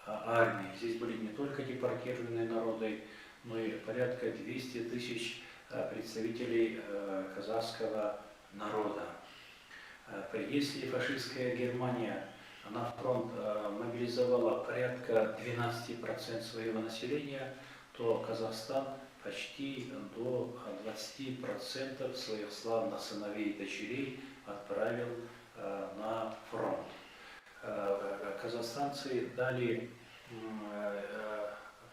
армии. Здесь были не только депортированные народы, но и порядка 200 000 представителей казахского народа. Если фашистская Германия на фронт мобилизовала порядка 12% своего населения, то Казахстан почти до 20% своих славных сыновей и дочерей отправил на фронт. Казахстанцы дали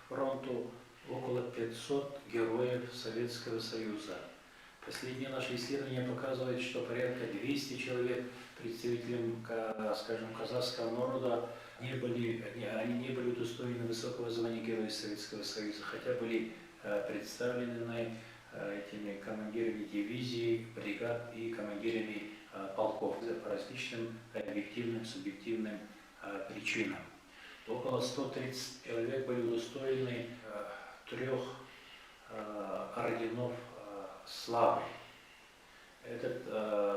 фронту около 500 героев Советского Союза. Последние наши исследования показывают, что порядка 200 человек, представителям, скажем, казахского народа, они не были удостоены высокого звания Героя Советского Союза, хотя были представлены этими командирами дивизий, бригад и командирами полков по различным объективным, субъективным причинам. Около 130 человек были удостоены 3 орденов славы. Этот,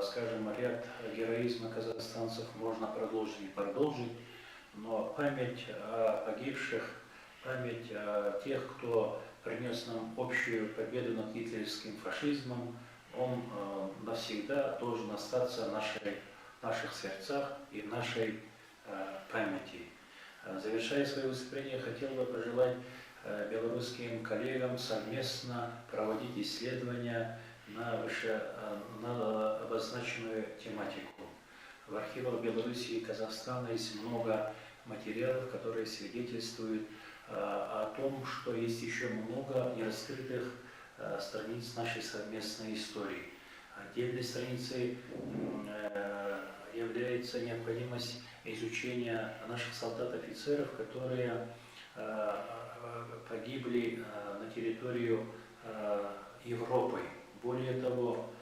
скажем, ряд героизма казахстанцев можно продолжить и продолжить, но память о погибших, память о тех, кто принес нам общую победу над гитлеровским фашизмом, он навсегда должен остаться в наших сердцах и в нашей памяти. Завершая свое выступление, хотел бы пожелать белорусским коллегам совместно проводить исследования на обозначенную тематику. В архивах Беларуси и Казахстана есть много материалов, которые свидетельствуют о том, что есть еще много нераскрытых страниц нашей совместной истории. Отдельной страницей является необходимость изучения наших солдат-офицеров, которые погибли на территорию Европы. Более того,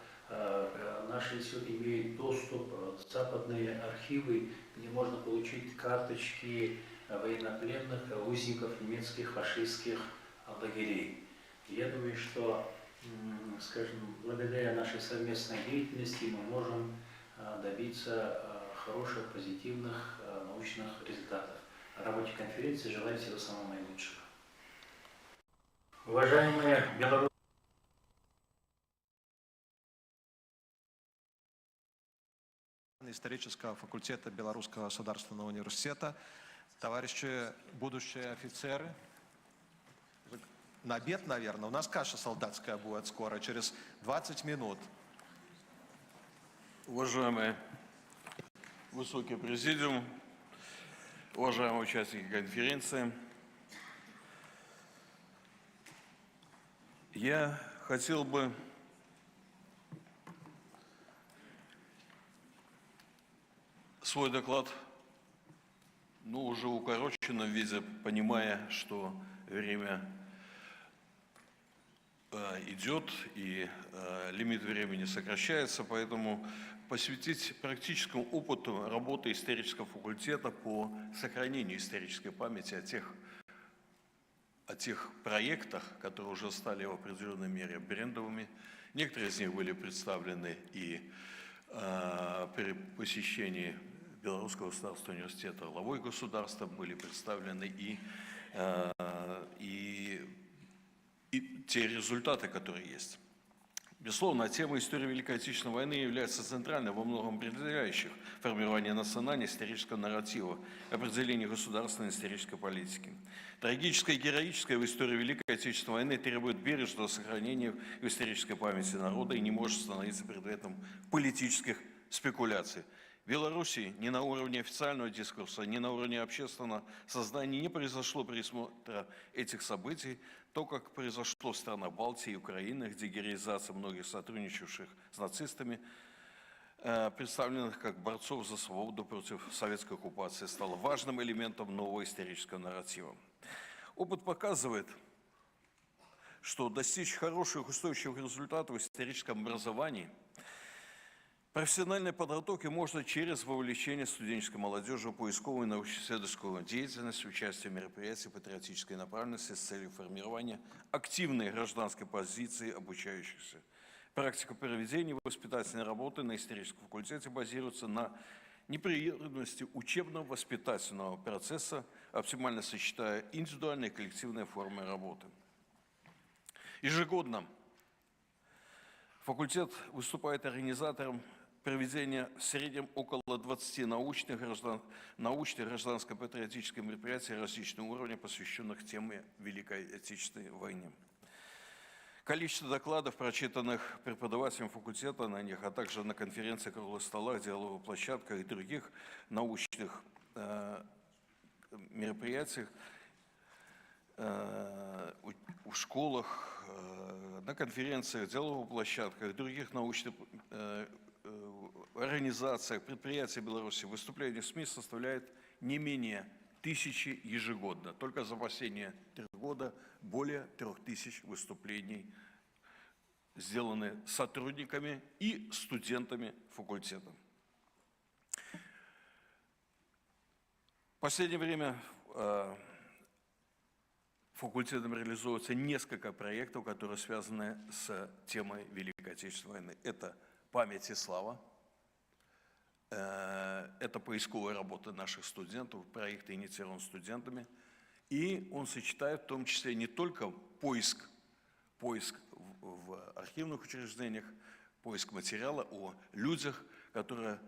наши институты имеют доступ в западные архивы, где можно получить карточки военнопленных узников немецких фашистских лагерей. Я думаю, что, скажем, благодаря нашей совместной деятельности мы можем добиться хороших, позитивных научных результатов. В работе конференции желаю всего самого наилучшего. Уважаемые белорусы, исторического факультета Белорусского государственного университета, товарищи будущие офицеры. На обед, наверное, у нас каша солдатская будет скоро, через 20 минут. Уважаемый высокий президиум, уважаемые участники конференции, я хотел бы свой доклад, уже в укороченном виде, понимая, что время идет и лимит времени сокращается, поэтому посвятить практическому опыту работы исторического факультета по сохранению исторической памяти о тех проектах, которые уже стали в определенной мере брендовыми. Некоторые из них были представлены и при посещении Белорусского государственного университета главой государства, были представлены и те результаты, которые есть. Безусловно, тема истории Великой Отечественной войны является центральной, во многом определяющих формирование национально-исторического нарратива, определение государственной исторической политики. Трагическое и героическое в истории Великой Отечественной войны требует бережного сохранения в исторической памяти народа и не может становиться предметом политических спекуляций. В Беларуси ни на уровне официального дискурса, ни на уровне общественного сознания не произошло пересмотра этих событий, то, как произошло в странах Балтии и Украины, где героизация многих сотрудничавших с нацистами, представленных как борцов за свободу против советской оккупации, стала важным элементом нового исторического нарратива. Опыт показывает, что достичь хороших устойчивых результатов в историческом образовании, профессиональной подготовки можно через вовлечение студенческой молодежи в поисковую и научно-исследовательскую деятельность, участие в мероприятиях патриотической направленности с целью формирования активной гражданской позиции обучающихся. Практика проведения воспитательной работы на историческом факультете базируется на непрерывности учебно-воспитательного процесса, оптимально сочетая индивидуальные и коллективные формы работы. Ежегодно факультет выступает организатором проведение в среднем около 20 научных гражданско-патриотических мероприятий различного уровня, посвященных теме Великой Отечественной войны. Количество докладов, прочитанных преподавателем факультета на них, а также на конференциях, круглых столах, диалоговых площадках и других научных мероприятиях, в школах, на конференциях, диалоговых площадках, других научных организациях, предприятиях Беларуси, выступления в СМИ составляет не менее 1000 ежегодно. Только за последние 3 года более 3000 выступлений сделаны сотрудниками и студентами факультета. В последнее время факультетом реализуется несколько проектов, которые связаны с темой Великой Отечественной войны. Это «Память и слава», это поисковая работа наших студентов, проект инициирован студентами, и он сочетает в том числе не только поиск в архивных учреждениях, поиск материала о людях, которые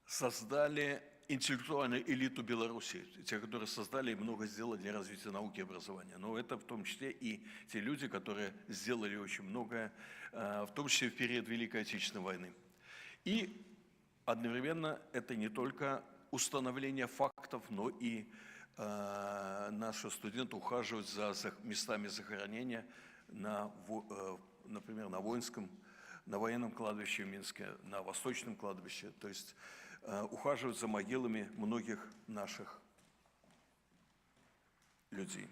создали интеллектуальную элиту Беларуси, те, которые создали и много сделали для развития науки и образования. Но это в том числе и те люди, которые сделали очень многое, в том числе в период Великой Отечественной войны. И одновременно это не только установление фактов, но и наши студенты ухаживают за местами захоронения, например, на военном кладбище в Минске, на Восточном кладбище, то есть ухаживают за могилами многих наших людей.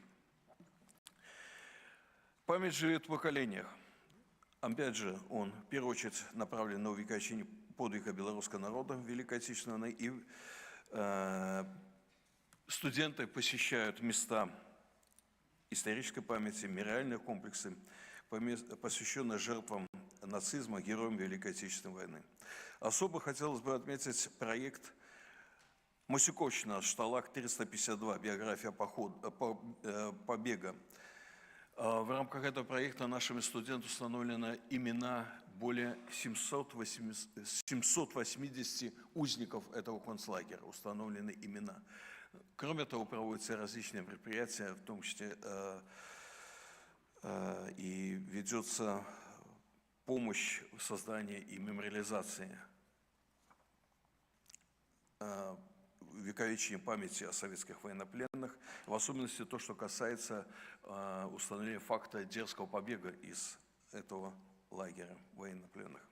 Память живет в поколениях. Опять же, он в первую очередь направлен на увековечение подвига белорусского народа в Великой Отечественной войне, и студенты посещают места исторической памяти, мемориальные комплексы, посвященные жертвам нацизма, героям Великой Отечественной войны. Особо хотелось бы отметить проект Масюковщина, Шталак 352, биография побега. В рамках этого проекта нашими студентами установлены имена более 780 узников этого концлагеря, установлены имена. Кроме того, проводятся различные мероприятия, в том числе и ведется помощь в создании и мемориализации увековечения памяти о советских военнопленных, в особенности то, что касается установления факта дерзкого побега из этого лагеря военнопленных.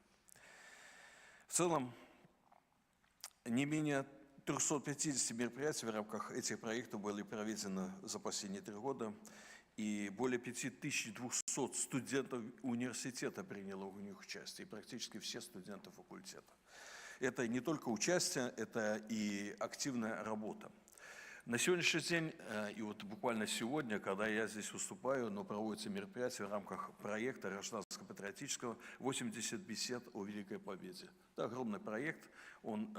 В целом, не менее 350 мероприятий в рамках этих проектов были проведены за последние 3 года, и более 5200 студентов университета приняло в них участие, и практически все студенты факультета. Это не только участие, это и активная работа. На сегодняшний день, и вот буквально сегодня, когда я здесь выступаю, но проводятся мероприятия в рамках проекта гражданско-патриотического «80 бесед о Великой Победе». Это огромный проект, он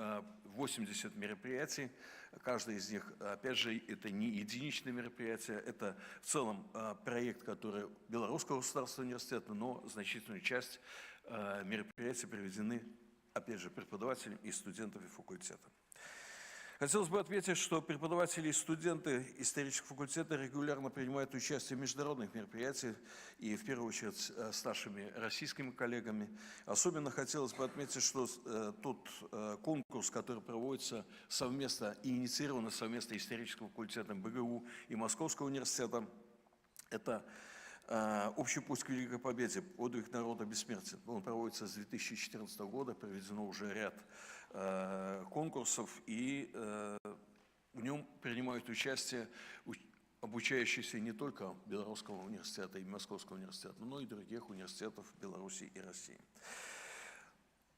80 мероприятий, каждый из них, опять же, это не единичные мероприятия, это в целом проект, который Белорусского государственного университета, но значительную часть мероприятий приведены, опять же, преподавателями и студентами факультета. Хотелось бы отметить, что преподаватели и студенты исторического факультета регулярно принимают участие в международных мероприятиях, и в первую очередь с нашими российскими коллегами. Особенно хотелось бы отметить, что тот конкурс, который проводится совместно и инициирован совместно историческим факультетом БГУ и Московского университета, это «Общий путь к Великой Победе. Подвиг народа бессмертия». Он проводится с 2014 года, проведено уже ряд конкурсов, и в нем принимают участие обучающиеся не только Белорусского университета и Московского университета, но и других университетов Беларуси и России.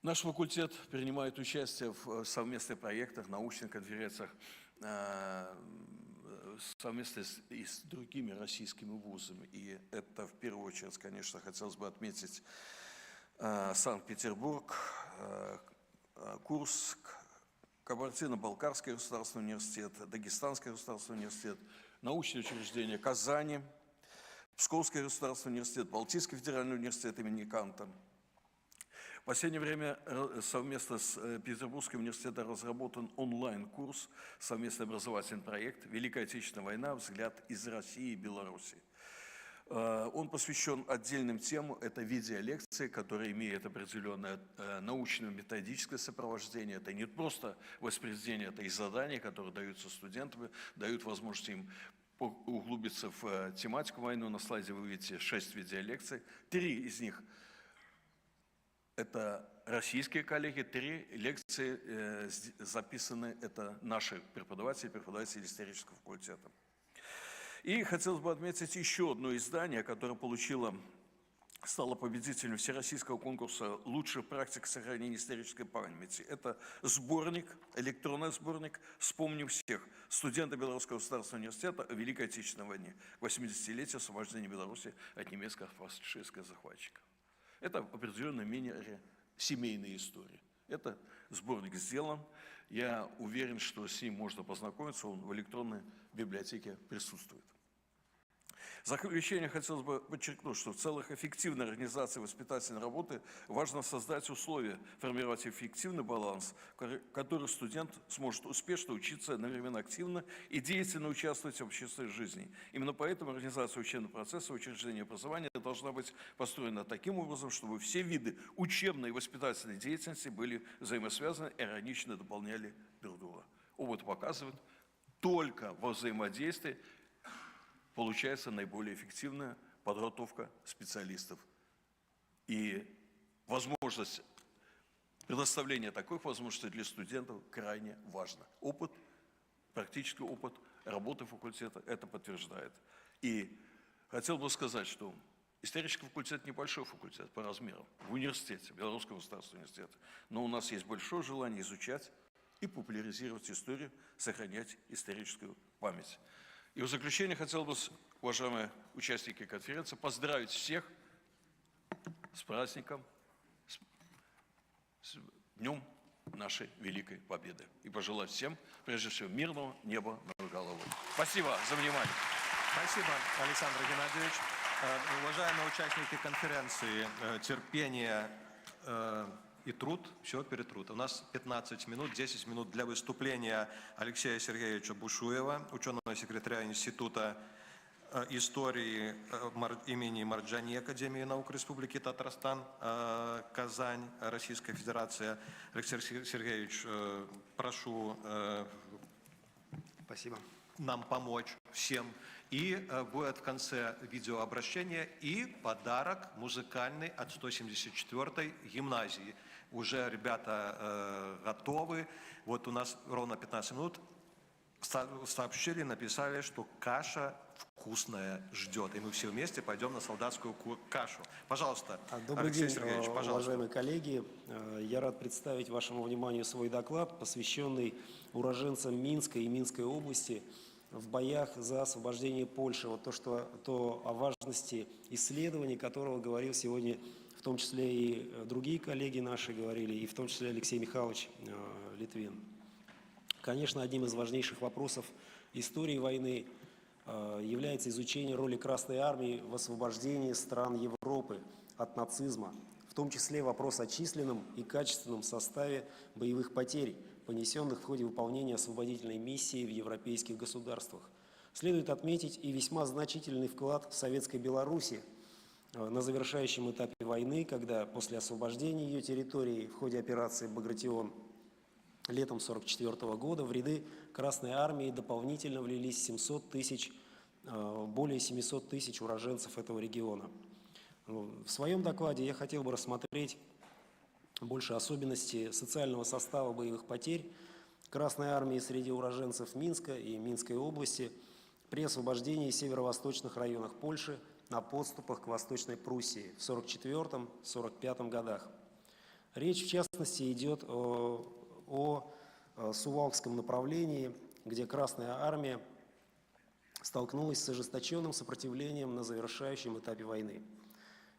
Наш факультет принимает участие в совместных проектах, научных конференциях, совместно и с другими российскими вузами. И это, в первую очередь, конечно, хотелось бы отметить Санкт-Петербург, Курск, Кабардино-Балкарский государственный университет, Дагестанский государственный университет, научные учреждения Казани, Псковский государственный университет, Балтийский федеральный университет имени Канта. В последнее время совместно с Петербургским университетом разработан онлайн-курс, совместный образовательный проект «Великая Отечественная война. Взгляд из России и Беларуси». Он посвящен отдельным темам. Это видеолекции, которые имеют определенное научно-методическое сопровождение. Это не просто воспроизведение, это и задания, которые даются студентам, дают возможность им углубиться в тематику войны. На слайде вы видите 6 видеолекций. 3 из них – это российские коллеги, 3 лекции записаны – это наши преподаватели исторического факультета. И хотелось бы отметить еще одно издание, которое стало победителем Всероссийского конкурса «Лучших практик сохранения исторической памяти». Это сборник, электронный сборник «Вспомним всех» студенты Белорусского государственного университета о Великой Отечественной войне, 80-летию освобождения Беларуси от немецко-фашистского захватчика. Это в определенной мере семейные истории. Это сборник сделан. Я уверен, что с ним можно познакомиться, он в электронной библиотеке присутствует. В заключение хотелось бы подчеркнуть, что в целях эффективной организации воспитательной работы важно создать условия, формировать эффективный баланс, в который студент сможет успешно учиться, одновременно активно и деятельно участвовать в общественной жизни. Именно поэтому организация учебного процесса в учреждении образования должна быть построена таким образом, чтобы все виды учебной и воспитательной деятельности были взаимосвязаны и органично дополняли друг друга. Опыт показывает, только во взаимодействии получается наиболее эффективная подготовка специалистов. И возможность предоставления такой возможности для студентов крайне важна. Опыт, практический опыт работы факультета это подтверждает. И хотел бы сказать, что исторический факультет небольшой факультет по размеру в университете, Белорусского государственного университета. Но у нас есть большое желание изучать и популяризировать историю, сохранять историческую память. И в заключение хотел бы, уважаемые участники конференции, поздравить всех с праздником, с Днем нашей Великой Победы. И пожелать всем, прежде всего, мирного неба над головой. Спасибо за внимание. Спасибо, Александр Геннадьевич. Уважаемые участники конференции, терпение и труд, все перетрут. У нас 15 минут, 10 минут для выступления Алексея Сергеевича Бушуева, ученого секретаря Института истории имени Марджани Академии наук Республики Татарстан, Казань, Российская Федерация. Алексей Сергеевич, прошу Спасибо. нам помочь всем. И будет в конце видеообращение и подарок музыкальный от 174-й гимназии. Уже ребята готовы. Вот у нас ровно 15 минут. Сообщили, написали, что каша вкусная ждет. И мы все вместе пойдем на солдатскую кашу. Пожалуйста, Добрый Алексей день, Сергеевич, пожалуйста. уважаемые коллеги. Я рад представить вашему вниманию свой доклад, посвященный уроженцам Минска и Минской области в боях за освобождение Польши. Вот то о важности исследований, которого говорил сегодня, в том числе и другие коллеги наши говорили, и в том числе Алексей Михайлович Литвин. Конечно, одним из важнейших вопросов истории войны является изучение роли Красной Армии в освобождении стран Европы от нацизма, в том числе вопрос о численном и качественном составе боевых потерь, понесенных в ходе выполнения освободительной миссии в европейских государствах. Следует отметить и весьма значительный вклад Советской Беларуси на завершающем этапе войны, когда после освобождения ее территории в ходе операции «Багратион» летом 1944 года в ряды Красной Армии дополнительно влились более 700 тысяч уроженцев этого региона. В своем докладе я хотел бы рассмотреть больше особенности социального состава боевых потерь Красной Армии среди уроженцев Минска и Минской области при освобождении северо-восточных районов Польши на подступах к Восточной Пруссии в 1944-1945 годах. Речь, в частности, идет о Сувалкском направлении, где Красная Армия столкнулась с ожесточенным сопротивлением на завершающем этапе войны.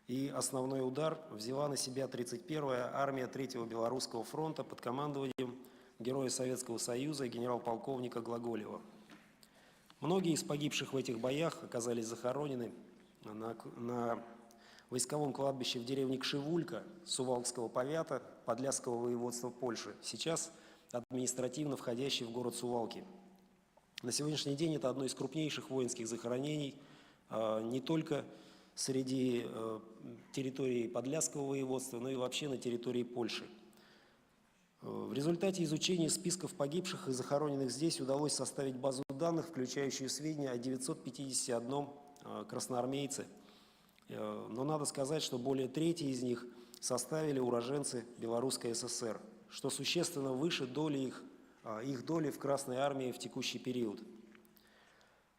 И основной удар взяла на себя 31-я армия 3-го Белорусского фронта под командованием героя Советского Союза генерал-полковника Глаголева. Многие из погибших в этих боях оказались захоронены на войсковом кладбище в деревне Кшивулька Сувалкского повята Подляского воеводства Польши, сейчас административно входящий в город Сувалки. На сегодняшний день это одно из крупнейших воинских захоронений не только среди территории Подляского воеводства, но и вообще на территории Польши. В результате изучения списков погибших и захороненных здесь удалось составить базу данных, включающую сведения о 951 красноармейце. Но надо сказать, что более трети из них составили уроженцы Белорусской ССР, что существенно выше доли их доли в Красной армии в текущий период.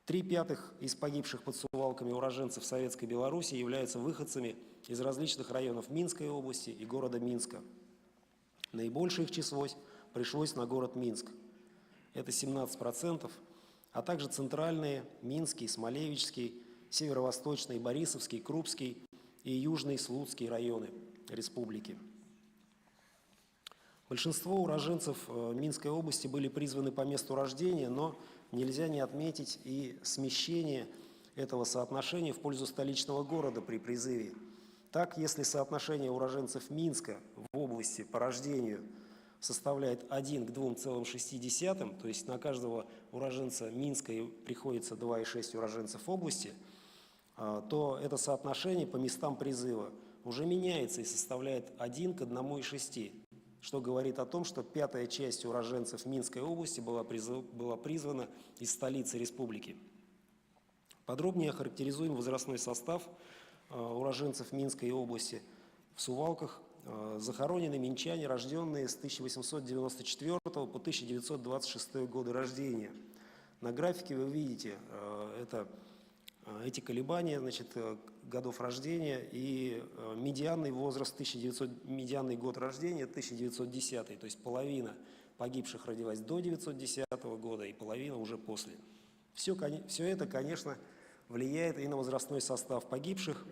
3/5 из погибших под Сувалками уроженцев Советской Беларуси являются выходцами из различных районов Минской области и города Минска. Наибольшее их число пришлось на город Минск. Это 17%, а также центральные Минский, Смолевичский, Северо-Восточный, Борисовский, Крупский и Южный Слуцкий районы республики. Большинство уроженцев Минской области были призваны по месту рождения, но нельзя не отметить и смещение этого соотношения в пользу столичного города при призыве. Так, если соотношение уроженцев Минска в области по рождению составляет 1 к 2,6, то есть на каждого уроженца Минска приходится 2,6 уроженцев области, то это соотношение по местам призыва уже меняется и составляет 1 к 1,6, что говорит о том, что 1/5 часть уроженцев Минской области была призвана из столицы республики. Подробнее охарактеризуем возрастной состав уроженцев Минской области. В Сувалках захоронены минчане, рожденные с 1894 по 1926 годы рождения. На графике вы видите эти колебания, годов рождения и медианный возраст, медианный год рождения 1910, то есть половина погибших родилась до 1910 года и половина уже после. Все это, конечно, влияет и на возрастной состав погибших.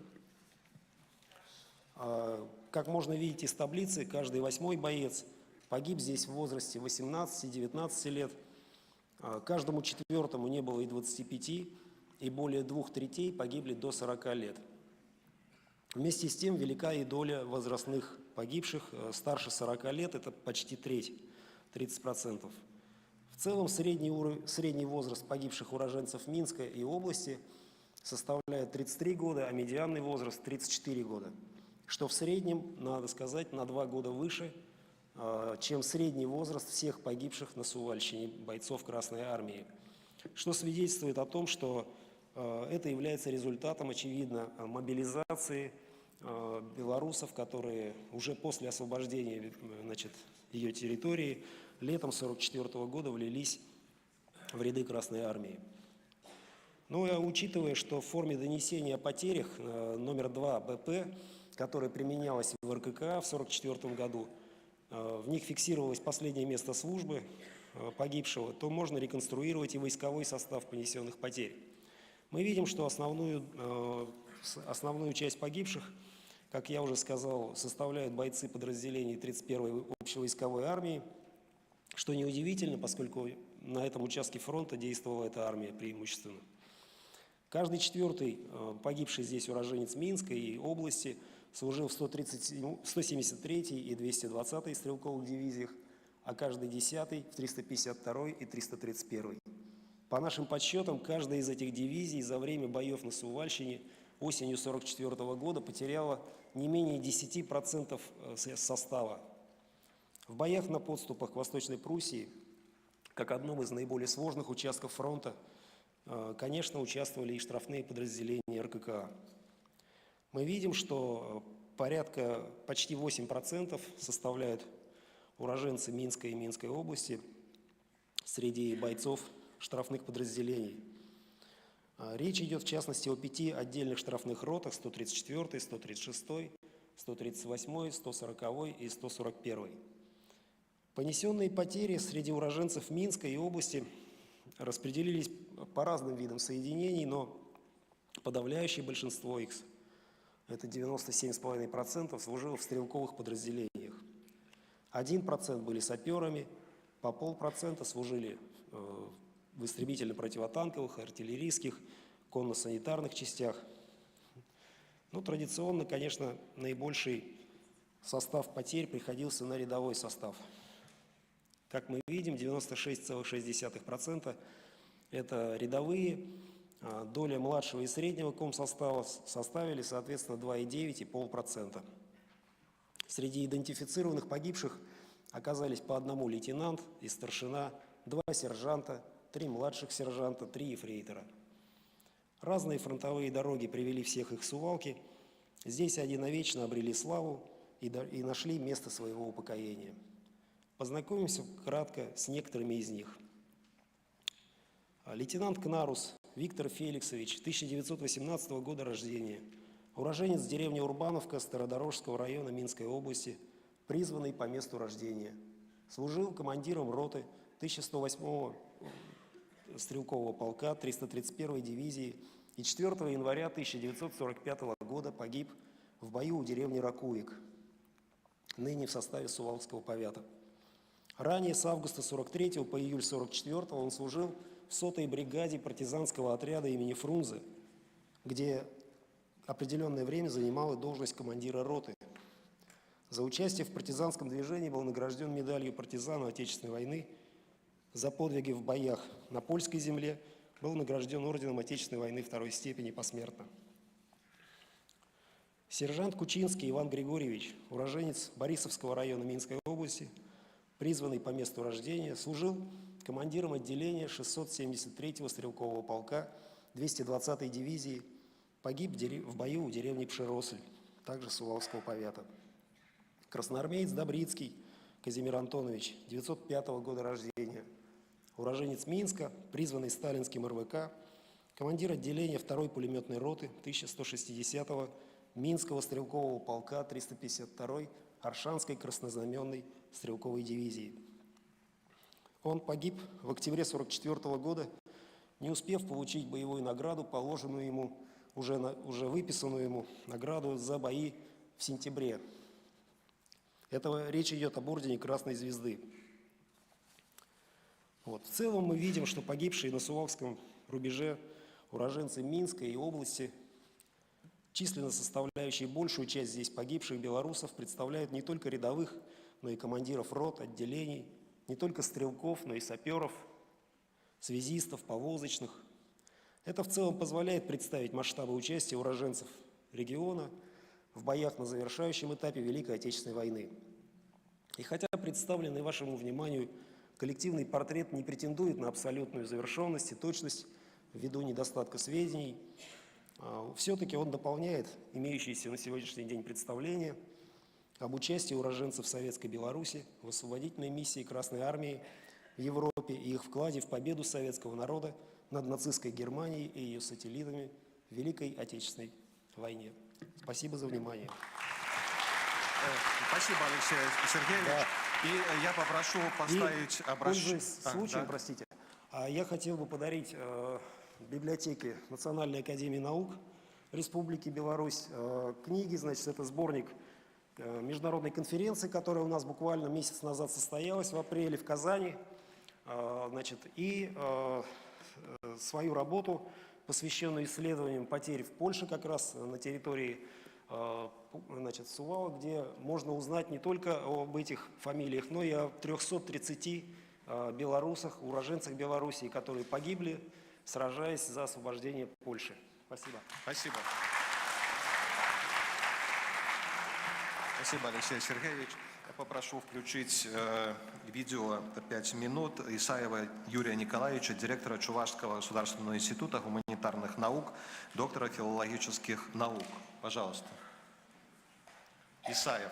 Как можно видеть из таблицы, каждый 8-й боец погиб здесь в возрасте 18-19 лет, каждому 4-му не было и 25, и более 2/3 погибли до 40 лет. Вместе с тем велика и доля возрастных погибших старше 40 лет, это почти треть, 30%. В целом средний возраст погибших уроженцев Минска и области составляет 33 года, а медианный возраст 34 года, что в среднем, надо сказать, на 2 года выше, чем средний возраст всех погибших на Сувальщине бойцов Красной армии, что свидетельствует о том, что это является результатом, очевидно, мобилизации белорусов, которые уже после освобождения ее территории летом 1944 года влились в ряды Красной армии. Ну и учитывая, что в форме донесения о потерях номер 2 БП, которая применялась в РККА в 1944 году, в них фиксировалось последнее место службы погибшего, то можно реконструировать и войсковой состав понесенных потерь. Мы видим, что основную часть погибших, как я уже сказал, составляют бойцы подразделений 31-й общевойсковой армии, что неудивительно, поскольку на этом участке фронта действовала эта армия преимущественно. Каждый 4-й погибший здесь уроженец Минска и области служил в 173-й и 220-й стрелковых дивизиях, а каждый 10-й в 352-й и 331-й. По нашим подсчетам, каждая из этих дивизий за время боев на Сувальщине осенью 1944 года потеряла не менее 10% состава. В боях на подступах к Восточной Пруссии, как одном из наиболее сложных участков фронта, конечно, участвовали и штрафные подразделения РККА. Мы видим, что почти 8% составляют уроженцы Минска и Минской области среди бойцов штрафных подразделений. Речь идет в частности о 5 отдельных штрафных ротах: 134-й, 136-й, 138-й, 140-й и 141-й. Понесенные потери среди уроженцев Минска и области распределились по разным видам соединений, но подавляющее большинство их, это 97,5%, служило в стрелковых подразделениях. 1% были саперами, по 0,5% служили в истребительно-противотанковых, артиллерийских, конно-санитарных частях. Ну, традиционно, конечно, наибольший состав потерь приходился на рядовой состав. Как мы видим, 96,6% это рядовые, доля младшего и среднего комсостава составили, соответственно, 2,9 и 0,5%. Среди идентифицированных погибших оказались по одному лейтенант и старшина, 2 сержанта, 3 младших сержанта, 3 ефрейтора. Разные фронтовые дороги привели всех их в Сувалки. Здесь они навечно обрели славу и нашли место своего упокоения. Познакомимся кратко с некоторыми из них. Лейтенант Кнарус Виктор Феликсович, 1918 года рождения, уроженец деревни Урбановка Стародорожского района Минской области, призванный по месту рождения. Служил командиром роты 1108-го стрелкового полка 331-й дивизии и 4 января 1945 года погиб в бою у деревни Ракуик, ныне в составе Сувалкского повята. Ранее с августа 43 по июль 44 он служил в 100-й бригаде партизанского отряда имени Фрунзе, где определенное время занимал и должность командира роты. За участие в партизанском движении был награжден медалью партизана Отечественной войны, за подвиги в боях на польской земле был награжден орденом Отечественной войны 2-й степени посмертно. Сержант Кучинский Иван Григорьевич, уроженец Борисовского района Минской области, призванный по месту рождения, служил командиром отделения 673-го стрелкового полка 220-й дивизии, погиб в бою у деревни Пшеросль, также Сувалкского повята. Красноармеец Добрицкий Казимир Антонович, 905 года рождения, уроженец Минска, призванный сталинским РВК, командир отделения 2-й пулеметной роты 1160-го Минского стрелкового полка 352-й Аршанской краснознаменной стрелковой дивизии. Он погиб в октябре 1944 года, не успев получить боевую награду, положенную ему, уже выписанную ему награду за бои в сентябре. Речь идет об ордене Красной Звезды. В целом мы видим, что погибшие на Сувалкском рубеже уроженцы Минской и области, численно составляющие большую часть здесь погибших белорусов, представляют не только рядовых, но и командиров рот, отделений, не только стрелков, но и саперов, связистов, повозочных. Это в целом позволяет представить масштабы участия уроженцев региона в боях на завершающем этапе Великой Отечественной войны. И хотя представленный вашему вниманию коллективный портрет не претендует на абсолютную завершенность и точность ввиду недостатка сведений, все-таки он дополняет имеющиеся на сегодняшний день представления об участии уроженцев Советской Беларуси в освободительной миссии Красной Армии в Европе и их вкладе в победу советского народа над нацистской Германией и ее сателлитами в Великой Отечественной войне. Спасибо за внимание. Спасибо, Алексей Сергеевич. Да. И я попрошу поставить обращение. Случаем, простите, я хотел бы подарить библиотеке Национальной академии наук Республики Беларусь книги. Значит, это сборник международной конференции, которая у нас буквально месяц назад состоялась в апреле в Казани. Значит, и свою работу, посвященную исследованиям потерь в Польше, как раз на территории Сувала, где можно узнать не только об этих фамилиях, но и о 330 белорусах, уроженцах Белоруссии, которые погибли, сражаясь за освобождение Польши. Спасибо. Спасибо. Спасибо, Алексей Сергеевич. Я попрошу включить видео 5 минут Исаева Юрия Николаевича, директора Чувашского государственного института гуманитарных наук, доктора филологических наук. Пожалуйста. Исаев.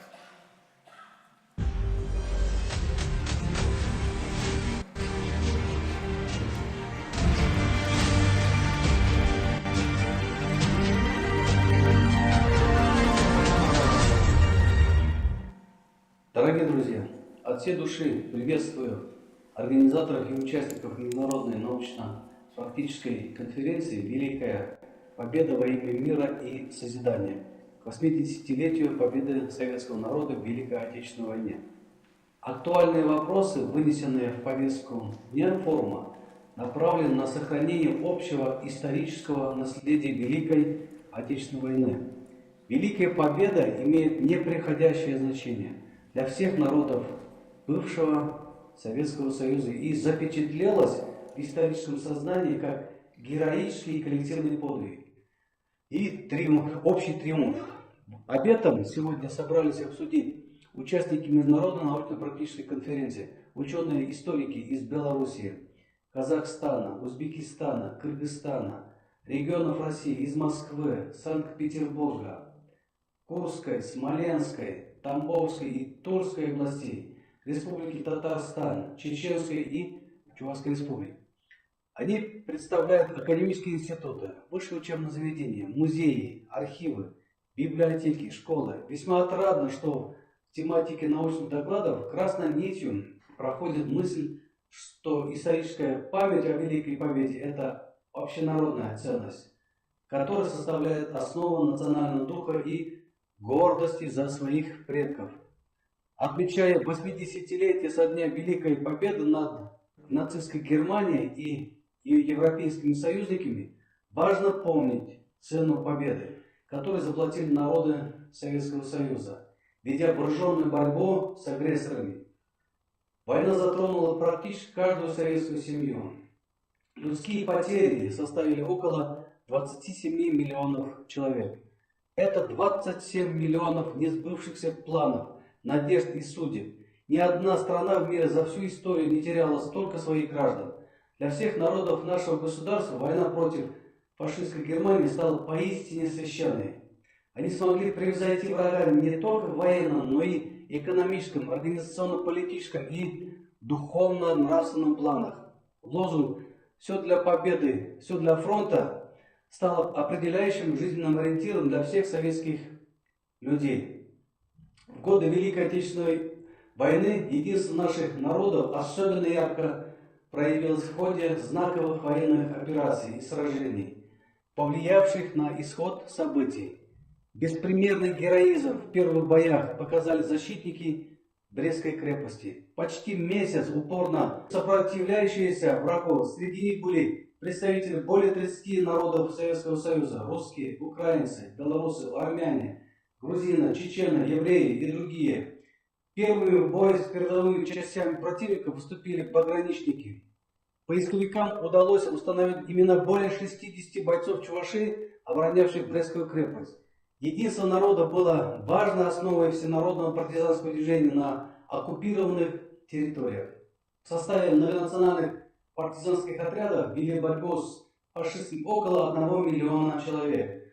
Дорогие друзья, от всей души приветствую организаторов и участников Международной научно-практической конференции «Великая Победа во имя мира и созидания» к 80-летию победы советского народа в Великой Отечественной войне. Актуальные вопросы, вынесенные в повестку дня форума, направлены на сохранение общего исторического наследия Великой Отечественной войны, Великая Победа имеет непреходящее значение для всех народов бывшего Советского Союза и запечатлелась в историческом сознании как героический и коллективный подвиг и триумф, общий триумф. Об этом сегодня собрались обсудить участники Международной научно-практической конференции, ученые-историки из Белоруссии, Казахстана, Узбекистана, Кыргызстана, регионов России, из Москвы, Санкт-Петербурга, Курской, Смоленской, Тамбовской и Тульской областей, Республики Татарстан, Чеченской и Чувашской республики. Они представляют академические институты, высшие учебные заведения, музеи, архивы, библиотеки, школы. Весьма отрадно, что в тематике научных докладов красной нитью проходит мысль, что историческая память о Великой Победе – это общенародная ценность, которая составляет основу национального духа и гордости за своих предков. Отмечая 80-летие со дня Великой Победы над нацистской Германией и ее европейскими союзниками, важно помнить цену победы, которую заплатили народы Советского Союза, ведя вооруженную борьбу с агрессорами. Война затронула практически каждую советскую семью. Людские потери составили около 27 миллионов человек. Это 27 миллионов несбывшихся планов, надежд и судеб. Ни одна страна в мире за всю историю не теряла столько своих граждан. Для всех народов нашего государства война против фашистской Германии стала поистине священной. Они смогли превзойти врага не только в военном, но и экономическом, организационно-политическом и духовно-нравственном планах. Лозунг «Все для победы, все для фронта» стал определяющим жизненным ориентиром для всех советских людей. В годы Великой Отечественной войны единство наших народов особенно ярко проявилось в ходе знаковых военных операций и сражений, повлиявших на исход событий. Беспримерный героизм в первых боях показали защитники Брестской крепости. Почти месяц упорно сопротивляющиеся врагу. Среди них были представители более 30 народов Советского Союза: русские, украинцы, белорусы, армяне, грузины, чечены, евреи и другие. Первыми в бой с передовыми частями противника выступили пограничники. Поисковикам удалось установить именно более 60 бойцов Чувашии, оборонявших Брестскую крепость. Единство народа было важной основой всенародного партизанского движения на оккупированных территориях. В составе многонациональных партизанских отрядов вели борьбу с фашистами около 1 миллиона человек.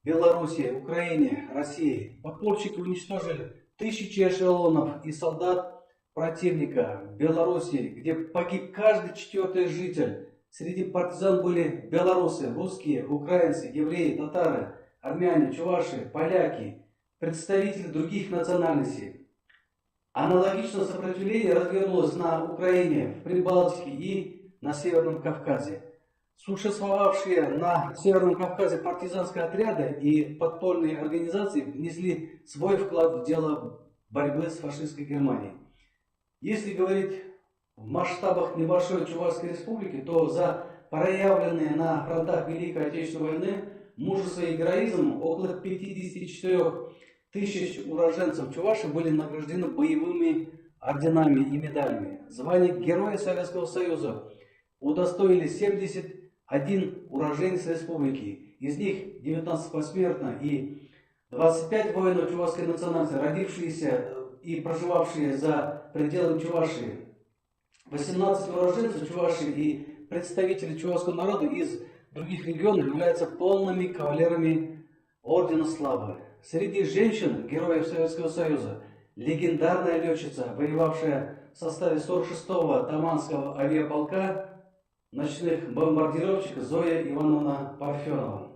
В Беларуси, Украине, России подпольщики уничтожили тысячи эшелонов и солдат противника. В Беларуси, где погиб каждый 4-й житель, среди партизан были белорусы, русские, украинцы, евреи, татары, армяне, чуваши, поляки, представители других национальностей. Аналогичное сопротивление развернулось на Украине, в Прибалтике и на Северном Кавказе. Существовавшие на Северном Кавказе партизанские отряды и подпольные организации внесли свой вклад в дело борьбы с фашистской Германией. Если говорить в масштабах небольшой Чувашской республики, то за проявленные на фронтах Великой Отечественной войны мужество и героизм около 54 тысяч уроженцев Чуваши были награждены боевыми орденами и медалями. Звание Героя Советского Союза удостоили 71 уроженец республики. Из них 19 посмертно и 25 воинов чувашской национальности, родившиеся и проживавшие за пределами Чувашии. 18 уроженцев Чувашии и представители чувашского народа из других регионов являются полными кавалерами Ордена Славы. Среди женщин, героев Советского Союза, легендарная летчица, воевавшая в составе 46-го Таманского авиаполка, ночных бомбардировщиков Зоя Ивановна Парфенова.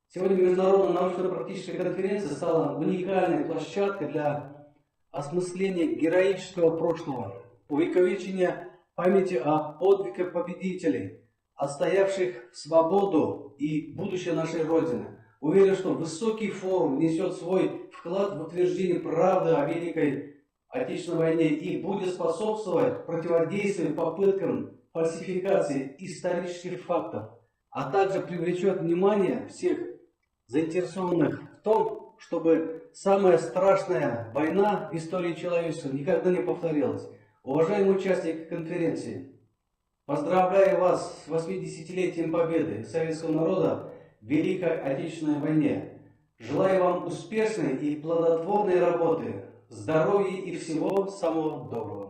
Сегодня Международная научно-практическая конференция стала уникальной площадкой для осмысления героического прошлого, увековечения памяти о подвигах победителей, отстоявших свободу и будущее нашей Родины. Уверен, что высокий форум внесет свой вклад в утверждение правды о Великой Отечественной войне и будет способствовать противодействию попыткам фальсификации исторических фактов, а также привлечет внимание всех заинтересованных в том, чтобы самая страшная война в истории человечества никогда не повторилась. Уважаемые участники конференции, поздравляю вас с 80-летием победы советского народа в Великой Отечественной войне. Желаю вам успешной и плодотворной работы, здоровья и всего самого доброго.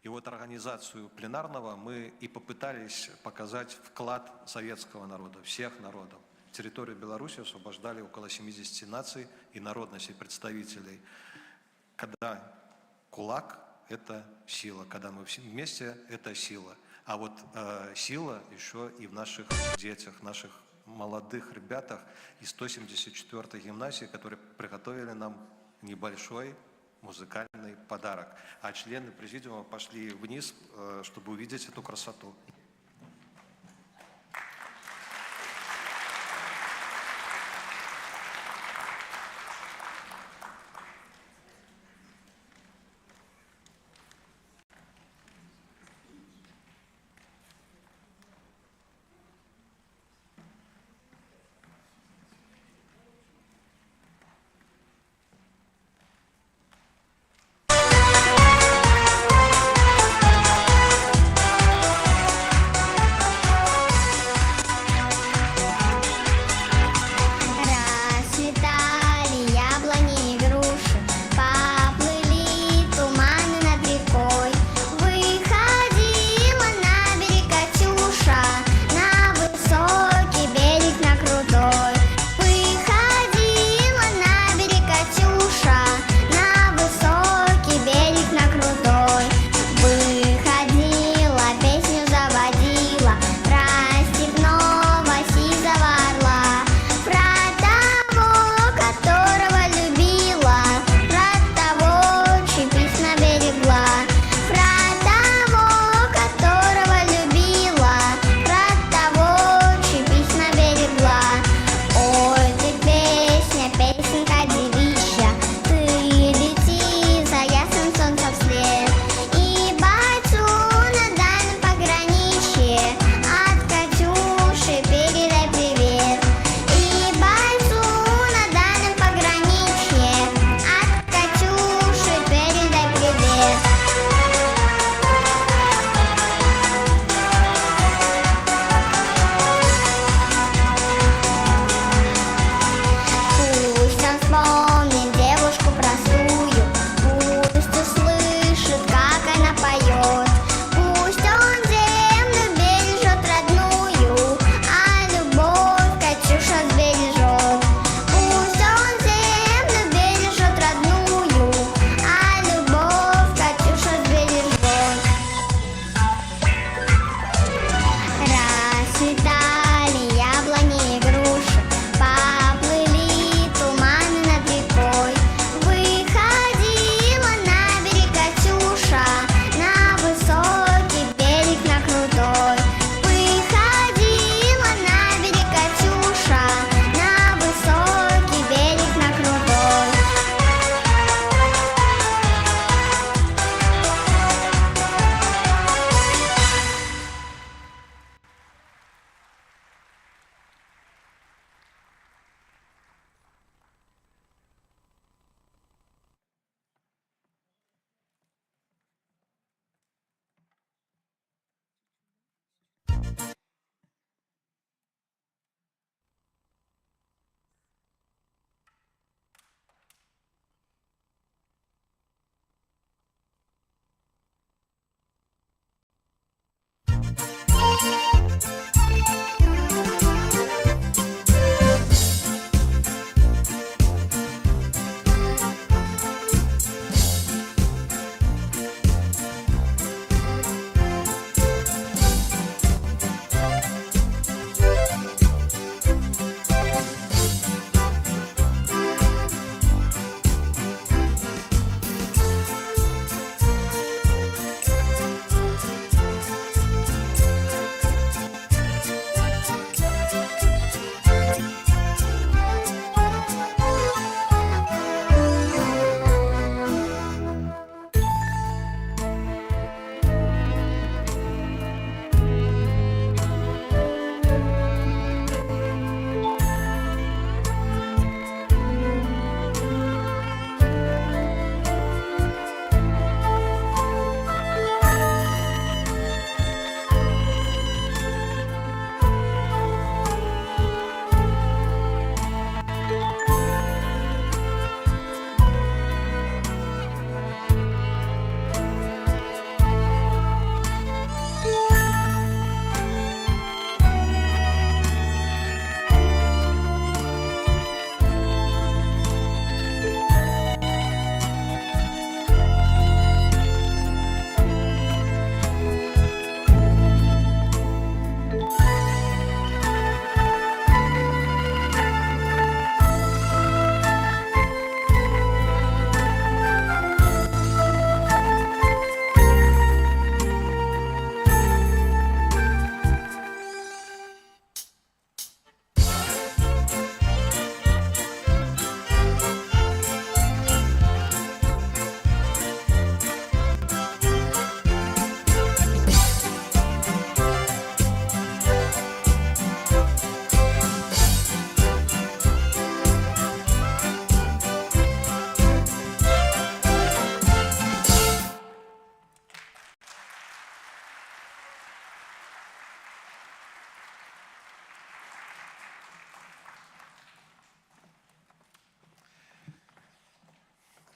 И вот организацию пленарного мы и попытались показать вклад советского народа, всех народов. Территорию Беларуси освобождали около 70 наций и народностей, представителей. Когда кулак – это сила, когда мы все вместе – это сила. А вот сила еще и в наших детях, наших молодых ребятах из 174-й гимназии, которые приготовили нам небольшой музыкальный подарок. А члены президиума пошли вниз, чтобы увидеть эту красоту.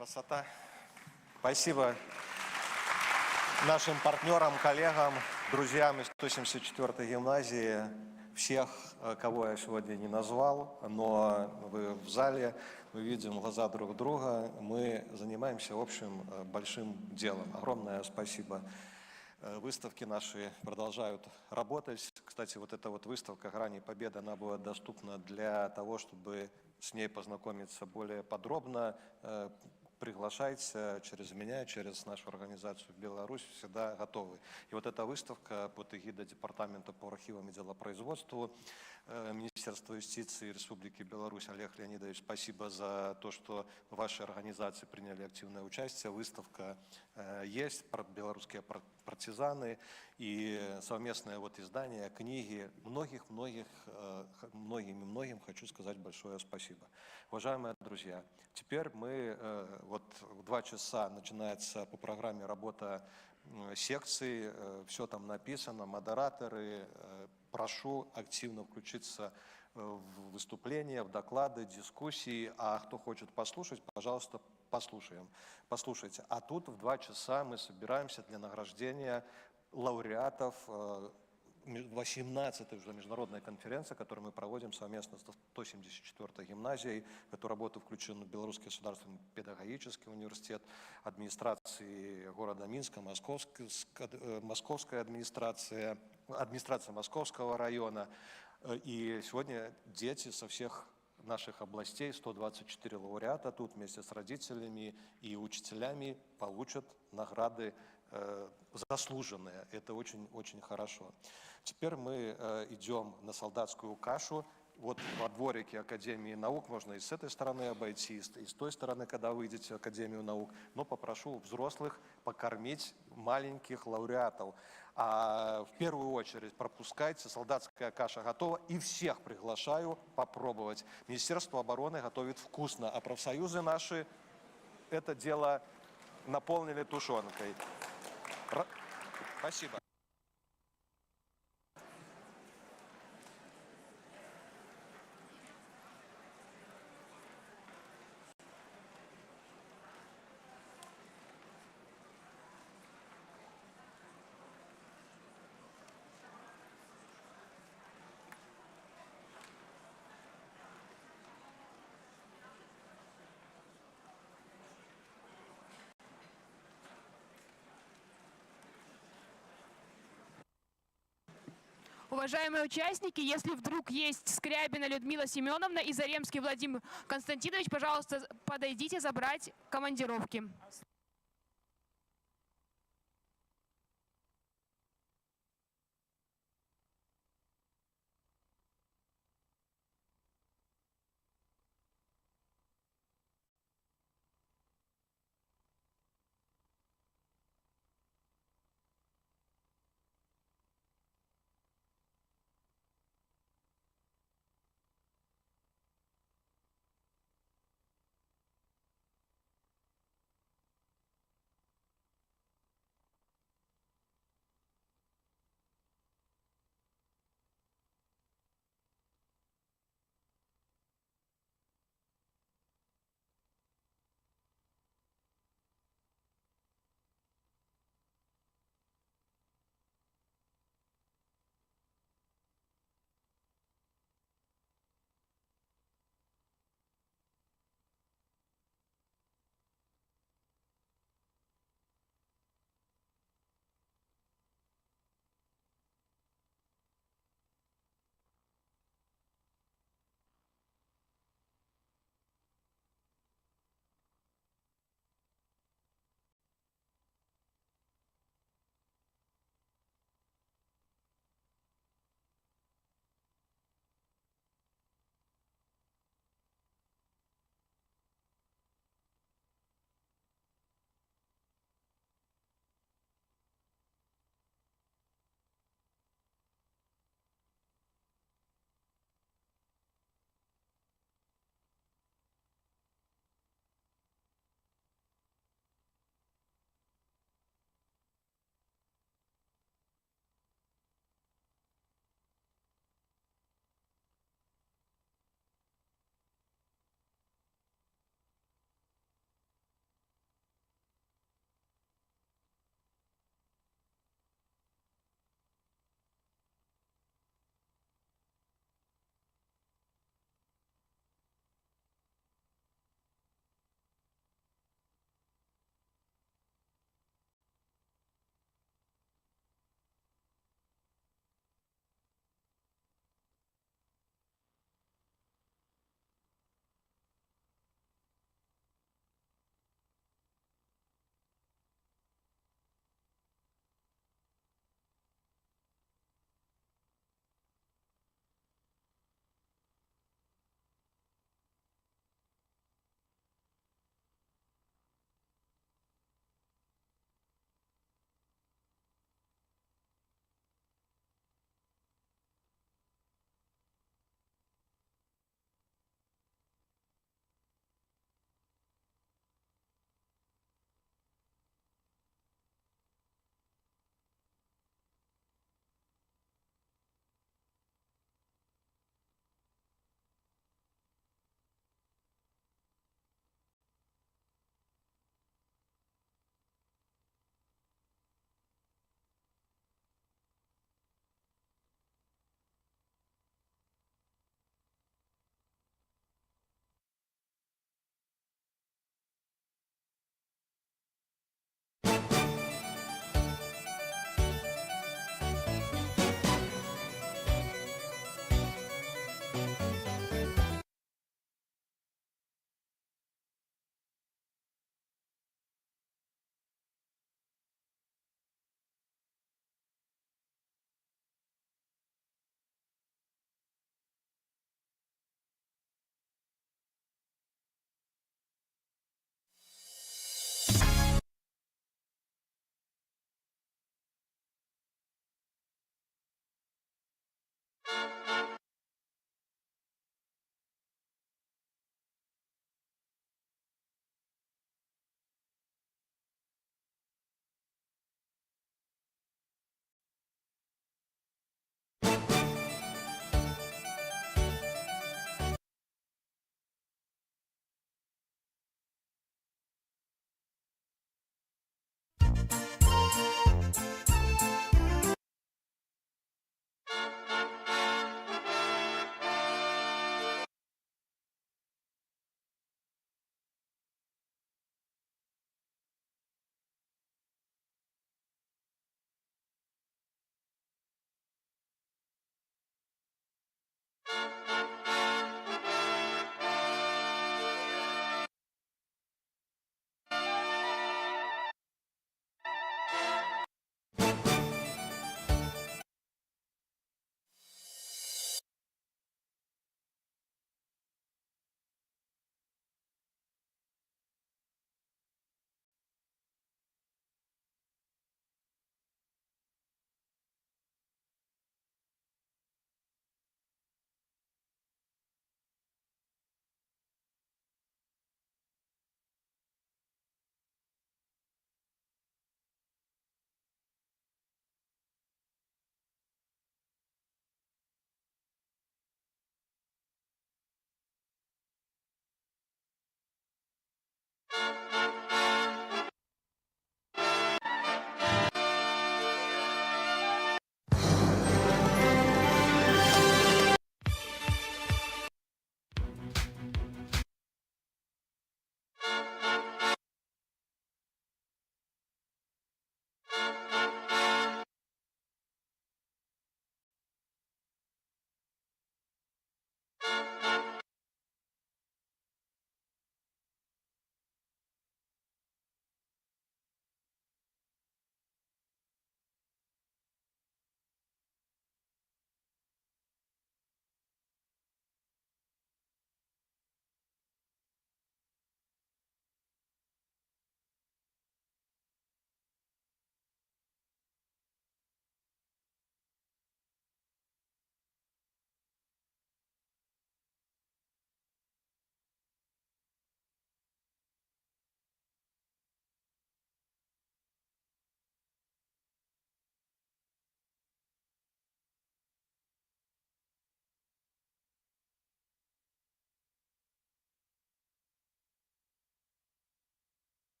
Красота. Спасибо нашим партнерам, коллегам, друзьям из 174-й гимназии, всех, кого я сегодня не назвал, но вы в зале, мы видим глаза друг друга, мы занимаемся общим большим делом. Огромное спасибо. Выставки наши продолжают работать. Кстати, вот эта вот выставка «Грани Победы», она была доступна для того, чтобы с ней познакомиться более подробно. Приглашайте через меня, через нашу организацию в Беларусь, всегда готовы. И вот эта выставка под эгидой Департамента по архивам и делопроизводству Министерства юстиции Республики Беларусь. Олег Леонидович, спасибо за то, что ваши организации приняли активное участие. Выставка есть, белорусские партизаны и совместное вот издание книги. Многим хочу сказать большое спасибо. Уважаемые друзья, теперь мы, вот в 2 часа начинается по программе работа секций, все там написано, модераторы. Прошу активно включиться в выступления, в доклады, дискуссии, а кто хочет послушать, пожалуйста, послушайте. А тут в 2 часа мы собираемся для награждения лауреатов 18-й уже международной конференции, которую мы проводим совместно с 174-й гимназией. В эту работу включен Белорусский государственный педагогический университет, администрации города Минска, московская администрация Московского района. И сегодня дети со всех наших областей, 124 лауреата тут вместе с родителями и учителями получат награды заслуженные. Это очень хорошо. Теперь мы идем на солдатскую кашу. Вот во дворике Академии наук можно и с этой стороны обойти, и с той стороны, когда выйдете в Академию наук. Но попрошу взрослых покормить маленьких лауреатов. А в первую очередь пропускайте, солдатская каша готова, и всех приглашаю попробовать. Министерство обороны готовит вкусно, а профсоюзы наши это дело наполнили тушенкой. Спасибо. Уважаемые участники, если вдруг есть Скрябина Людмила Семеновна и Заремский Владимир Константинович, пожалуйста, подойдите забрать командировки.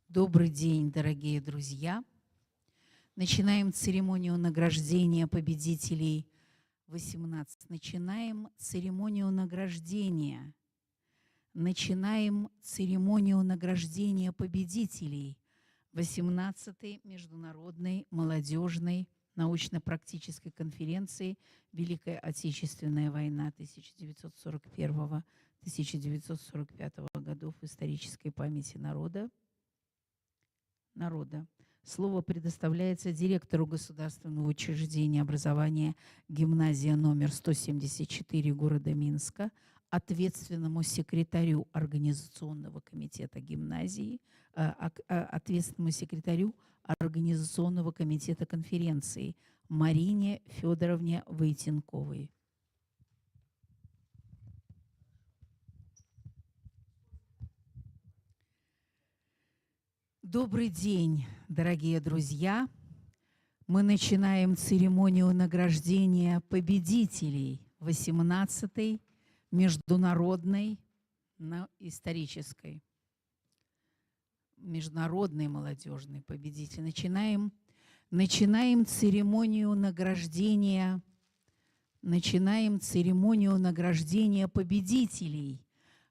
Добрый день, дорогие друзья. Начинаем церемонию награждения победителей 18. Начинаем церемонию награждения. Начинаем церемонию награждения победителей 18-й международной молодежной научно-практической конференции «Великая Отечественная война 1941-1945 годов в исторической памяти народа. Слово предоставляется директору государственного учреждения образования гимназия номер 174 города Минска, ответственному секретарю организационного комитета гимназии, ответственному секретарю организационного комитета конференции Марине Федоровне Войтенковой. Добрый день, дорогие друзья! Мы начинаем церемонию награждения победителей 18-й международной исторической, международной молодежной победителей. Начинаем церемонию награждения победителей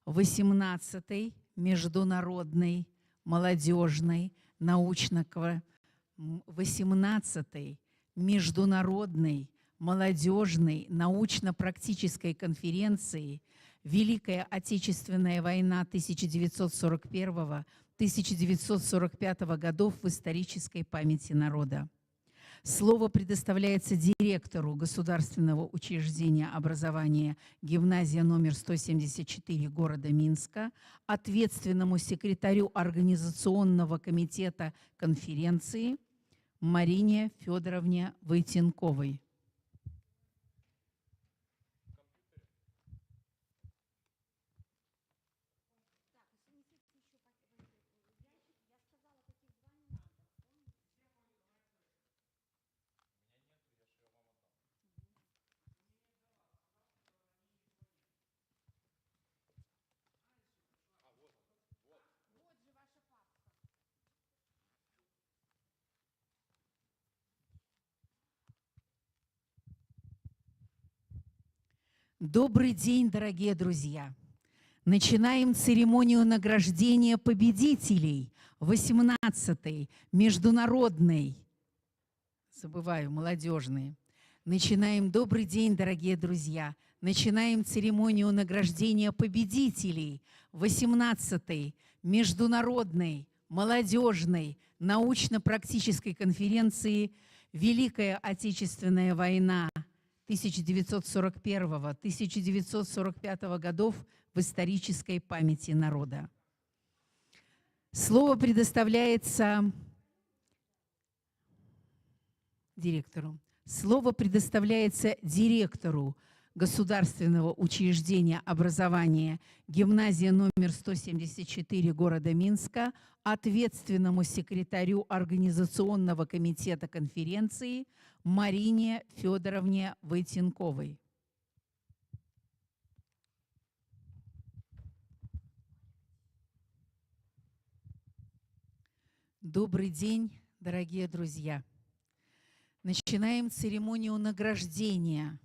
18-й международной молодежной 18-й международной молодежной научно-практической конференции «Великая Отечественная война 1941-1945 годов в исторической памяти народа». Слово предоставляется директору государственного учреждения образования гимназия номер 174 города Минска, ответственному секретарю организационного комитета конференции Марине Федоровне Войтенковой. Добрый день, дорогие друзья! Начинаем церемонию награждения победителей 18-й международной, молодежной. Добрый день, дорогие друзья! Начинаем церемонию награждения победителей 18-й международной молодежной научно-практической конференции «Великая Отечественная война 1941-1945 годов в исторической памяти народа». Слово предоставляется директору. Слово предоставляется директору государственного учреждения образования гимназия номер 174 города Минска, ответственному секретарю организационного комитета конференции Марине Федоровне Войтенковой. Добрый день, дорогие друзья! Начинаем церемонию награждения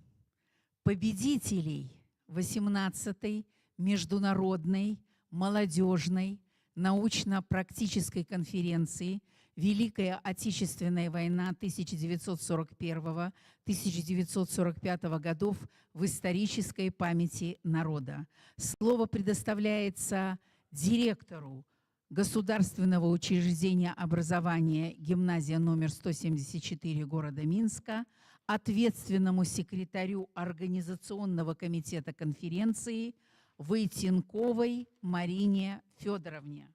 победителей 18-й международной молодежной научно-практической конференции «Великая Отечественная война 1941-1945 годов в исторической памяти народа». Слово предоставляется директору государственного учреждения образования гимназия номер 174 города Минска, ответственному секретарю организационного комитета конференции Войтенковой Марине Федоровне.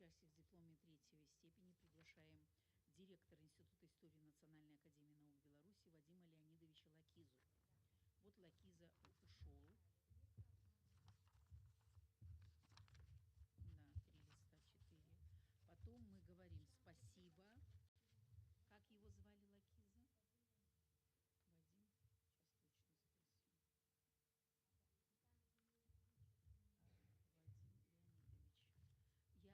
участие в дипломе третьей степени приглашаем директора Института истории Национальной академии наук Беларуси Вадима Леонидовича Лакизу. Вот Лакиза ушел. Да, 3 листа, 4. Потом мы говорим спасибо. Как его звали Лакиза? Вадим. Сейчас точно спросим. Вадим Леонидович. Я пишу спасибо, Вадим Леонидович. Да? Да.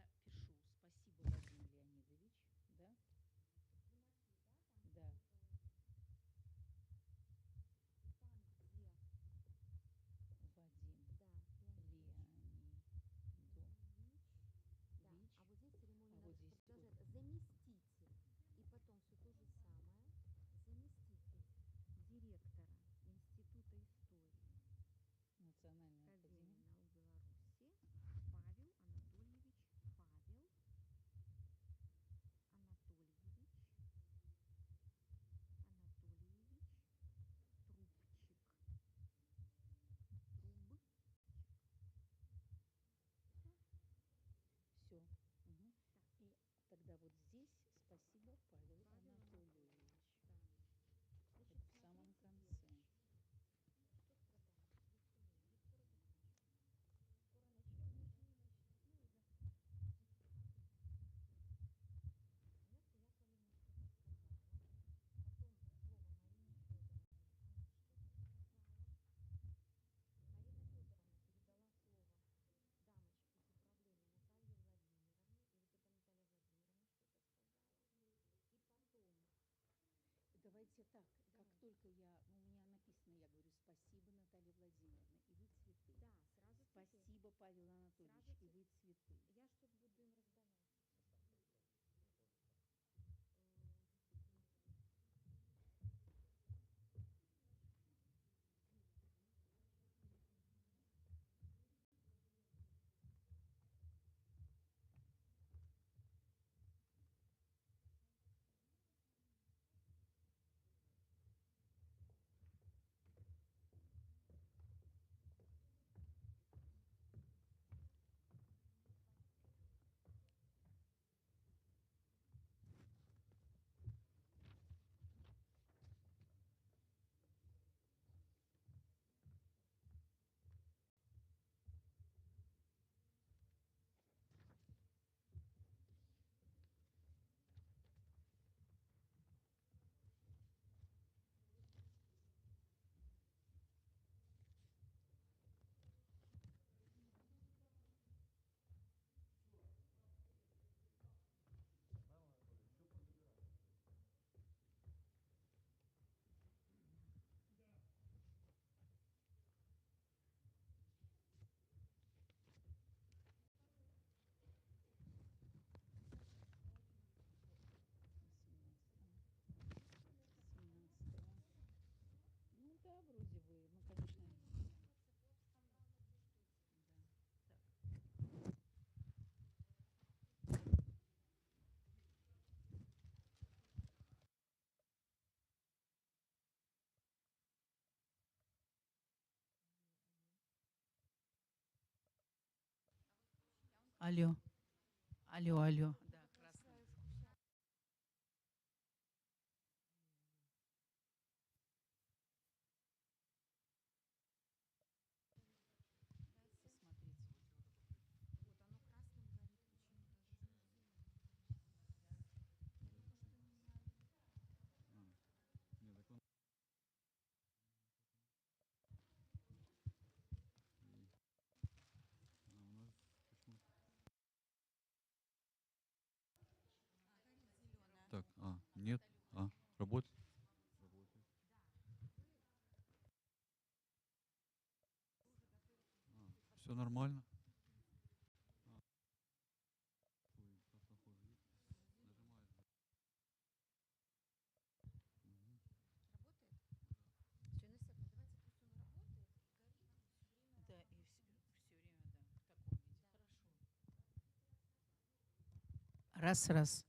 Вадим Леонидович. Да, а вот здесь церемония А вот здесь продолжает. Заместитель, и потом все то же самое, заместитель директора Института истории Национальной Академии академии. наук Беларуси Павел Анатольевич Трубчик. Все. Угу. И тогда вот здесь спасибо, Павел Анатольевич. Да. Это в самом конце. Что с программой? Или скоро закончим? Скоро начнем, мы еще не начали. Ну и закончим. Инесса Яковлевна что-то сказала. Потом слово Марине Федоровне. Она что-то сказала. Марина Федоровна передала слово дамочке из управления Наталье Владимировне. И вот это Наталья Владимировна что-то сказала. И потом... Давайте так, как только у меня написано, я говорю спасибо, Наталья Владимировна, и вы цветы. Да, сразу цветы. Спасибо, Павел Анатольевич, Сразу и вы цветы. Я что-то буду им раздавать. Ну да, вроде бы, ну конечно. Да. Так. Алло. Алло. Да, красный. Посмотрите. Вот оно красным горит почему-то. Так, нет, работает. Все нормально. Работает? Все, Инесса, давайте пусть он работает, горит все время. Да, и все время, да, в таком виде. Хорошо. Раз.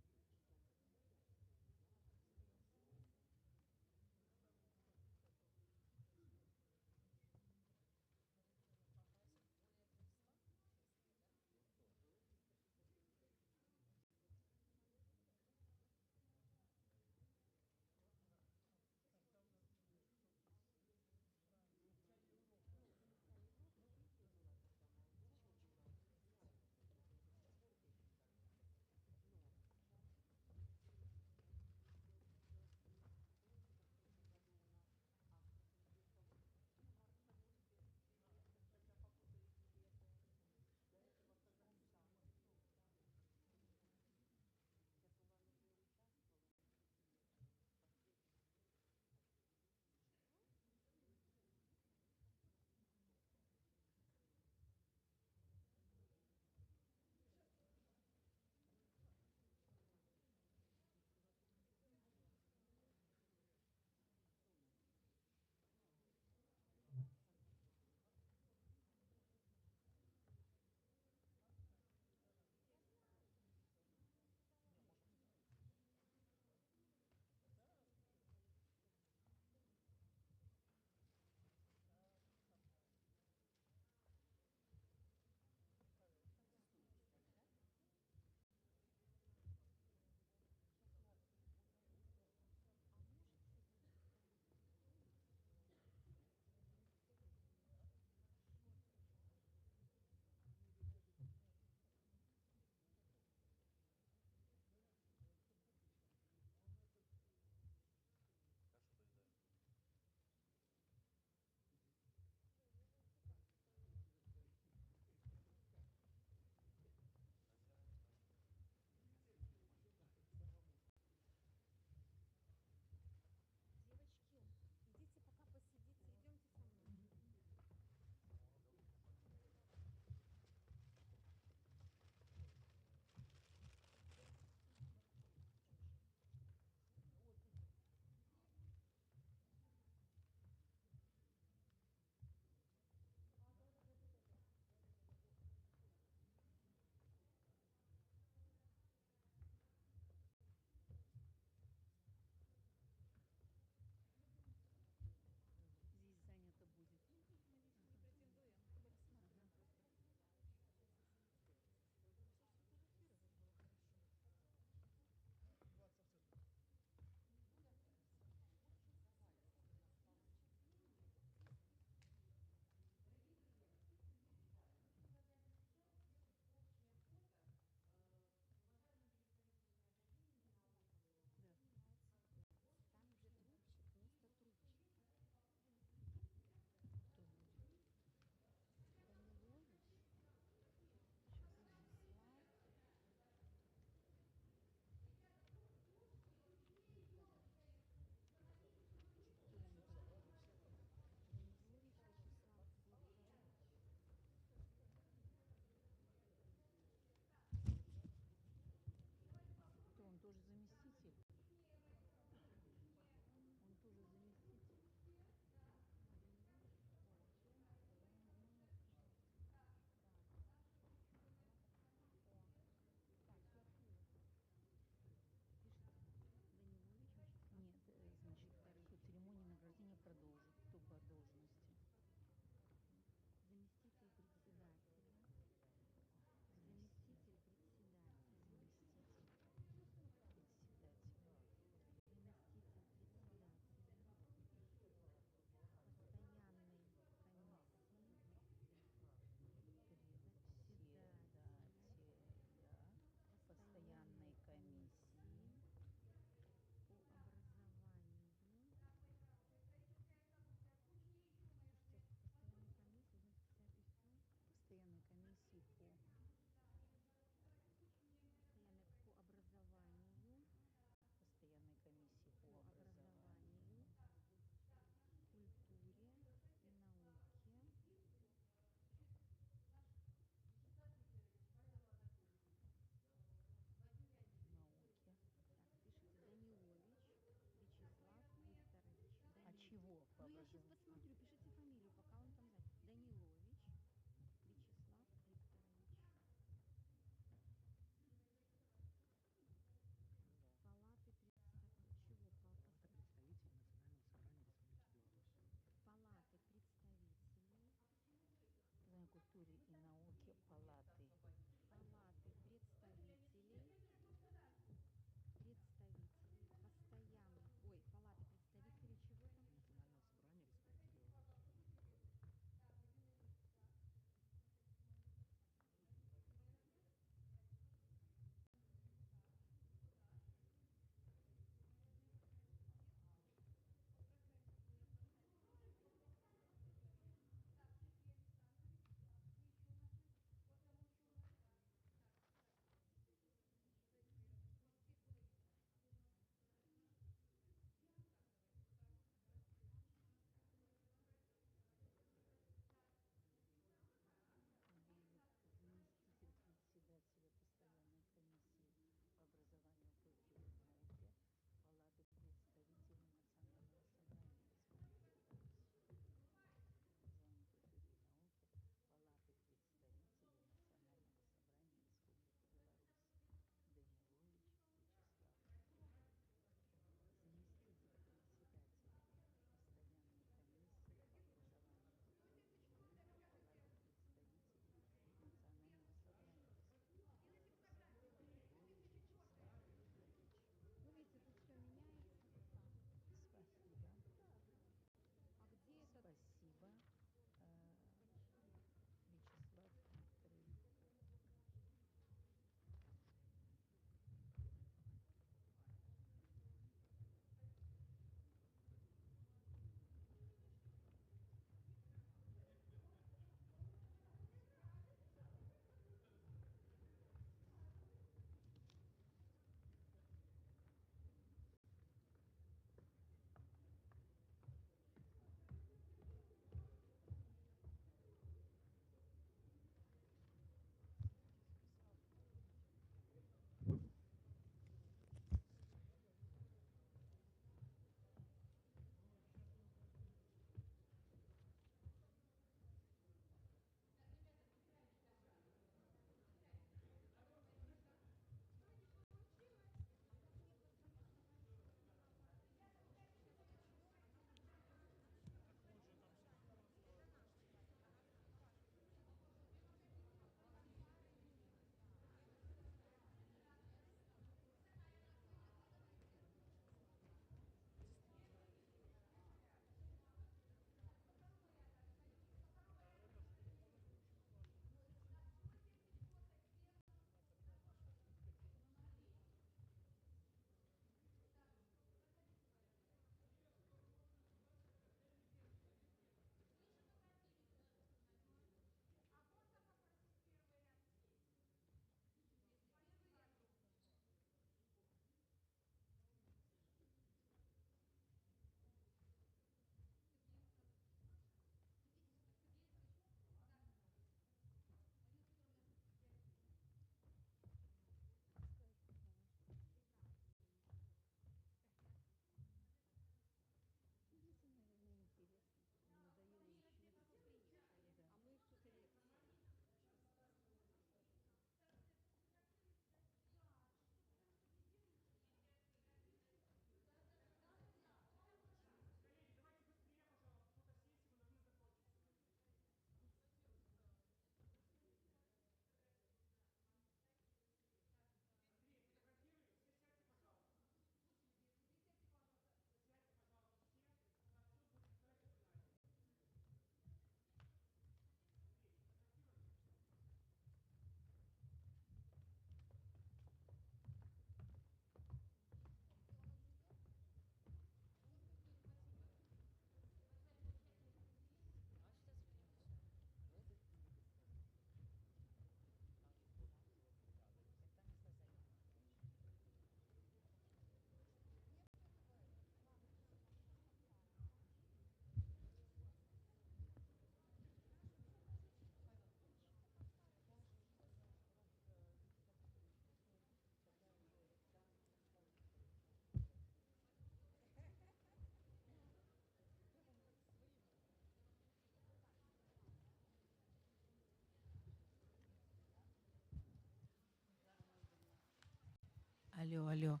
Алло, алло.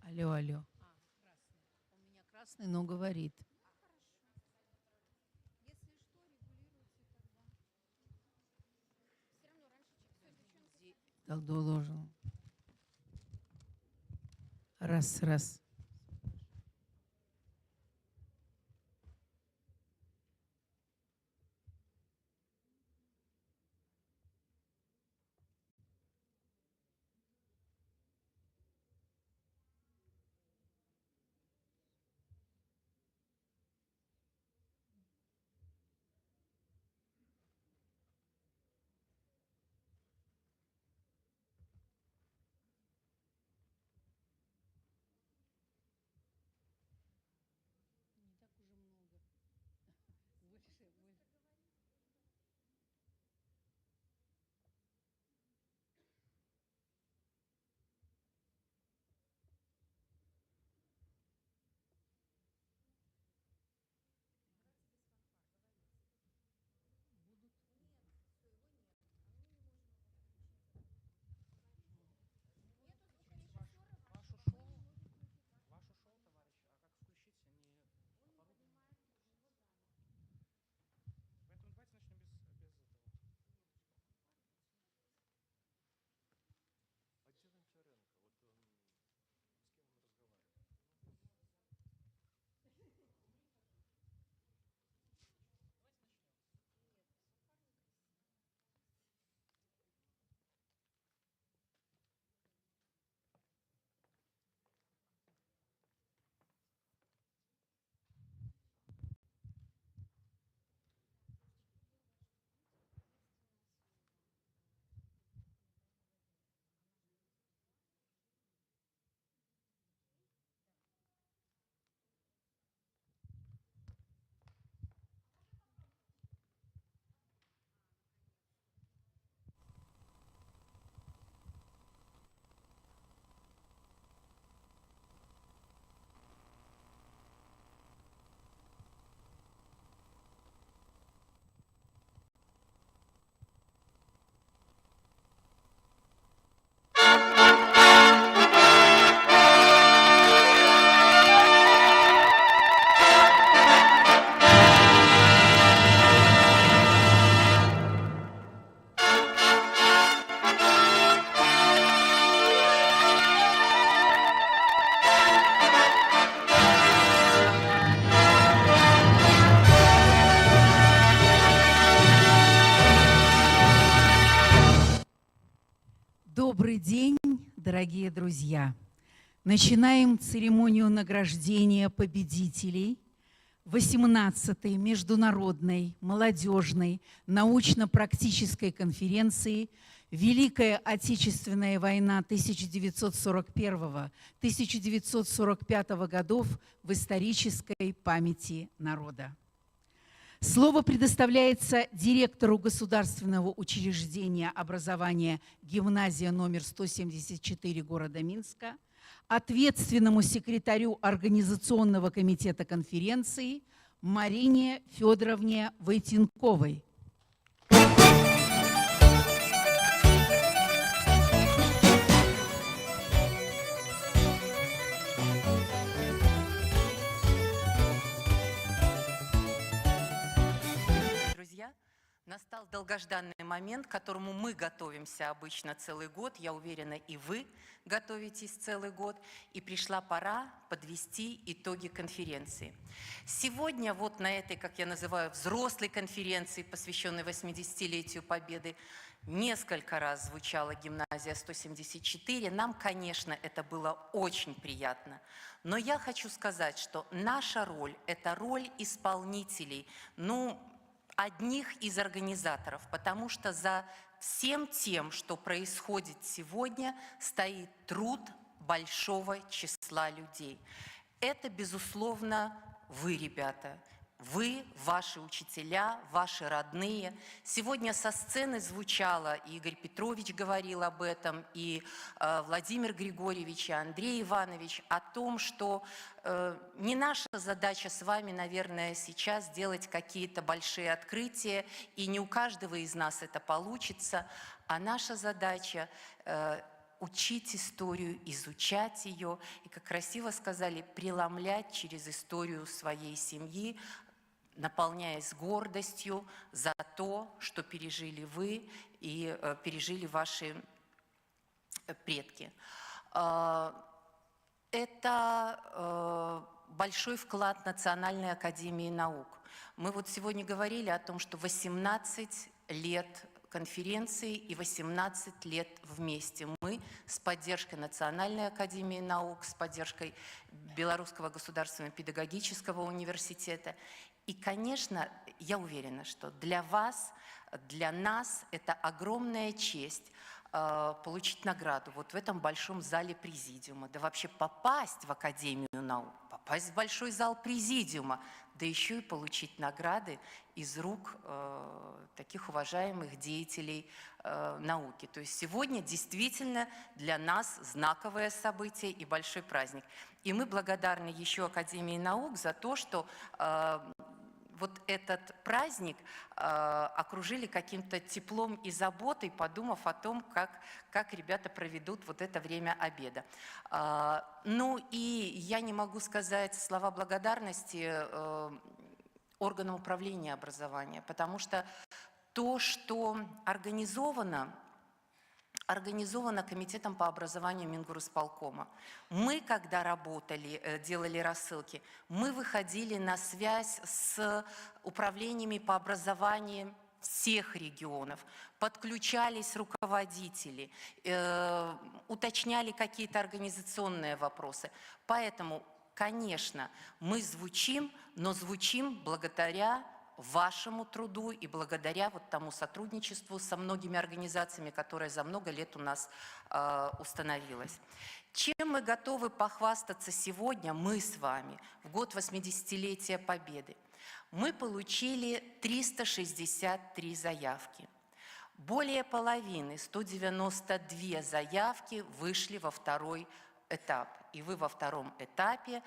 Алло, алло. У меня красный, но говорит. Так должен. Раз, раз. Не так уже много. Больше. Добрый день, дорогие друзья! Начинаем церемонию награждения победителей 18-й международной молодежной научно-практической конференции «Великая Отечественная война 1941-1945 годов в исторической памяти народа». Слово предоставляется директору Государственного учреждения образования «Гимназия номер 174» города Минска, ответственному секретарю Организационного комитета конференции Марине Федоровне Войтенковой. Друзья, настал долгожданный момент, к которому мы готовимся обычно целый год. Я уверена, и вы готовитесь целый год. И пришла пора подвести итоги конференции. Сегодня вот на этой, как я называю, взрослой конференции, посвященной 80-летию Победы, несколько раз звучала гимназия 174. Нам, конечно, это было очень приятно. Но я хочу сказать, что наша роль – это роль исполнителей, одних из организаторов, потому что за всем тем, что происходит сегодня, стоит труд большого числа людей. Это, безусловно, вы, ребята. Вы, ваши учителя, ваши родные. Сегодня со сцены звучало, и Игорь Петрович говорил об этом, и Владимир Григорьевич, и Андрей Иванович, о том, что не наша задача с вами, наверное, сейчас делать какие-то большие открытия, и не у каждого из нас это получится, а наша задача учить историю, изучать ее и, как красиво сказали, преломлять через историю своей семьи, наполняясь гордостью за то, что пережили вы и пережили ваши предки. Это большой вклад Национальной академии наук. Мы вот сегодня говорили о том, что 18 лет конференции и 18 лет вместе. Мы с поддержкой Национальной академии наук, с поддержкой Белорусского государственного педагогического университета. И, конечно, я уверена, что для вас, для нас это огромная честь получить награду вот в этом большом зале президиума, да вообще попасть в Академию наук, попасть в большой зал президиума, да еще и получить награды из рук таких уважаемых деятелей науки. То есть сегодня действительно для нас знаковое событие и большой праздник. И мы благодарны еще Академии наук за то, что вот этот праздник окружили каким-то теплом и заботой, подумав о том, как ребята проведут вот это время обеда. Ну и я не могу сказать слова благодарности органам управления образования, потому что то, что организовано Комитетом по образованию Мингорисполкома. Мы, когда работали, делали рассылки, мы выходили на связь с управлениями по образованию всех регионов, подключались руководители, уточняли какие-то организационные вопросы. Поэтому, конечно, мы звучим, но звучим благодаря вашему труду и благодаря вот тому сотрудничеству со многими организациями, которое за много лет у нас установилось. Чем мы готовы похвастаться сегодня, мы с вами, в год 80-летия Победы? Мы получили 363 заявки. Более половины, 192 заявки, вышли во второй этап. И вы во втором этапе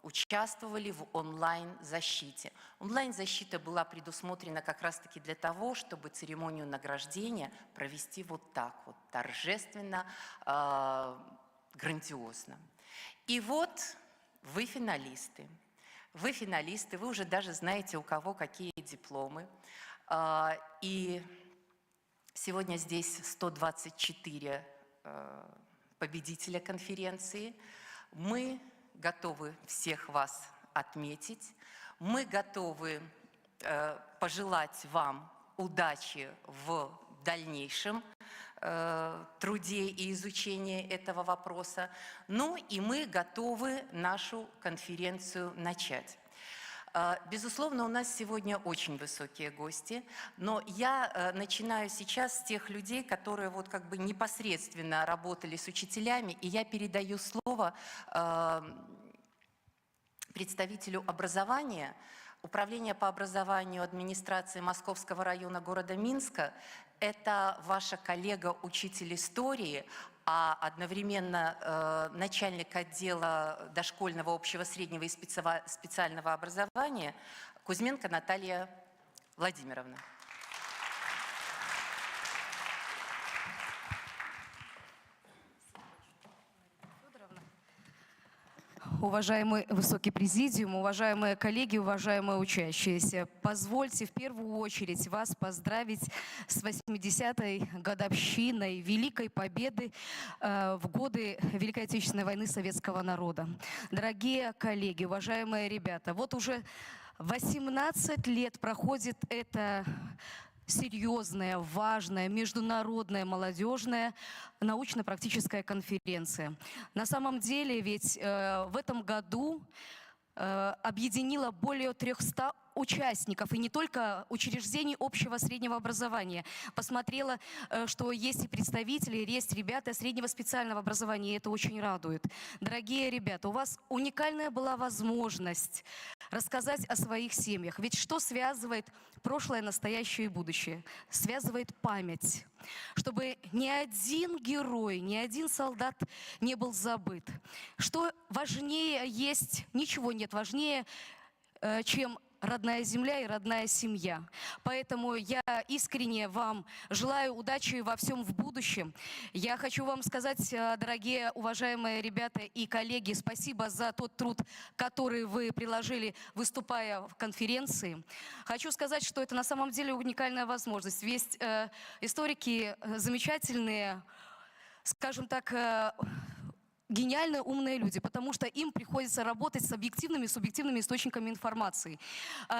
участвовали в онлайн-защите. Онлайн-защита была предусмотрена как раз-таки для того, чтобы церемонию награждения провести вот так вот, торжественно, грандиозно. И вот вы финалисты. Вы финалисты, вы уже даже знаете, у кого какие дипломы. И сегодня здесь 124 победителя конференции. Мы готовы всех вас отметить. Мы готовы пожелать вам удачи в дальнейшем труде и изучении этого вопроса. Ну и мы готовы нашу конференцию начать. Безусловно, у нас сегодня очень высокие гости, но я начинаю сейчас с тех людей, которые вот как бы непосредственно работали с учителями, и я передаю слово представителю образования, Управления по образованию администрации Московского района города Минска. Это ваша коллега, учитель истории, а одновременно начальник отдела дошкольного, общего, среднего и специального образования Кузьменко Наталья Владимировна. Уважаемый высокий президиум, уважаемые коллеги, уважаемые учащиеся, позвольте в первую очередь вас поздравить с 80-й годовщиной Великой Победы в годы Великой Отечественной войны советского народа. Дорогие коллеги, уважаемые ребята, вот уже 18 лет проходит это серьезная, важная, международная, молодежная научно-практическая конференция. На самом деле ведь в этом году объединила более 300 участников, и не только учреждений общего среднего образования. Посмотрела, что есть и представители, есть ребята среднего специального образования, и это очень радует. Дорогие ребята, у вас уникальная была возможность рассказать о своих семьях. Ведь что связывает прошлое, настоящее и будущее? Связывает память. Чтобы ни один герой, ни один солдат не был забыт. Что важнее есть, ничего нет важнее, чем родная земля и родная семья. Поэтому я искренне вам желаю удачи во всем в будущем. Я хочу вам сказать, дорогие, уважаемые ребята и коллеги, спасибо за тот труд, который вы приложили, выступая в конференции. Хочу сказать, что это на самом деле уникальная возможность. Есть историки замечательные, скажем так, гениальные, умные люди, потому что им приходится работать с объективными и субъективными источниками информации.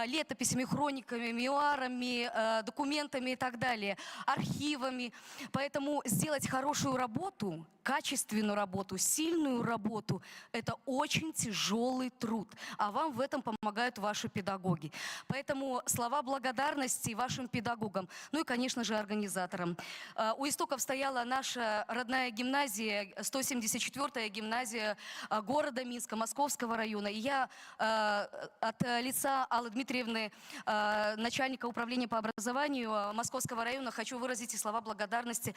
Летописями, хрониками, мемуарами, документами и так далее, архивами. Поэтому сделать хорошую работу, качественную работу, сильную работу – это очень тяжелый труд. А вам в этом помогают ваши педагоги. Поэтому слова благодарности вашим педагогам, ну и, конечно же, организаторам. У истоков стояла наша родная гимназия, 174-я гимназия города Минска, Московского района. И я от лица Аллы Дмитриевны, начальника управления по образованию Московского района, хочу выразить слова благодарности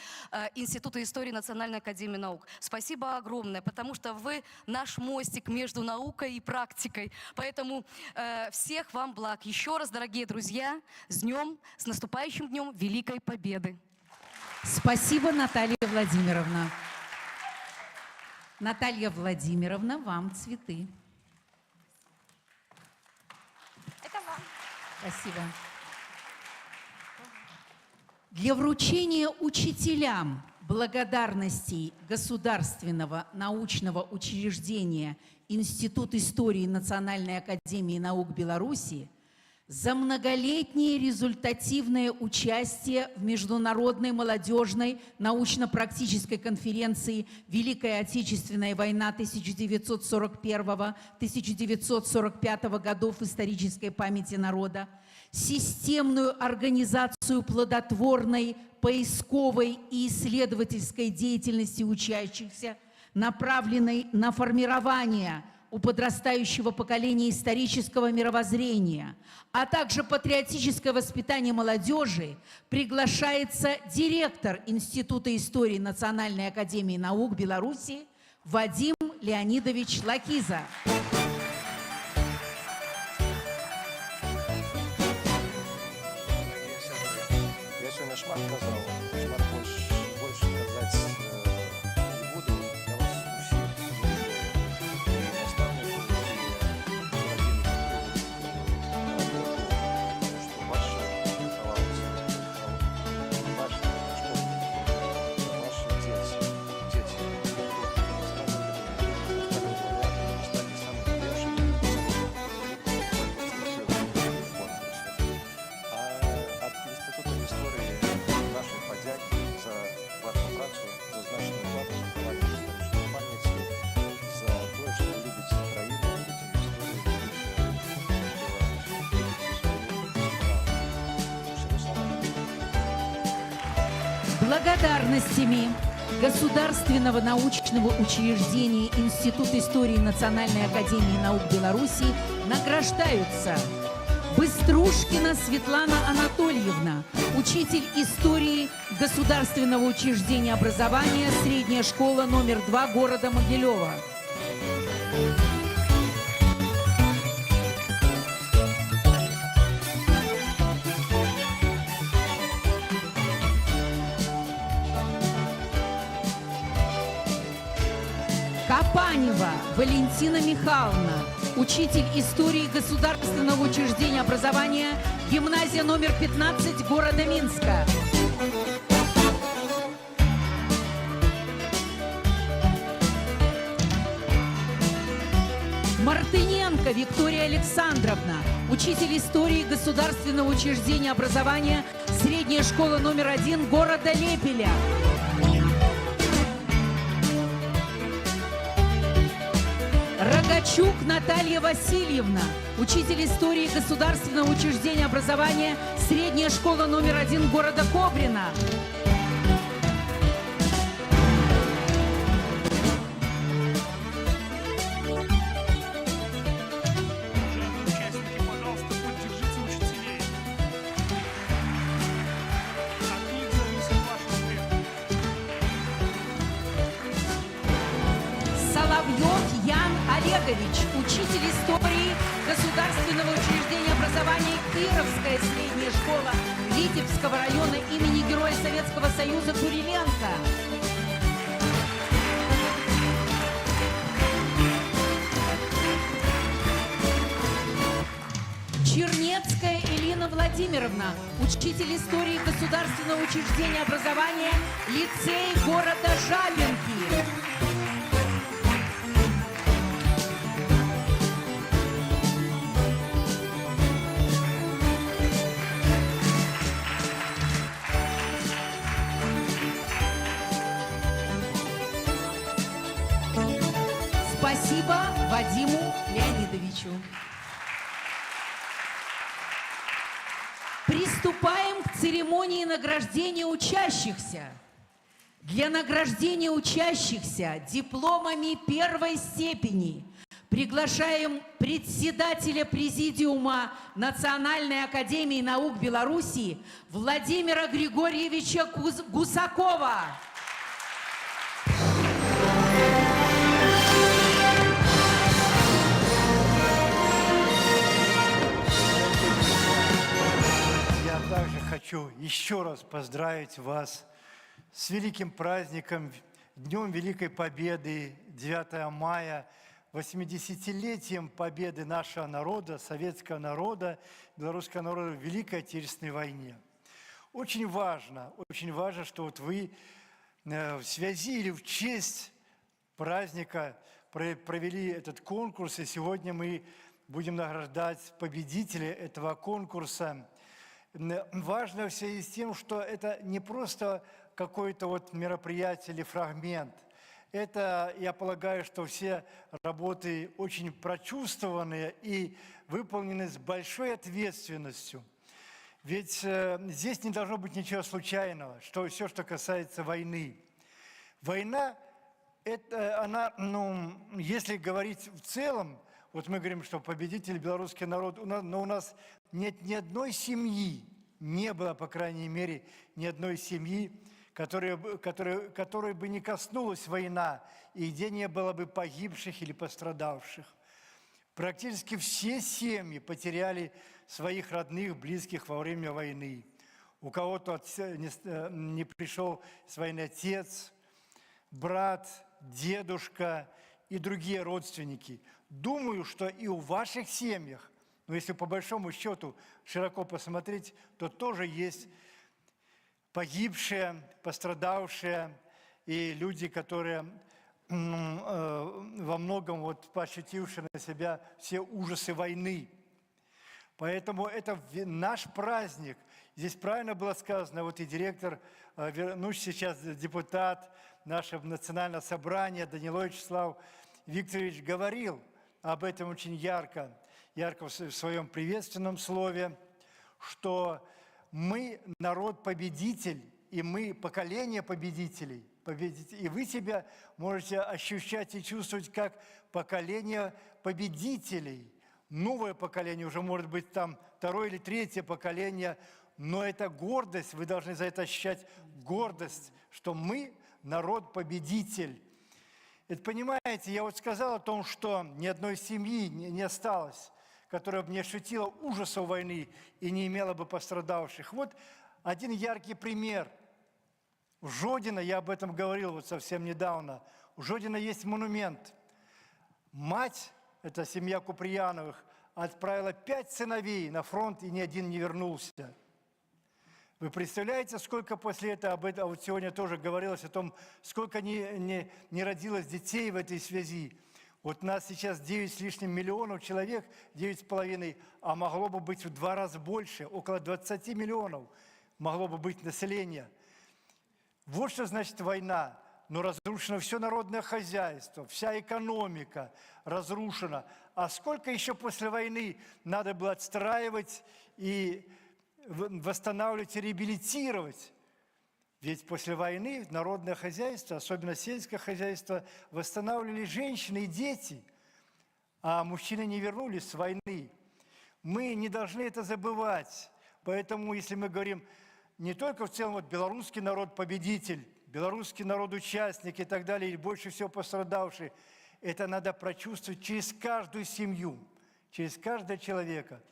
Институту истории Национальной академии наук. Спасибо огромное, потому что вы наш мостик между наукой и практикой. Поэтому всех вам благ. Еще раз, дорогие друзья, с днем, с наступающим днем Великой Победы. Спасибо, Наталья Владимировна. Наталья Владимировна, вам цветы. Это вам. Спасибо. Для вручения учителям благодарностей Государственного научного учреждения Институт истории Национальной академии наук Беларуси за многолетнее результативное участие в международной молодежной научно-практической конференции «Великая Отечественная война 1941-1945 годов исторической памяти народа», системную организацию плодотворной, поисковой и исследовательской деятельности учащихся, направленной на формирование у подрастающего поколения исторического мировоззрения, а также патриотическое воспитание молодежи, приглашается директор Института истории Национальной академии наук Беларуси Вадим Леонидович Лакиза. Я сегодня шмат сказал, шмат больше сказать не буду. Я вас усіх дуже і наставників, і Владимир, что ваше оставалось, ваши дети, стали самыми первыми от Института истории нашей подяки за вашу працу, за значную вклад в захование исторической памяти, за то, что вы любите Украину, любите историю, любите свою страну. Всего самого доброго. Благодарностями Государственного научного учреждения Институт истории Национальной академии наук Беларуси награждаются Быструшкина Светлана Анатольевна, учитель истории Государственного учреждения образования, средняя школа номер 2 города Могилева. Капанева Валентина Михайловна, учитель истории Государственного учреждения образования, гимназия номер 15 города Минска. Мартыненко Виктория Александровна, учитель истории Государственного учреждения образования, средняя школа номер 1 города Лепеля. Рогачук Наталья Васильевна, учитель истории Государственного учреждения образования, средняя школа номер 1 города Кобрина. Участники, пожалуйста, поддержите учителей. Активно несет ваш успех. Соловьев Ян Олегович, учитель истории Государственного учреждения образования. Кировская средняя школа Витебского района имени Героя Советского Союза Куриленко. Чернецкая Элина Владимировна, учитель истории государственного учреждения образования, лицей города Жабинки. Спасибо Вадиму Леонидовичу. Приступаем к церемонии награждения учащихся. Для награждения учащихся дипломами первой степени приглашаем председателя Президиума Национальной академии наук Беларуси Владимира Григорьевича Гусакова. Я также хочу еще раз поздравить вас с великим праздником, Днем Великой Победы, 9 мая, 80-летием победы нашего народа, советского народа, белорусского народа в Великой Отечественной войне. Очень важно, что вот вы в связи или в честь праздника провели этот конкурс, и сегодня мы будем награждать победителей этого конкурса. Важно в связи с тем, что это не просто какое-то вот мероприятие или фрагмент. Это, я полагаю, что все работы очень прочувствованные и выполнены с большой ответственностью. Ведь здесь не должно быть ничего случайного, что все, что касается войны. Война, это она, если говорить в целом, вот мы говорим, что победитель белорусский народ, но у нас нет ни одной семьи, не было, по крайней мере, ни одной семьи, которой бы не коснулась война, и где не было бы погибших или пострадавших. Практически все семьи потеряли своих родных, близких во время войны. У кого-то не пришел с войны отец, брат, дедушка и другие родственники. Думаю, что и у ваших семьях, но если по большому счету широко посмотреть, то тоже есть погибшие, пострадавшие и люди, которые во многом вот ощутившие на себя все ужасы войны. Поэтому это наш праздник. Здесь правильно было сказано, вот и директор, сейчас депутат нашего национального собрания Данилович Вячеслав Викторович говорил об этом очень ярко в своем приветственном слове, что мы народ-победитель, и мы поколение победителей. И вы себя можете ощущать и чувствовать как поколение победителей. Новое поколение, уже может быть там второе или третье поколение, но это гордость, вы должны за это ощущать гордость, что мы народ-победитель. Это, понимаете, я вот сказал о том, что ни одной семьи не осталось, которая бы не ощутила ужасов войны и не имела бы пострадавших. Вот один яркий пример. В Жодино, я об этом говорил вот совсем недавно, в Жодино есть монумент. Мать, это семья Куприяновых, отправила 5 сыновей на фронт, и ни один не вернулся. Вы представляете, сколько после этого, об этом вот сегодня тоже говорилось о том, сколько не родилось детей в этой связи. Вот у нас сейчас 9 с лишним миллионов человек, 9,5, а могло бы быть в 2 раза больше, около 20 миллионов могло бы быть население. Вот что значит война. Но разрушено все народное хозяйство, вся экономика разрушена. А сколько еще после войны надо было отстраивать и восстанавливать и реабилитировать? Ведь после войны народное хозяйство, особенно сельское хозяйство, восстанавливали женщины и дети, а мужчины не вернулись с войны. Мы не должны это забывать. Поэтому, если мы говорим не только в целом вот белорусский народ победитель, белорусский народ участник и так далее, и больше всего пострадавший, это надо прочувствовать через каждую семью, через каждого человека.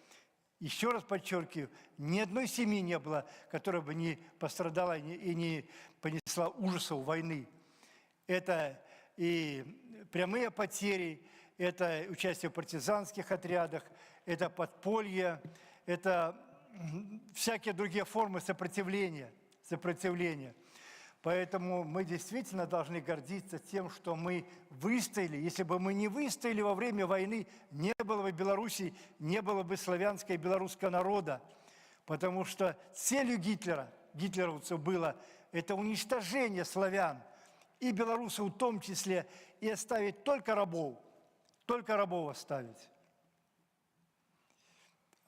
Еще раз подчеркиваю, ни одной семьи не было, которая бы не пострадала и не понесла ужасов войны. Это и прямые потери, это участие в партизанских отрядах, это подполье, это всякие другие формы сопротивления. Поэтому мы действительно должны гордиться тем, что мы выстояли. Если бы мы не выстояли во время войны, не было бы Беларуси, не было бы славянского и белорусского народа. Потому что целью гитлеровцев было это уничтожение славян и белорусов в том числе, и оставить только рабов оставить.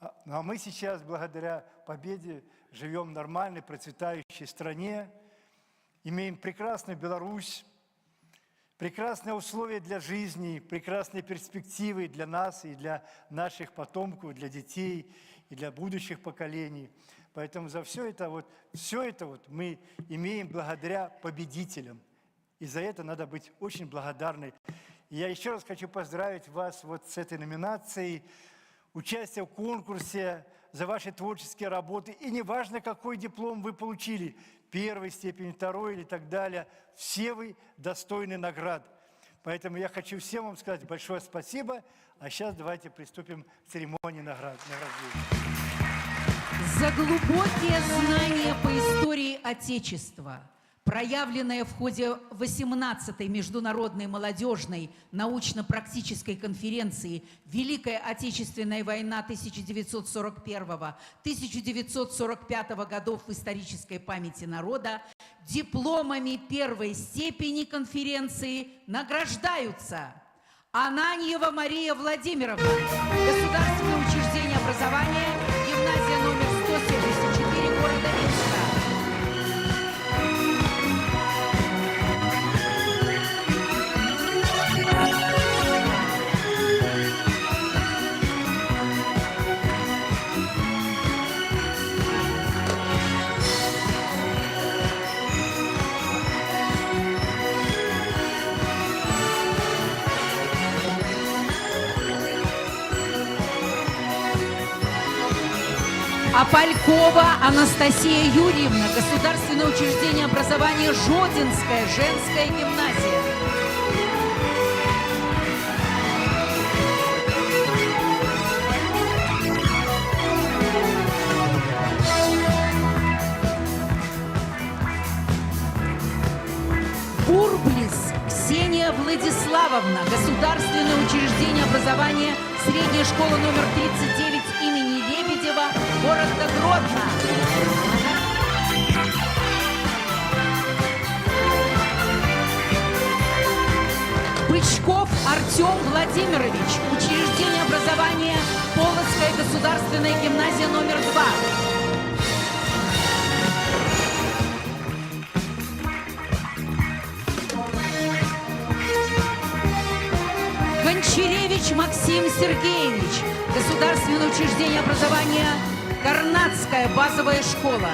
А мы сейчас, благодаря победе, живем в нормальной, процветающей стране, имеем прекрасную Беларусь, прекрасные условия для жизни, прекрасные перспективы для нас и для наших потомков, для детей и для будущих поколений. Поэтому за все это мы имеем благодаря победителям. И за это надо быть очень благодарны. И я еще раз хочу поздравить вас с этой номинацией, участие в конкурсе, за ваши творческие работы. И неважно, какой диплом вы получили, первой степени, второй или так далее, все вы достойны наград. Поэтому я хочу всем вам сказать большое спасибо. А сейчас давайте приступим к церемонии награждения. За глубокие знания по истории Отечества, проявленное в ходе 18-й международной молодежной научно-практической конференции «Великая Отечественная война 1941-1945 годов в исторической памяти народа» дипломами первой степени конференции награждаются Ананьева Мария Владимировна, Государственное учреждение образования, гимназия номер 174 города Минска. Апалькова Анастасия Юрьевна, Государственное учреждение образования Жодинская женская гимназия. Бурблис Ксения Владиславовна, Государственное учреждение образования средняя школа номер 39 имени Лебедева, город Гродно. Бычков Артем Владимирович, учреждение образования Полоцкая государственная гимназия номер 2. Гончаревич Максим Сергеевич, Государственное учреждение образования Карнатская базовая школа.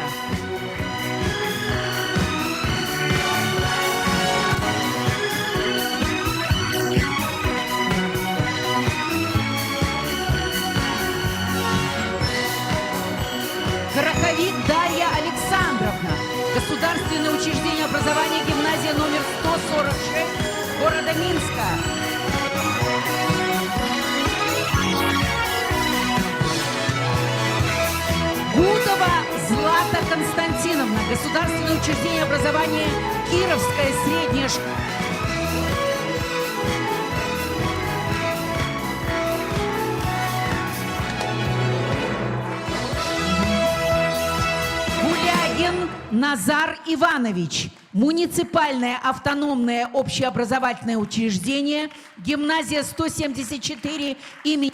Краковик Дарья Александровна, Государственное учреждение образования гимназия номер 146 города Минска. Гудова Злата Константиновна, Государственное учреждение образования Кировская средняя школа. Гулягин Назар Иванович, муниципальное автономное общеобразовательное учреждение, гимназия 174 имени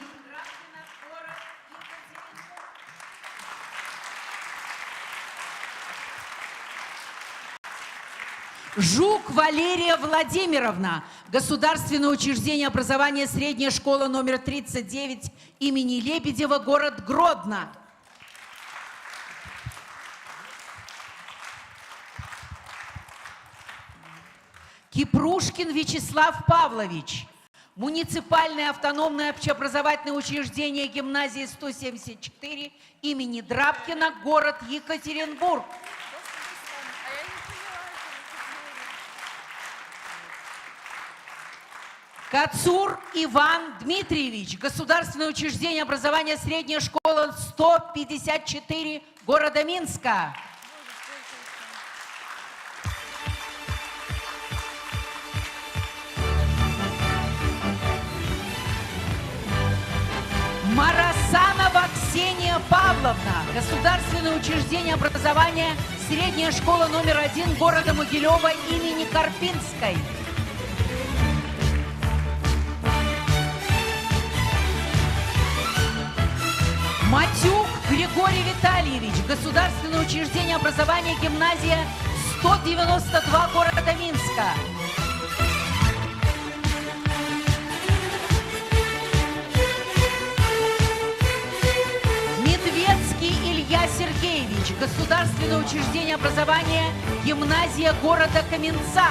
Жук Валерия Владимировна, Государственное учреждение образования средняя школа номер 39 имени Лебедева, город Гродно. Кипрушкин Вячеслав Павлович, Муниципальное автономное общеобразовательное учреждение гимназии 174 имени Драбкина, город Екатеринбург. Кацур Иван Дмитриевич, государственное учреждение образования средняя школа 154 города Минска. Марасанова Ксения Павловна, государственное учреждение образования средняя школа номер 1 города Могилева имени Карпинской. Матюк Григорий Витальевич, государственное учреждение образования гимназия 192 города Минска. Медведский Илья Сергеевич, государственное учреждение образования гимназия города Каменца.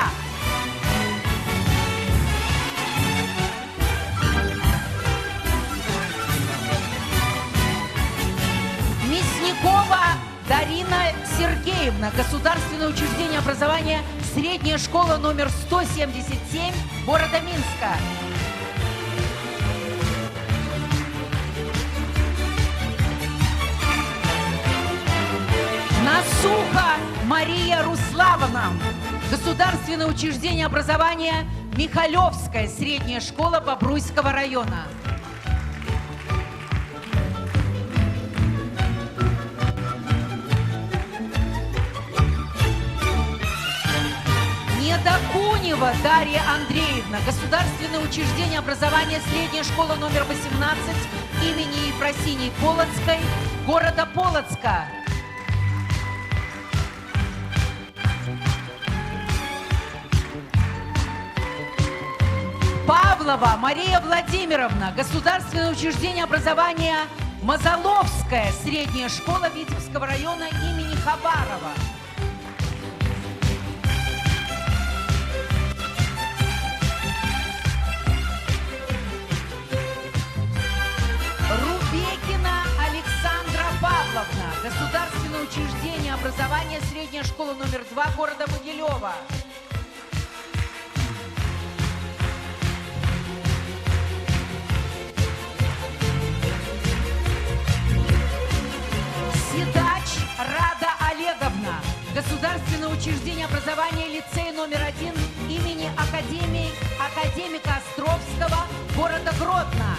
Мясникова Дарина Сергеевна, государственное учреждение образования средняя школа номер 177 города Минска. Насуха Мария Руславовна, государственное учреждение образования Михалевская средняя школа Бобруйского района. Недокунева Дарья Андреевна, государственное учреждение образования средняя школа номер 18 имени Ефросинии Полоцкой, города Полоцка. Павлова Мария Владимировна, государственное учреждение образования Мазаловская средняя школа Витебского района имени Хабарова. Рубекина Александра Павловна, государственное учреждение образования средняя школа номер 2 города Могилева. Седач Рада Олеговна, государственное учреждение образования лицей номер 1 имени академика Островского города Гродно.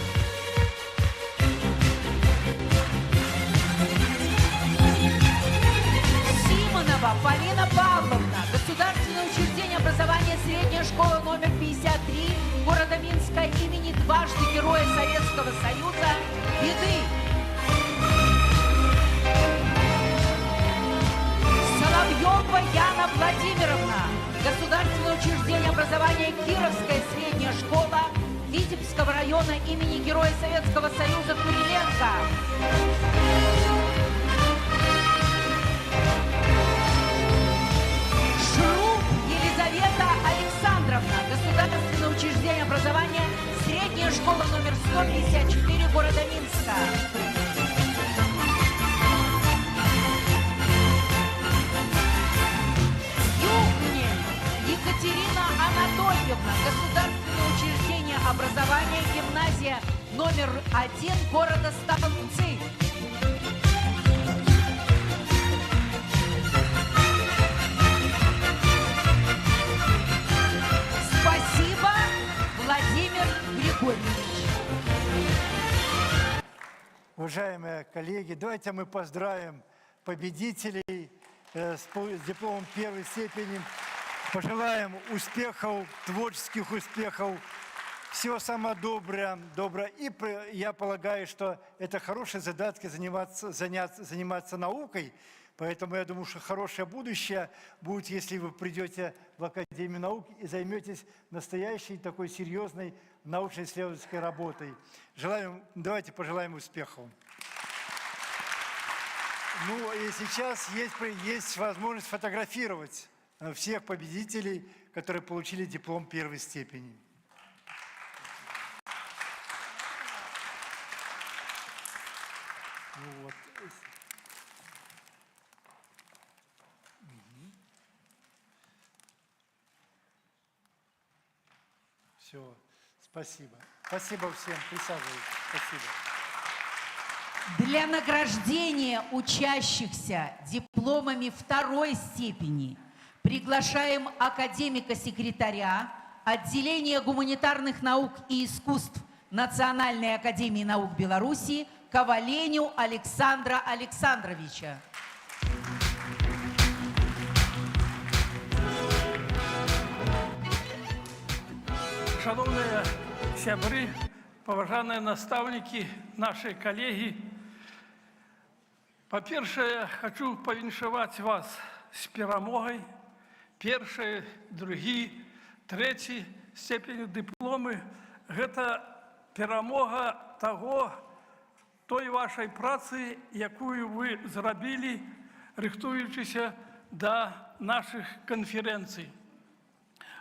Симонова Полина Павловна, государственное учреждение образования средняя школа номер 53 города Минска имени дважды Героя Советского Союза Беды. Соловьева Яна Владимировна, государственное учреждение образования Кировская средняя школа Витебского района имени Героя Советского Союза Куриленко. Шруб Елизавета Александровна, государственное учреждение образования средняя школа номер 154 города Минска. Екатерина Анатольевна, государственное учреждение образования гимназия номер 1 города Столбцы. Спасибо, Владимир Григорьевич. Уважаемые коллеги, давайте мы поздравим победителей с дипломом первой степени. Пожелаем успехов, творческих успехов, всего самого доброго. И я полагаю, что это хорошие задатки заниматься наукой. Поэтому я думаю, что хорошее будущее будет, если вы придете в Академию наук и займетесь настоящей такой серьезной научно-исследовательской работой. Давайте пожелаем успехов. Ну и сейчас есть возможность фотографировать всех победителей, которые получили диплом первой степени. Все, спасибо. Спасибо всем, присаживайтесь. Спасибо. Для награждения учащихся дипломами второй степени приглашаем академика-секретаря отделения гуманитарных наук и искусств Национальной академии наук Беларуси Коваленю Александра Александровича. Шановные сябры, поважаныя наставники, наши коллеги, по-першае, хочу павіншаваць вас с перамогай. Першы, другі, трэці степень дыпломы – гэта перамога той вашай працы, якую вы зрабілі, рыхтуючыся да нашых канферэнцый.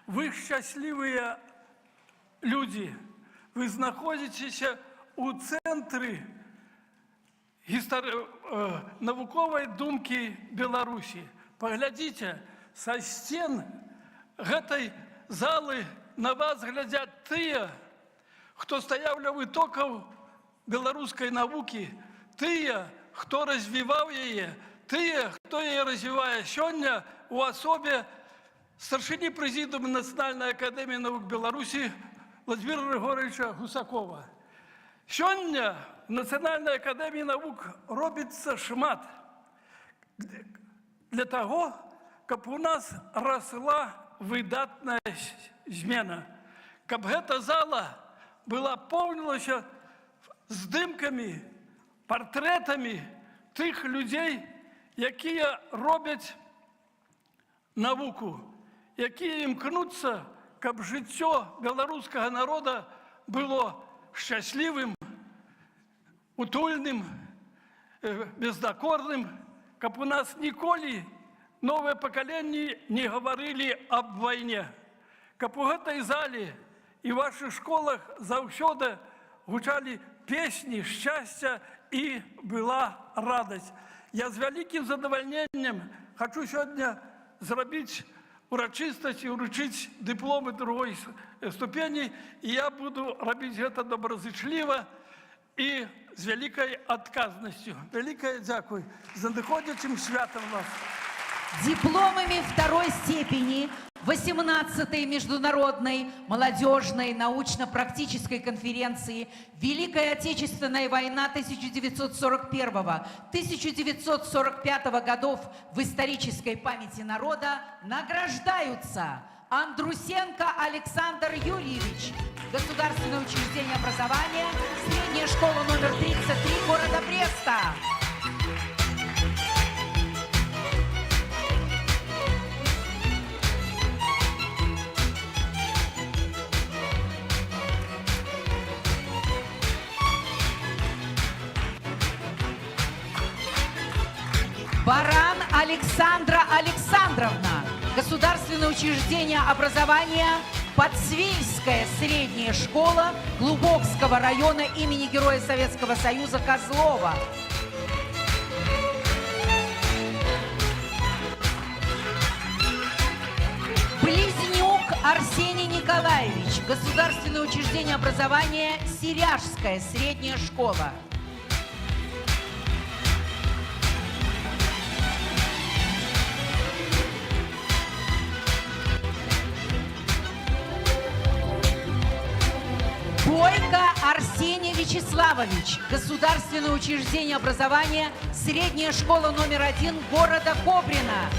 Вы шчаслівыя люди, вы знаходзіцеся у цэнтры навуковай думкі Беларусі. Паглядзіце, са сцен гэтай залы на вас глядзяць тыя, хто стаяў ля вытокаў беларускай навукі, тыя, хто развіваў яе, тыя, хто яе развівае сёння у асобе старшыні прэзідыума Нацыянальнай акадэміі навук Беларусі Владимира Григорьевича Гусакова. Сёння в Национальной академии наук робится шмат для того, каб у нас росла выдатная змена, каб эта зала была полнилася здымками, портретами тых людей, якія робяць навуку, якія імкнуцца, каб жыццё беларускага народа было шчаслівым, утульным, бездакорным, каб у нас ніколі новыя пакаленні не гаварылі аб вайне, каб у гэтай зале і вашых школах заўсёды гучалі песні шчасця і была радасць. Я з вялікім задавальненнем хочу сёння зрабіць урачыстасць і ўручыць дыпломы другой ступені, і я буду рабіць гэта добразычліва і з вялікай адказнасцю. Вялікае дзякуй. З надыходзячым святам вас. Дипломами второй степени 18-й международной молодежной научно-практической конференции «Великая Отечественная война 1941-1945 годов в исторической памяти народа» награждаются Андрусенко Александр Юрьевич, Государственное учреждение образования, средняя школа номер 33 города Бреста. Баран Александра Александровна, Государственное учреждение образования, Подсвильская средняя школа Глубокского района имени Героя Советского Союза Козлова. Близнюк Арсений Николаевич, Государственное учреждение образования, Серяжская средняя школа. Бойко Арсений Вячеславович, Государственное учреждение образования, средняя школа номер 1 города Кобрина.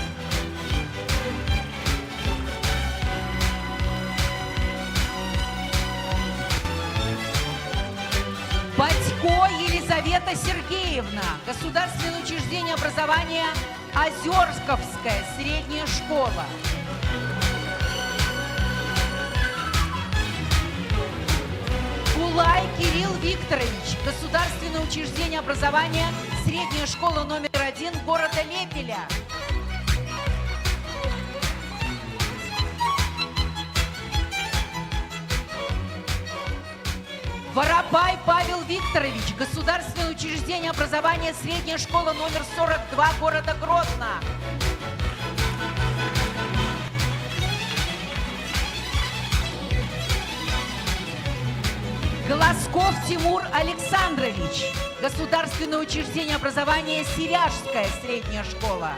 Батько Елизавета Сергеевна, Государственное учреждение образования, Озерсковская средняя школа. Кулай Кирилл Викторович, Государственное учреждение образования, средняя школа номер 1 города Лепеля. Воробай Павел Викторович, Государственное учреждение образования, средняя школа номер 42 города Гродно. Глазков Тимур Александрович, государственное учреждение образования Сиряжская средняя школа.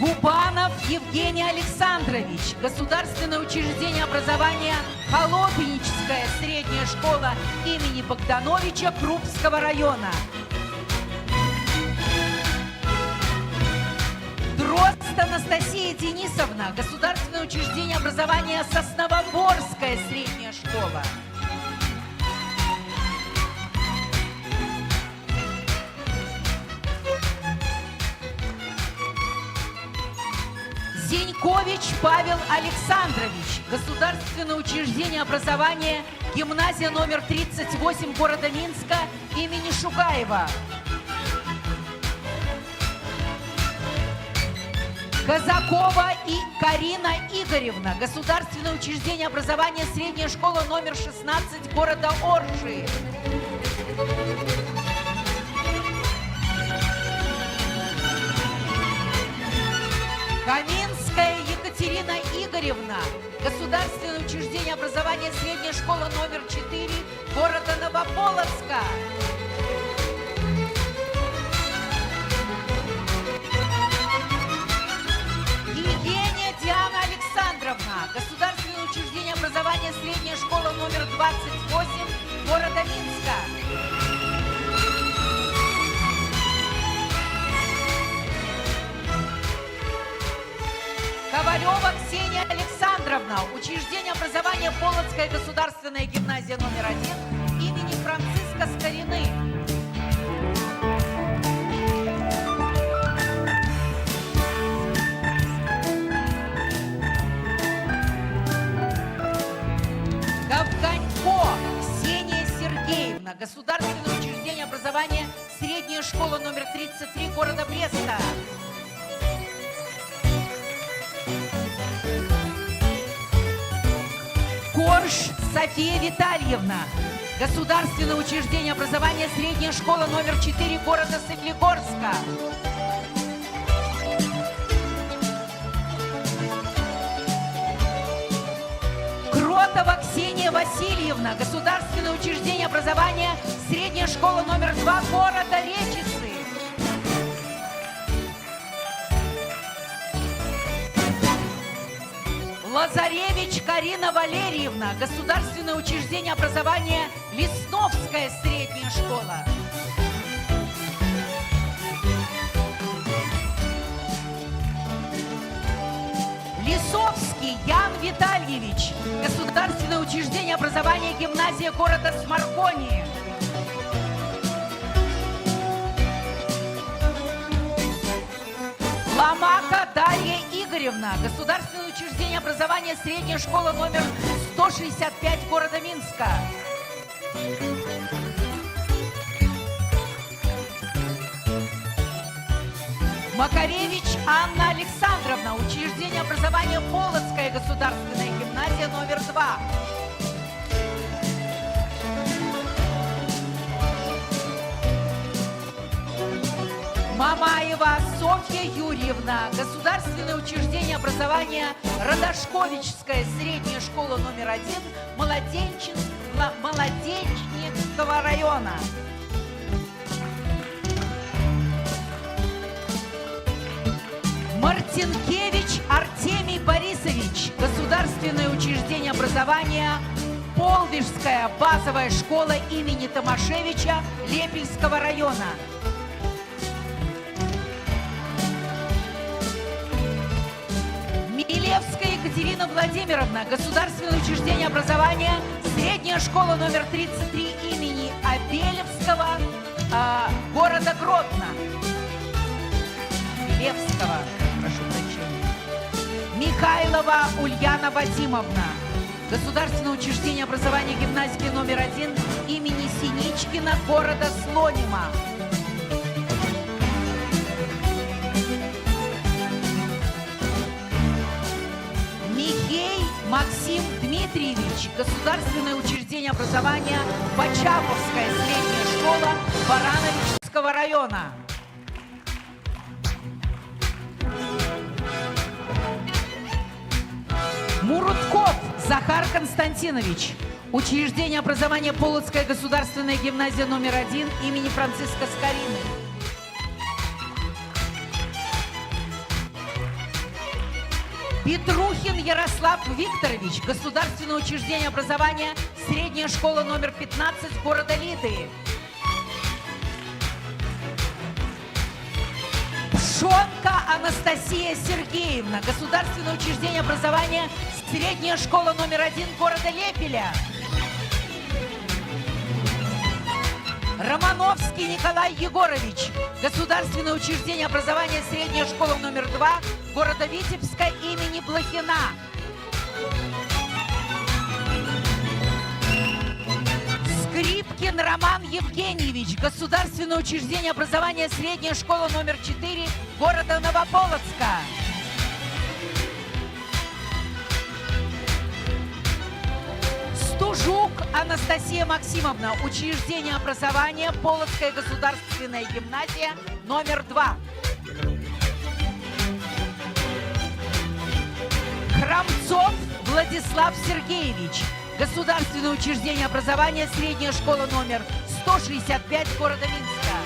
Губанов Евгений Александрович, государственное учреждение образования Холопеническая средняя школа имени Богдановича Крупского района. Дрозд Анастасия Денисовна, государственное учреждение образования Сосновоборская средняя школа. Зинькович Павел Александрович, государственное учреждение образования гимназия номер 38 города Минска имени Шугаева. Казакова и Карина Игоревна, государственное учреждение образования средняя школа номер 16 города Орши. Каминская Екатерина Игоревна, государственное учреждение образования средняя школа номер 4 города Новополоцка. Евгения Диана Александровна, государственное учреждение образования средняя школа номер 28 города Минска. Ковалева Ксения Александровна, учреждение образования Полоцкая государственная гимназия номер 1 имени Франциска Старины. Ковганько Ксения Сергеевна, государственное учреждение образования средняя школа номер 33 города Бреста. Корж София Витальевна, государственное учреждение образования средняя школа номер 4 города Светлогорска. Кротова Ксения Васильевна, государственное учреждение образования средняя школа номер 2 города Речицы. Лазаревич Карина Валерьевна, государственное учреждение образования Лесновская средняя школа. Лисовский Ян Витальевич, государственное учреждение образования гимназия города Сморгонии. Ломака Дарья Игоревна, государственное учреждение образования средняя школа номер 165 города Минска. Макаревич Анна Александровна, учреждение образования Полоцкая государственная гимназия номер 2. Мамаева Софья Юрьевна, государственное учреждение образования Родошковичская средняя школа номер 1 Молодечнического района. Мартинкевич Артемий Борисович, государственное учреждение образования Полвежская базовая школа имени Томашевича Лепельского района. Милевская Екатерина Владимировна, государственное учреждение образования средняя школа номер 33 имени Абелевского города Гродно. Милевского, прошу прощения. Михайлова Ульяна Вадимовна, государственное учреждение образования гимназии номер 1 имени Синичкина города Слонима. Максим Дмитриевич, государственное учреждение образования Почаповская средняя школа Барановичского района. Мурутков Захар Константинович. Учреждение образования Полоцкая государственная гимназия номер 1 имени Франциска Скорины. Петрухин Ярослав Викторович. Государственное учреждение образования средняя школа номер 15 города Лиды. Пшонка Анастасия Сергеевна. Государственное учреждение образования средняя школа номер 1 города Лепеля. Романовский Николай Егорович. Государственное учреждение образования средняя школа номер 2 города Витебска имени Блохина. Скрипкин Роман Евгеньевич. Государственное учреждение образования средняя школа номер 4 города Новополоцка. Стужук Анастасия Максимовна. Учреждение образования Полоцкая государственная гимназия номер 2. Храмцов Владислав Сергеевич. Государственное учреждение образования средняя школа номер 165 города Минска.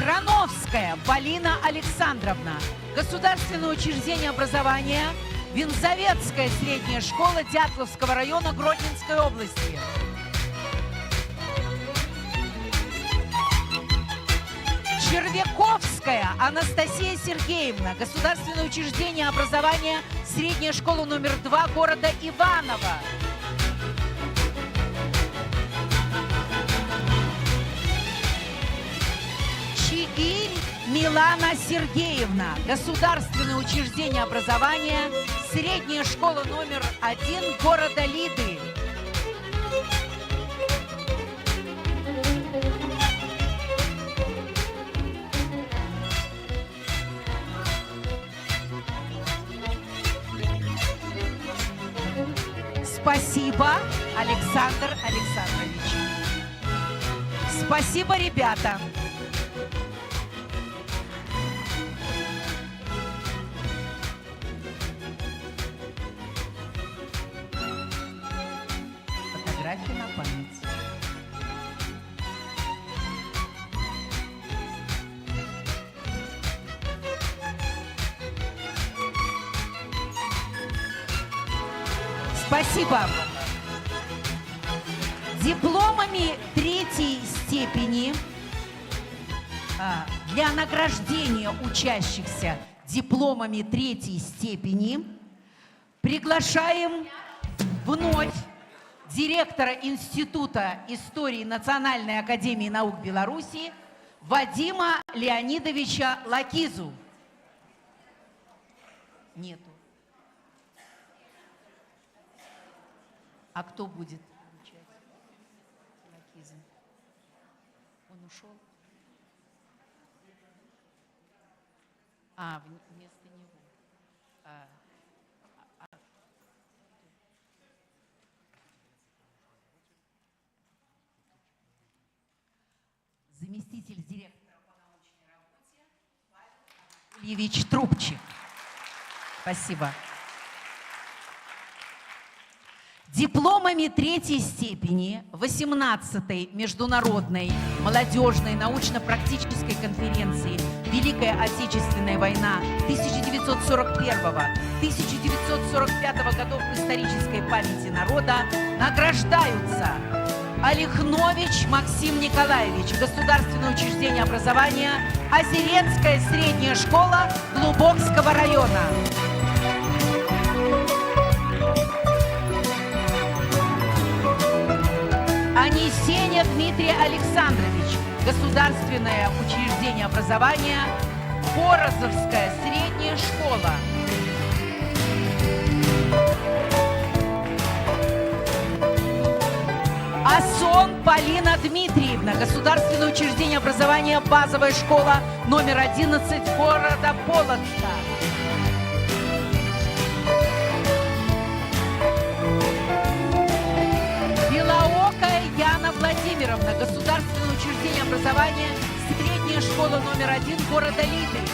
Храновская Полина Александровна. Государственное учреждение образования Винзаветская средняя школа Дятловского района Гродненской области. Червяковская Анастасия Сергеевна. Государственное учреждение образования средняя школа номер 2 города Иваново. Чигирь Милана Сергеевна. Государственное учреждение образования средняя школа номер 1 города Лиды. Спасибо, Александр Александрович. Спасибо, ребята. Фотографии на память. Спасибо. Дипломами третьей степени для награждения учащихся дипломами третьей степени приглашаем вновь директора Института истории Национальной академии наук Беларуси Вадима Леонидовича Лакизу. Нету. А кто будет отвечать? Лакиза. Он ушел? Вместо него. Заместитель директора по научной работе Павел Ильич Трубчик. Спасибо. Дипломами третьей степени 18-й международной молодежной научно-практической конференции «Великая Отечественная война» 1941-1945 годов исторической памяти народа награждаются Олехнович Максим Николаевич, Государственное учреждение образования Озерецкая средняя школа Глубокского района. Анисеня Дмитрий Александрович, Государственное учреждение образования Порозовская средняя школа. Асон Полина Дмитриевна, Государственное учреждение образования базовая школа номер 11 города Полоцка. Белоокая Яна Владимировна, Государственное государственное учреждение образования, средняя школа номер 1 города Липецк.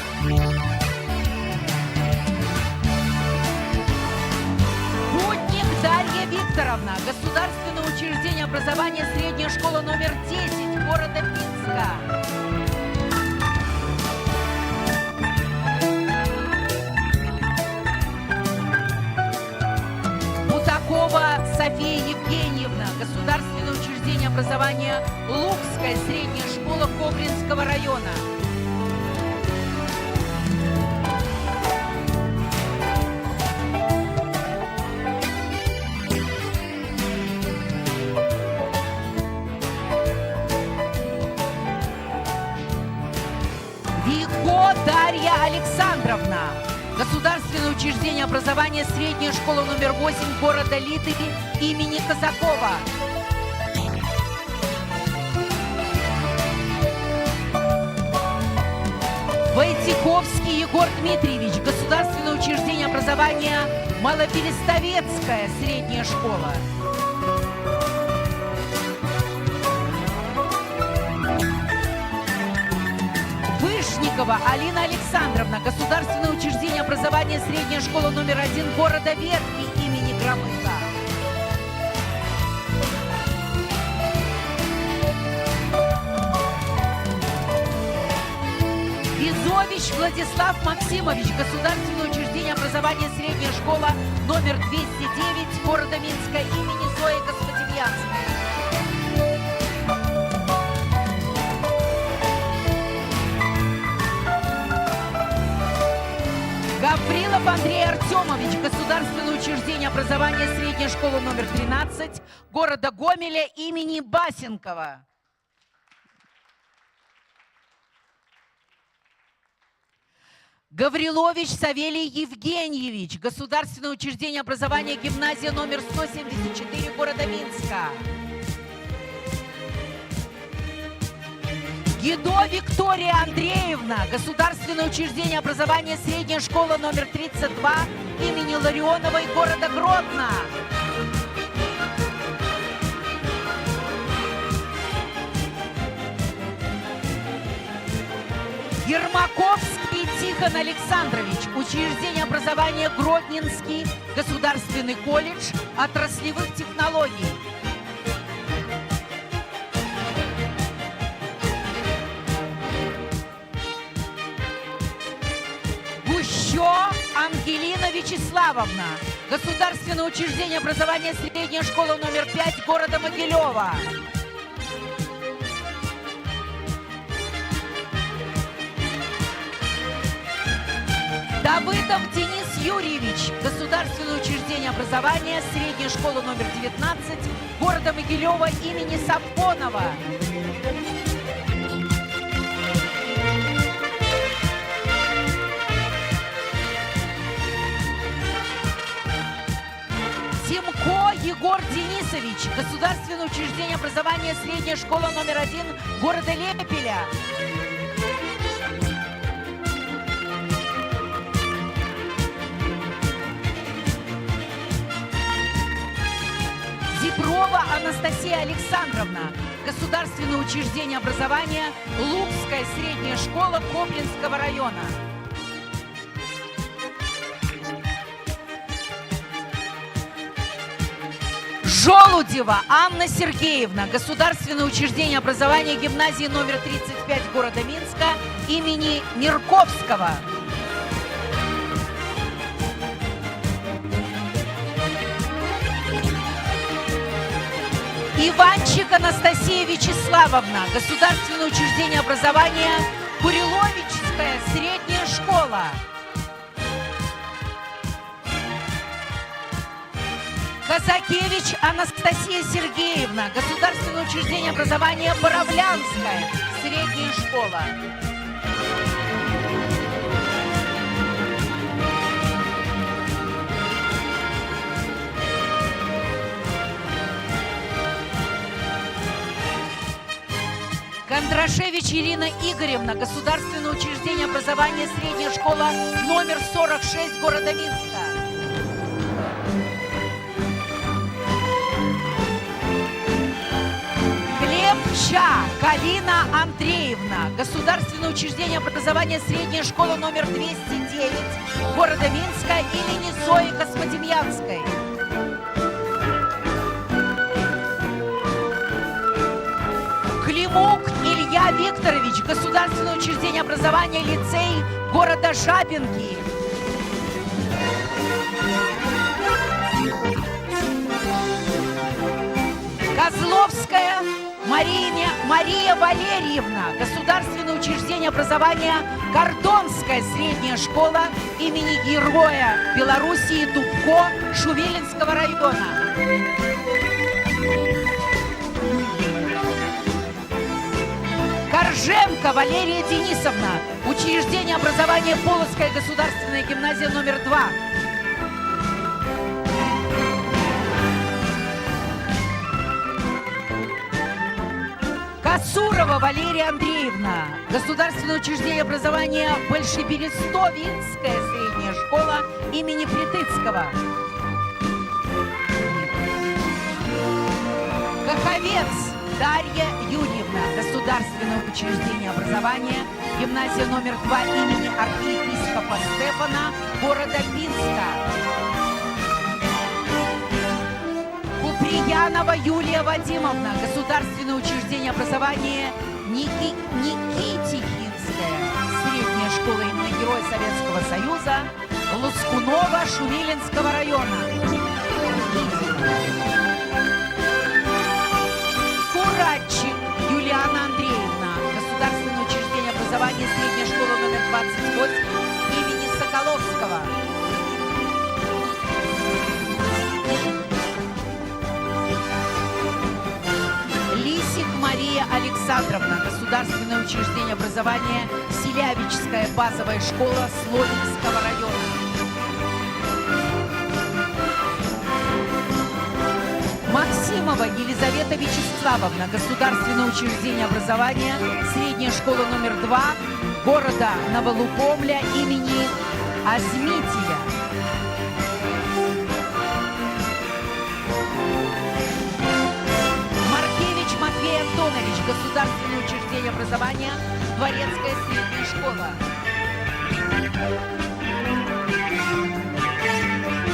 Путник Дарья Викторовна, государственное учреждение образования, средняя школа номер 10 города Минска. Бутакова София Евгеньевна, государственное учреждение образования, Лукская средняя школа Кобринского района. Вико Дарья Александровна, государственное учреждение образования, средняя школа номер 8 города Литвы имени Казакова. Войтиховский Егор Дмитриевич, государственное учреждение образования, Малопереставецкая средняя школа. Вышникова Алина Александровна, государственное учреждение образования, средняя школа номер 1 города Ветки имени Громыка. Безович Владислав Максимович, государственное учреждение образования, средняя школа номер 209 города Минска имени Зои Господемьянской. Гаврилов Андрей Артемович, государственное учреждение образования, средняя школа номер 13 города Гомеля имени Басенкова. Гаврилович Савелий Евгеньевич, государственное учреждение образования, гимназия номер 174 города Минска. Гидо Виктория Андреевна, государственное учреждение образования, средняя школа номер 32 имени Ларионовой города Гродно. Ермаковский Тихон Александрович, учреждение образования Гродненский государственный колледж отраслевых технологий. Гущо Ангелина Вячеславовна, государственное учреждение образования, средняя школа номер 5 города Могилева. Давыдов Денис Юрьевич, государственное учреждение образования, средняя школа номер 19 города Могилева имени Сапонова. Тимко Егор Денисович, государственное учреждение образования, средняя школа номер 1 города Лепеля. Зиброва Анастасия Александровна, государственное учреждение образования, Лукская средняя школа Коблинского района. Желудева Анна Сергеевна, государственное учреждение образования, гимназии номер 35 города Минска имени Мирковского. Иванчик Анастасия Вячеславовна, государственное учреждение образования, Куриловичская средняя школа. Казакевич Анастасия Сергеевна, государственное учреждение образования, Боровлянская средняя школа. Кондрашевич Ирина Игоревна, государственное учреждение образования, средняя школа номер 46 города Минска. Глеб Калча Калина Андреевна, Государственное учреждение образования, средняя школа номер 209 города Минска имени Зои Космодемьянской. Климук Илья Викторович, Государственное учреждение образования, лицей города Жабинки. Козловская Мария Валерьевна, Государственное учреждение образования, Кордонская средняя школа имени Героя Белоруссии Дубко Шувелинского района. Корженко Валерия Денисовна, учреждение образования Полоцкая государственная гимназия номер 2. Касурова Валерия Андреевна, Государственное учреждение образования Большеберестовинская средняя школа имени Плетыцкого. Каховец Дарья Юрьевна, Государственное учреждение образования, гимназия номер 2 имени архиепископа Стефана города Минска. Куприянова Юлия Вадимовна, Государственное учреждение образования Никитихинская средняя школа имени Героя Советского Союза Лоскунова Шувелинского района. Куратчик Юлиана Андреевна, Государственное учреждение образования, средняя школа номер 28 имени Соколовского. Лисик Мария Александровна, Государственное учреждение образования, Селявичская базовая школа Слонинского района. Максимова Елизавета Вячеславовна, Государственное учреждение образования, средняя школа номер 2 города Новолукомля имени Азмития. Маркевич Матвей Антонович, Государственное учреждение образования, Дворецкая средняя школа.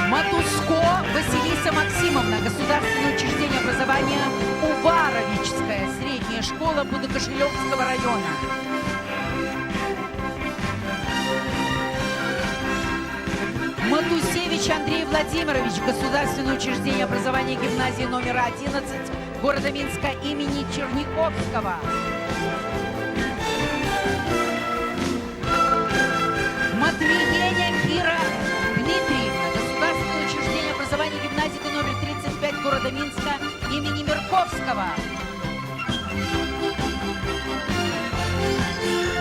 Матуско Василиса Максимовна, Государственное учреждение образования, Уваровичская средняя школа Будокошелевского района. Матусевич Андрей Владимирович, Государственное учреждение образования, гимназии номер 11 города Минска имени Черниковского. Матвиеня Кира Дмитриевна, Государственное учреждение образования, гимназии номер 35 города Минска имени Мерковского.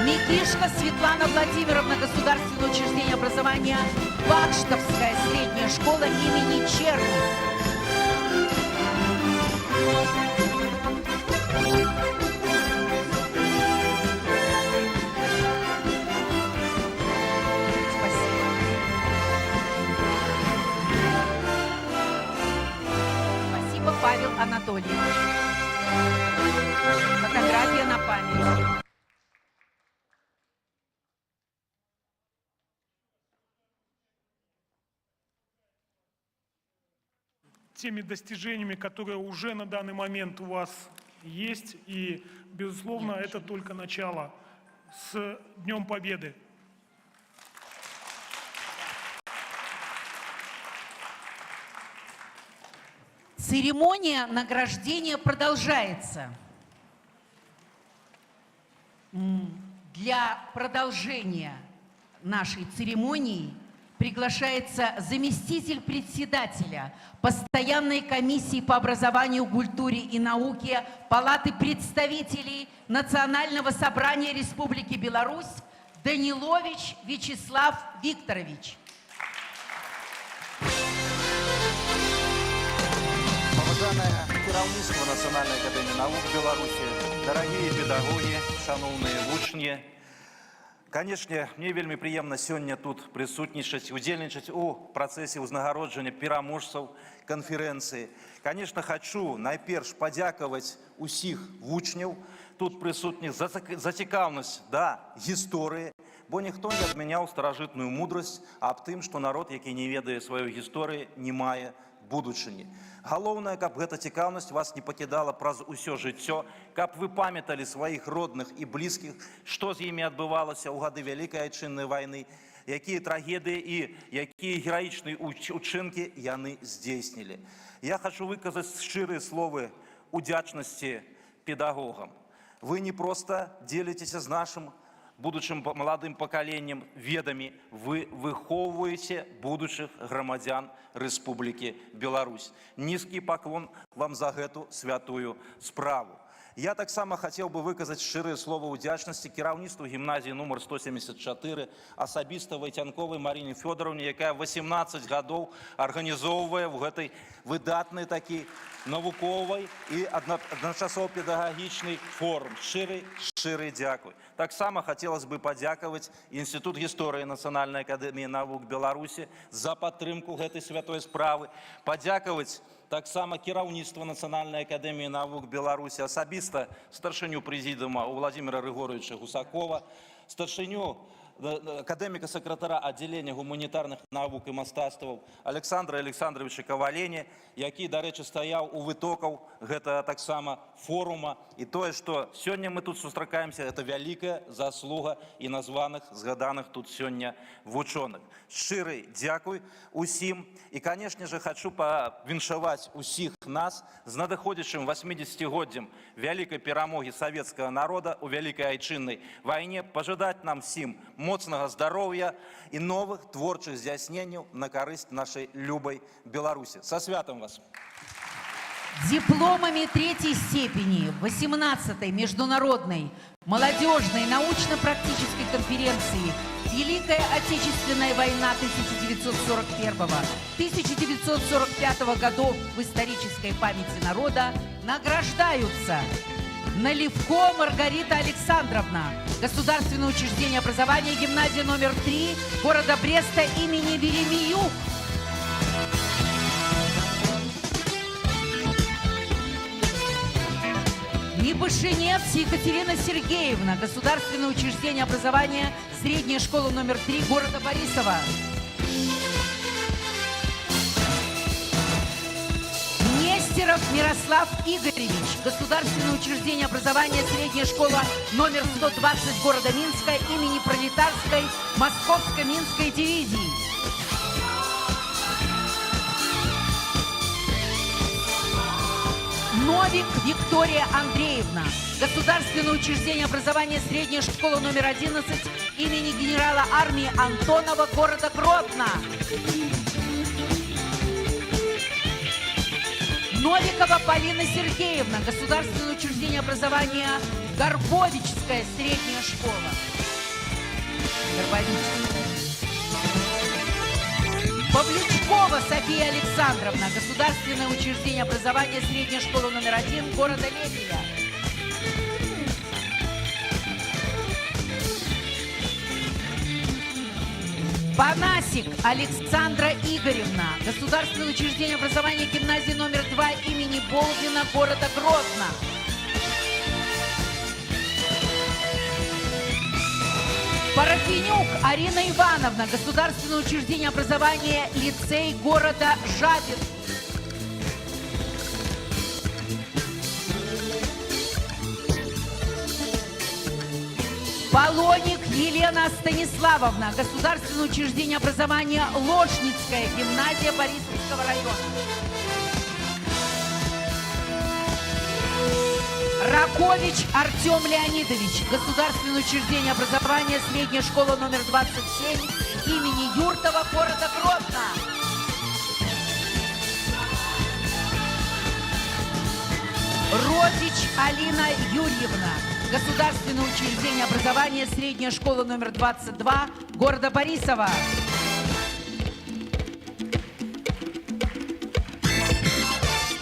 Микишка Светлана Владимировна, Государственное учреждение образования, Бакштовская средняя школа имени Черни. Спасибо, Павел Анатольевич. Фотография на память. Теми достижениями, которые уже на данный момент у вас есть. И, безусловно, это только начало. С Днем Победы! Церемония награждения продолжается. Для продолжения нашей церемонии приглашается заместитель председателя Постоянной комиссии по образованию, культуре и науке Палаты представителей Национального собрания Республики Беларусь Данилович Вячеслав Викторович. Уважаемое керівництво Национальной академии наук Беларуси, дорогие педагоги, шановные учни, Конечно, мне вельмі приемно сегодня тут присутнічаць, удзельнічаць у процессе узнагароджання пераможцаў конференции. Конечно, хочу найперш подяковать усіх вучняў тут присутніх за цікаўнасць да гісторыі, бо ніхто не адмяняў старажытную мудрасць аб тым, што народ, які не ведае сваёй гісторыі, не мае будучыні. Галоўнае, каб гэта цікаўнасць вас не пакідала праз усё жыццё, каб вы памяталі сваіх родных і блізкіх, што з імі адбывалася ў гады Вялікай Айчыннай вайны, якія трагедыі і якія гераічныя учынкі яны здзейснілі. Я хочу выказаць шчырыя словы удзячнасці педагогам. Вы не просто дзеліцеся з нашым будучым маладым пакаленнем ведамі, вы выхоўваеце будучых грамадзян Рэспублікі Беларусь. Нізкі паклон вам за гэту святую справу. Я таксама хацеў бы выказаць шчырыя словы ўдзячнасці кіраўніцтву гімназіі нумар 174, асабіста Вайцянковай Маріне Фёдоровне, якая 18 гадоў арганізоўвае в гэтай выдатнай такі навуковай і адначасова педагагічнай форум. Шчыры дзякуй. Таксама хацелось бы падзякаваць Інстытут гісторыі Нацыянальнай акадэміі навук Беларусі за падтрымку гэтай святой справы, падзякаваць таксама кіраўніцтва Нацыянальнай акадэміі навук Беларусі, асабіста старшыню прэзідыума Владимира Григорьевича Гусакова, старшыню акадэміка сакратара аддзялення гуманітарных навук і мастацтваў Александра Александровича Кавалене, які, дарэчы, стаяў у вытокаў гэта таксама форума. І тое, што сёння мы тут сустракаемся, гэта вялікая заслуга і названых, згаданых тут сёння вучоных. Шчыры дзякуй усім. І, канешне же, хочу павіншаваць усіх нас з надыходзячым 80-годдзям вялікай перамогі савецкага народа у Вялікай Айчыннай вайне, пажадаць нам всім моцнага здароўя і новых творчых здзяйсненняў на карысць нашай любай Беларусі. Со святом вас! Дипломами третьей степени 18-й международной молодежной научно-практической конференции «Великая Отечественная война 1941-1945 годов в исторической памяти народа» награждаются Наливко Маргарита Александровна, Государственное учреждение образования, гимназия номер 3 города Бреста имени Веремиюк. Небышинец Екатерина Сергеевна, Государственное учреждение образования, средняя школа номер 3 города Борисова. Нестеров Мирослав Игоревич, Государственное учреждение образования, средняя школа номер 120 города Минска имени Пролетарской Московско-Минской дивизии. Новик Виктория Андреевна, Государственное учреждение образования, средняя школа номер 11 имени генерала армии Антонова города Гродно. Новикова Полина Сергеевна, Государственное учреждение образования, Горбовичская средняя школа. Павлючкова София Александровна, Государственное учреждение образования, средняя школа номер 1 города Лебедя. Панасик Александра Игоревна, Государственное учреждение образования, гимназия номер 2 имени Болдина города Гродно. Парафенюк Арина Ивановна, Государственное учреждение образования, лицей города Жабин. Полоник Елена Станиславовна, Государственное учреждение образования, Ложницкая гимназия Борисовского района. Ракович Артем Леонидович, Государственное учреждение образования, средняя школа номер 27 имени Юртова города Гродно. Родич Алина Юрьевна, Государственное учреждение образования, средняя школа номер 22 города Борисова.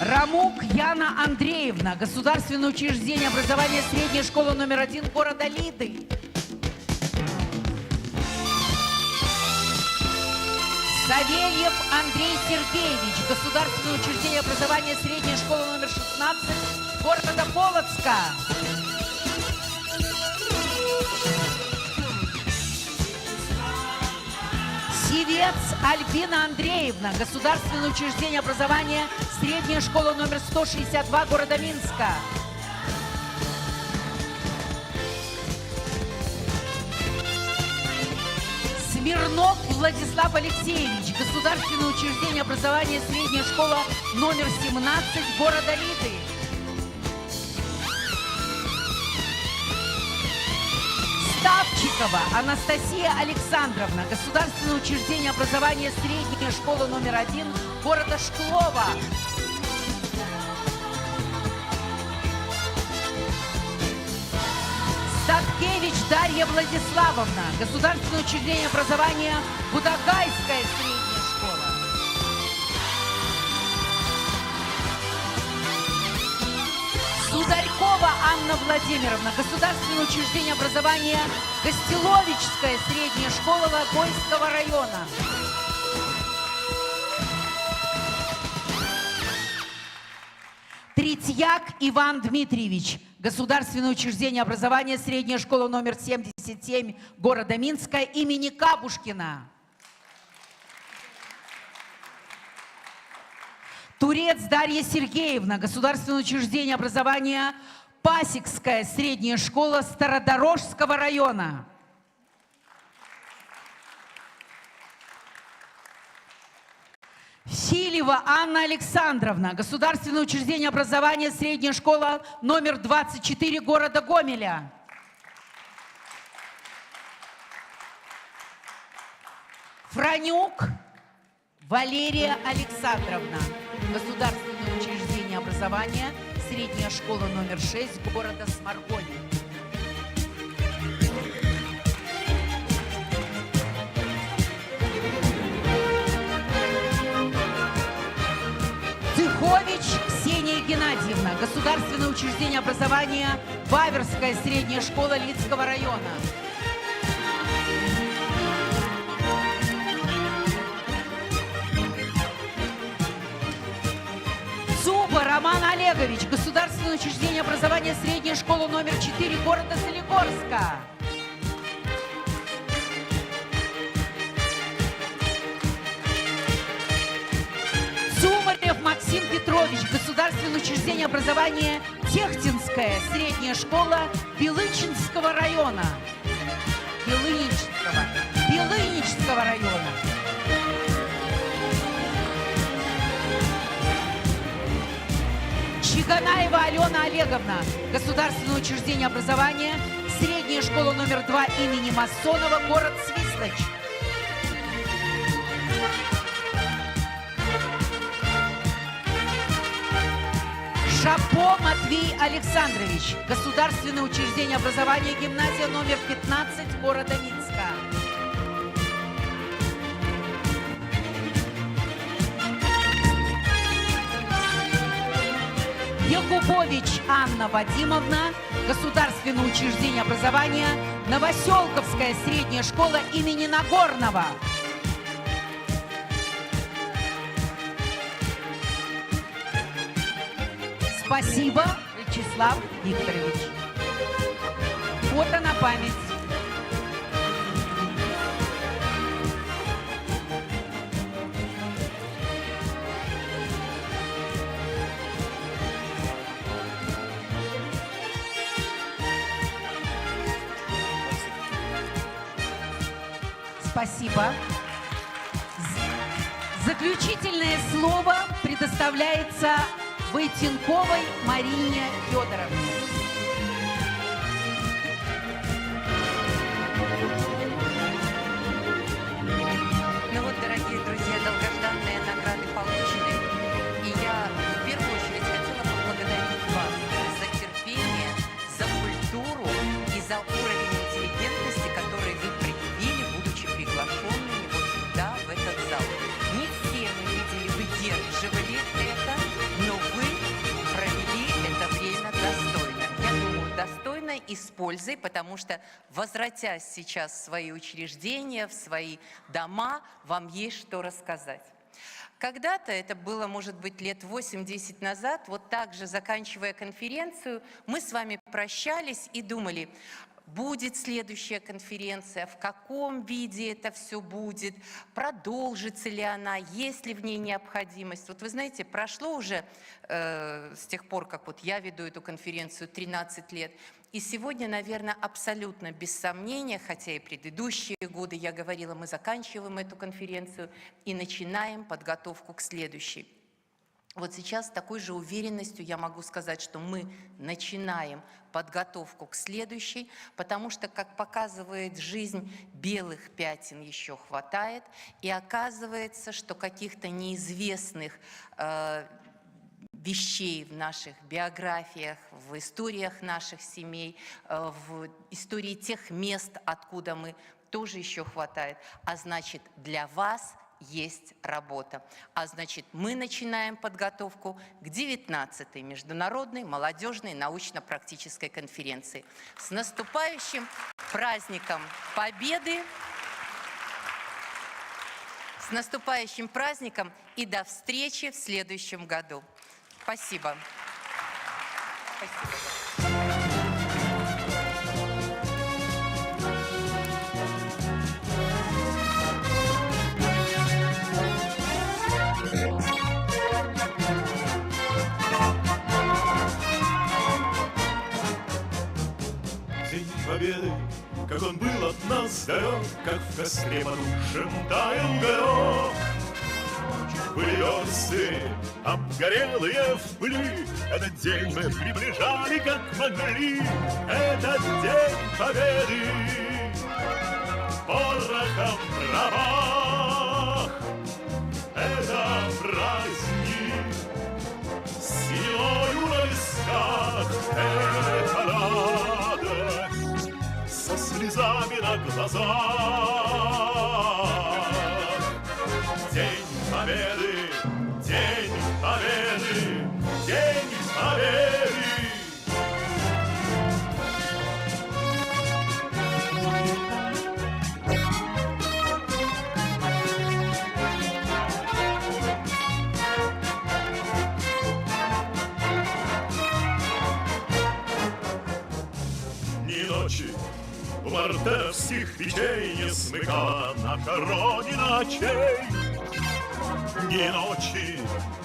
Рамук Яна Андреевна, Государственное учреждение образования, средняя школа номер 1 города Лиды. Савельев Андрей Сергеевич, Государственное учреждение образования, средняя школа номер 16 города Полоцка. Сивец Альбина Андреевна, Государственное учреждение образования, средняя школа номер 162 города Минска. Смирнов Владислав Алексеевич, Государственное учреждение образования, средняя школа номер 17 города Лиды. Ставчикова Анастасия Александровна, Государственное учреждение образования, средняя школа номер 1 города Шклова. Статкевич Дарья Владиславовна, Государственное учреждение образования, Будагайская средняя школа. Сударькова Анна Владимировна, Государственное учреждение образования, Гостеловичская средняя школа Логойского района. Третьяк Иван Дмитриевич, Государственное учреждение образования, средняя школа номер 77 города Минска имени Кабушкина. Турец Дарья Сергеевна, Государственное учреждение образования, Пасекская средняя школа Стародорожского района. Филева Анна Александровна, Государственное учреждение образования, средняя школа номер 24 города Гомеля. Франюк Валерия Александровна, Государственное учреждение образования, средняя школа номер 6 города Сморгоне. Цыхович Ксения Геннадьевна, Государственное учреждение образования, Ваверская средняя школа Лидского района. Зуба Роман Олегович, Государственное учреждение образования, средняя школа номер 4 города Солигорска. Цумарев Максим Петрович, Государственное учреждение образования, Техтинская средняя школа Белыничского района. Белыничского района. Чиганаева Алена Олеговна, Государственное учреждение образования, средняя школа номер 2 имени Массонова, город Свисточ. Шапо Матвей Александрович, Государственное учреждение образования, гимназия номер 15 города Минска. Якубович Анна Вадимовна, Государственное учреждение образования, Новоселковская средняя школа имени Нагорного. Спасибо, Вячеслав Викторович. Фото на память. Спасибо. Заключительное слово предоставляется Войтенковой Марине Федоровне. Ну вот, дорогие друзья, долгожданные награды получены. И я в первую очередь хотела поблагодарить вас за терпение, за культуру и за уровень интеллигентности, который вы проявили, будучи приглашенными вот сюда, в этот зал. Не все мы видели, выдерживали это, но вы провели это время достойно. с пользой, потому что, возвратясь сейчас в свои учреждения, в свои дома, вам есть что рассказать. Когда-то, это было, может быть, лет 8-10 назад, вот так же, заканчивая конференцию, мы с вами прощались и думали, будет следующая конференция, в каком виде это все будет, продолжится ли она, есть ли в ней необходимость. Вот вы знаете, прошло уже с тех пор, как вот я веду эту конференцию, 13 лет, и сегодня, наверное, абсолютно без сомнения, хотя и предыдущие годы я говорила, мы заканчиваем эту конференцию и начинаем подготовку к следующей. Вот сейчас с такой же уверенностью я могу сказать, что мы начинаем подготовку к следующей, потому что, как показывает жизнь, белых пятен еще хватает, и оказывается, что каких-то неизвестных вещей в наших биографиях, в историях наших семей, в истории тех мест, откуда мы, тоже еще хватает. А значит, для вас есть работа. А значит, мы начинаем подготовку к 19-й международной молодежной научно-практической конференции. С наступающим праздником Победы! С наступающим праздником и до встречи в следующем году. Спасибо. Спасибо. День Победы, как он был от нас далек, как в костре потухшем таял горох. Были версты, обгорелые в пыли, этот день мы приближали, как могли. Этот день Победы порохом правах. Это праздник силою на висках. Это радость со слезами на глазах. День Победы, День Победы, День Победы. Ни ночи у мартеновских печей не смыкала на короне ночей. Ни ночи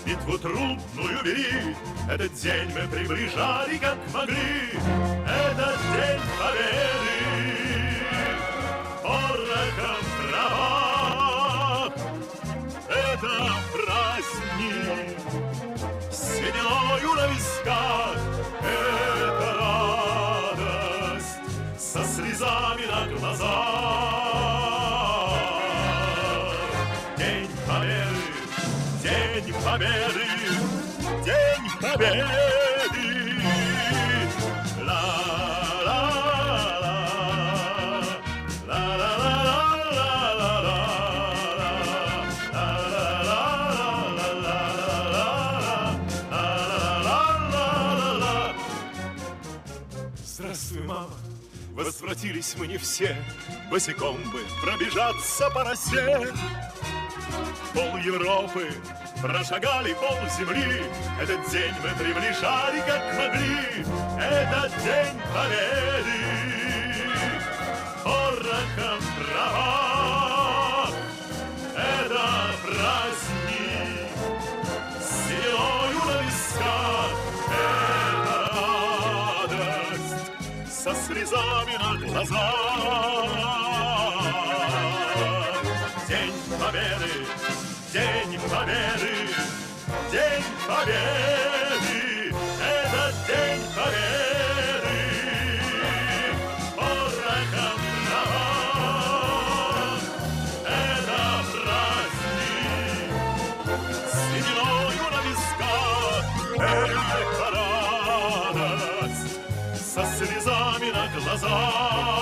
битву трудную вели, этот день мы приближали, как могли. Этот день Победы порохом правах. Это праздник с сединою на висках. Это радость со слезами на глазах. День Победы, День Победы, День Победы. Здравствуй, мама, возвратились мы не все, босиком бы пробежаться по росе. Пол Европы прошагали, пол земли, этот день мы приближали, как могли. Этот день Победы порохом правах. Это праздник с сединою на висках. Это радость со слезами на глазах. День Победы, День Победы, День Победы. Это День Победы порохом правах. Это праздник с сединою на висках. Это радость со слезами на глазах.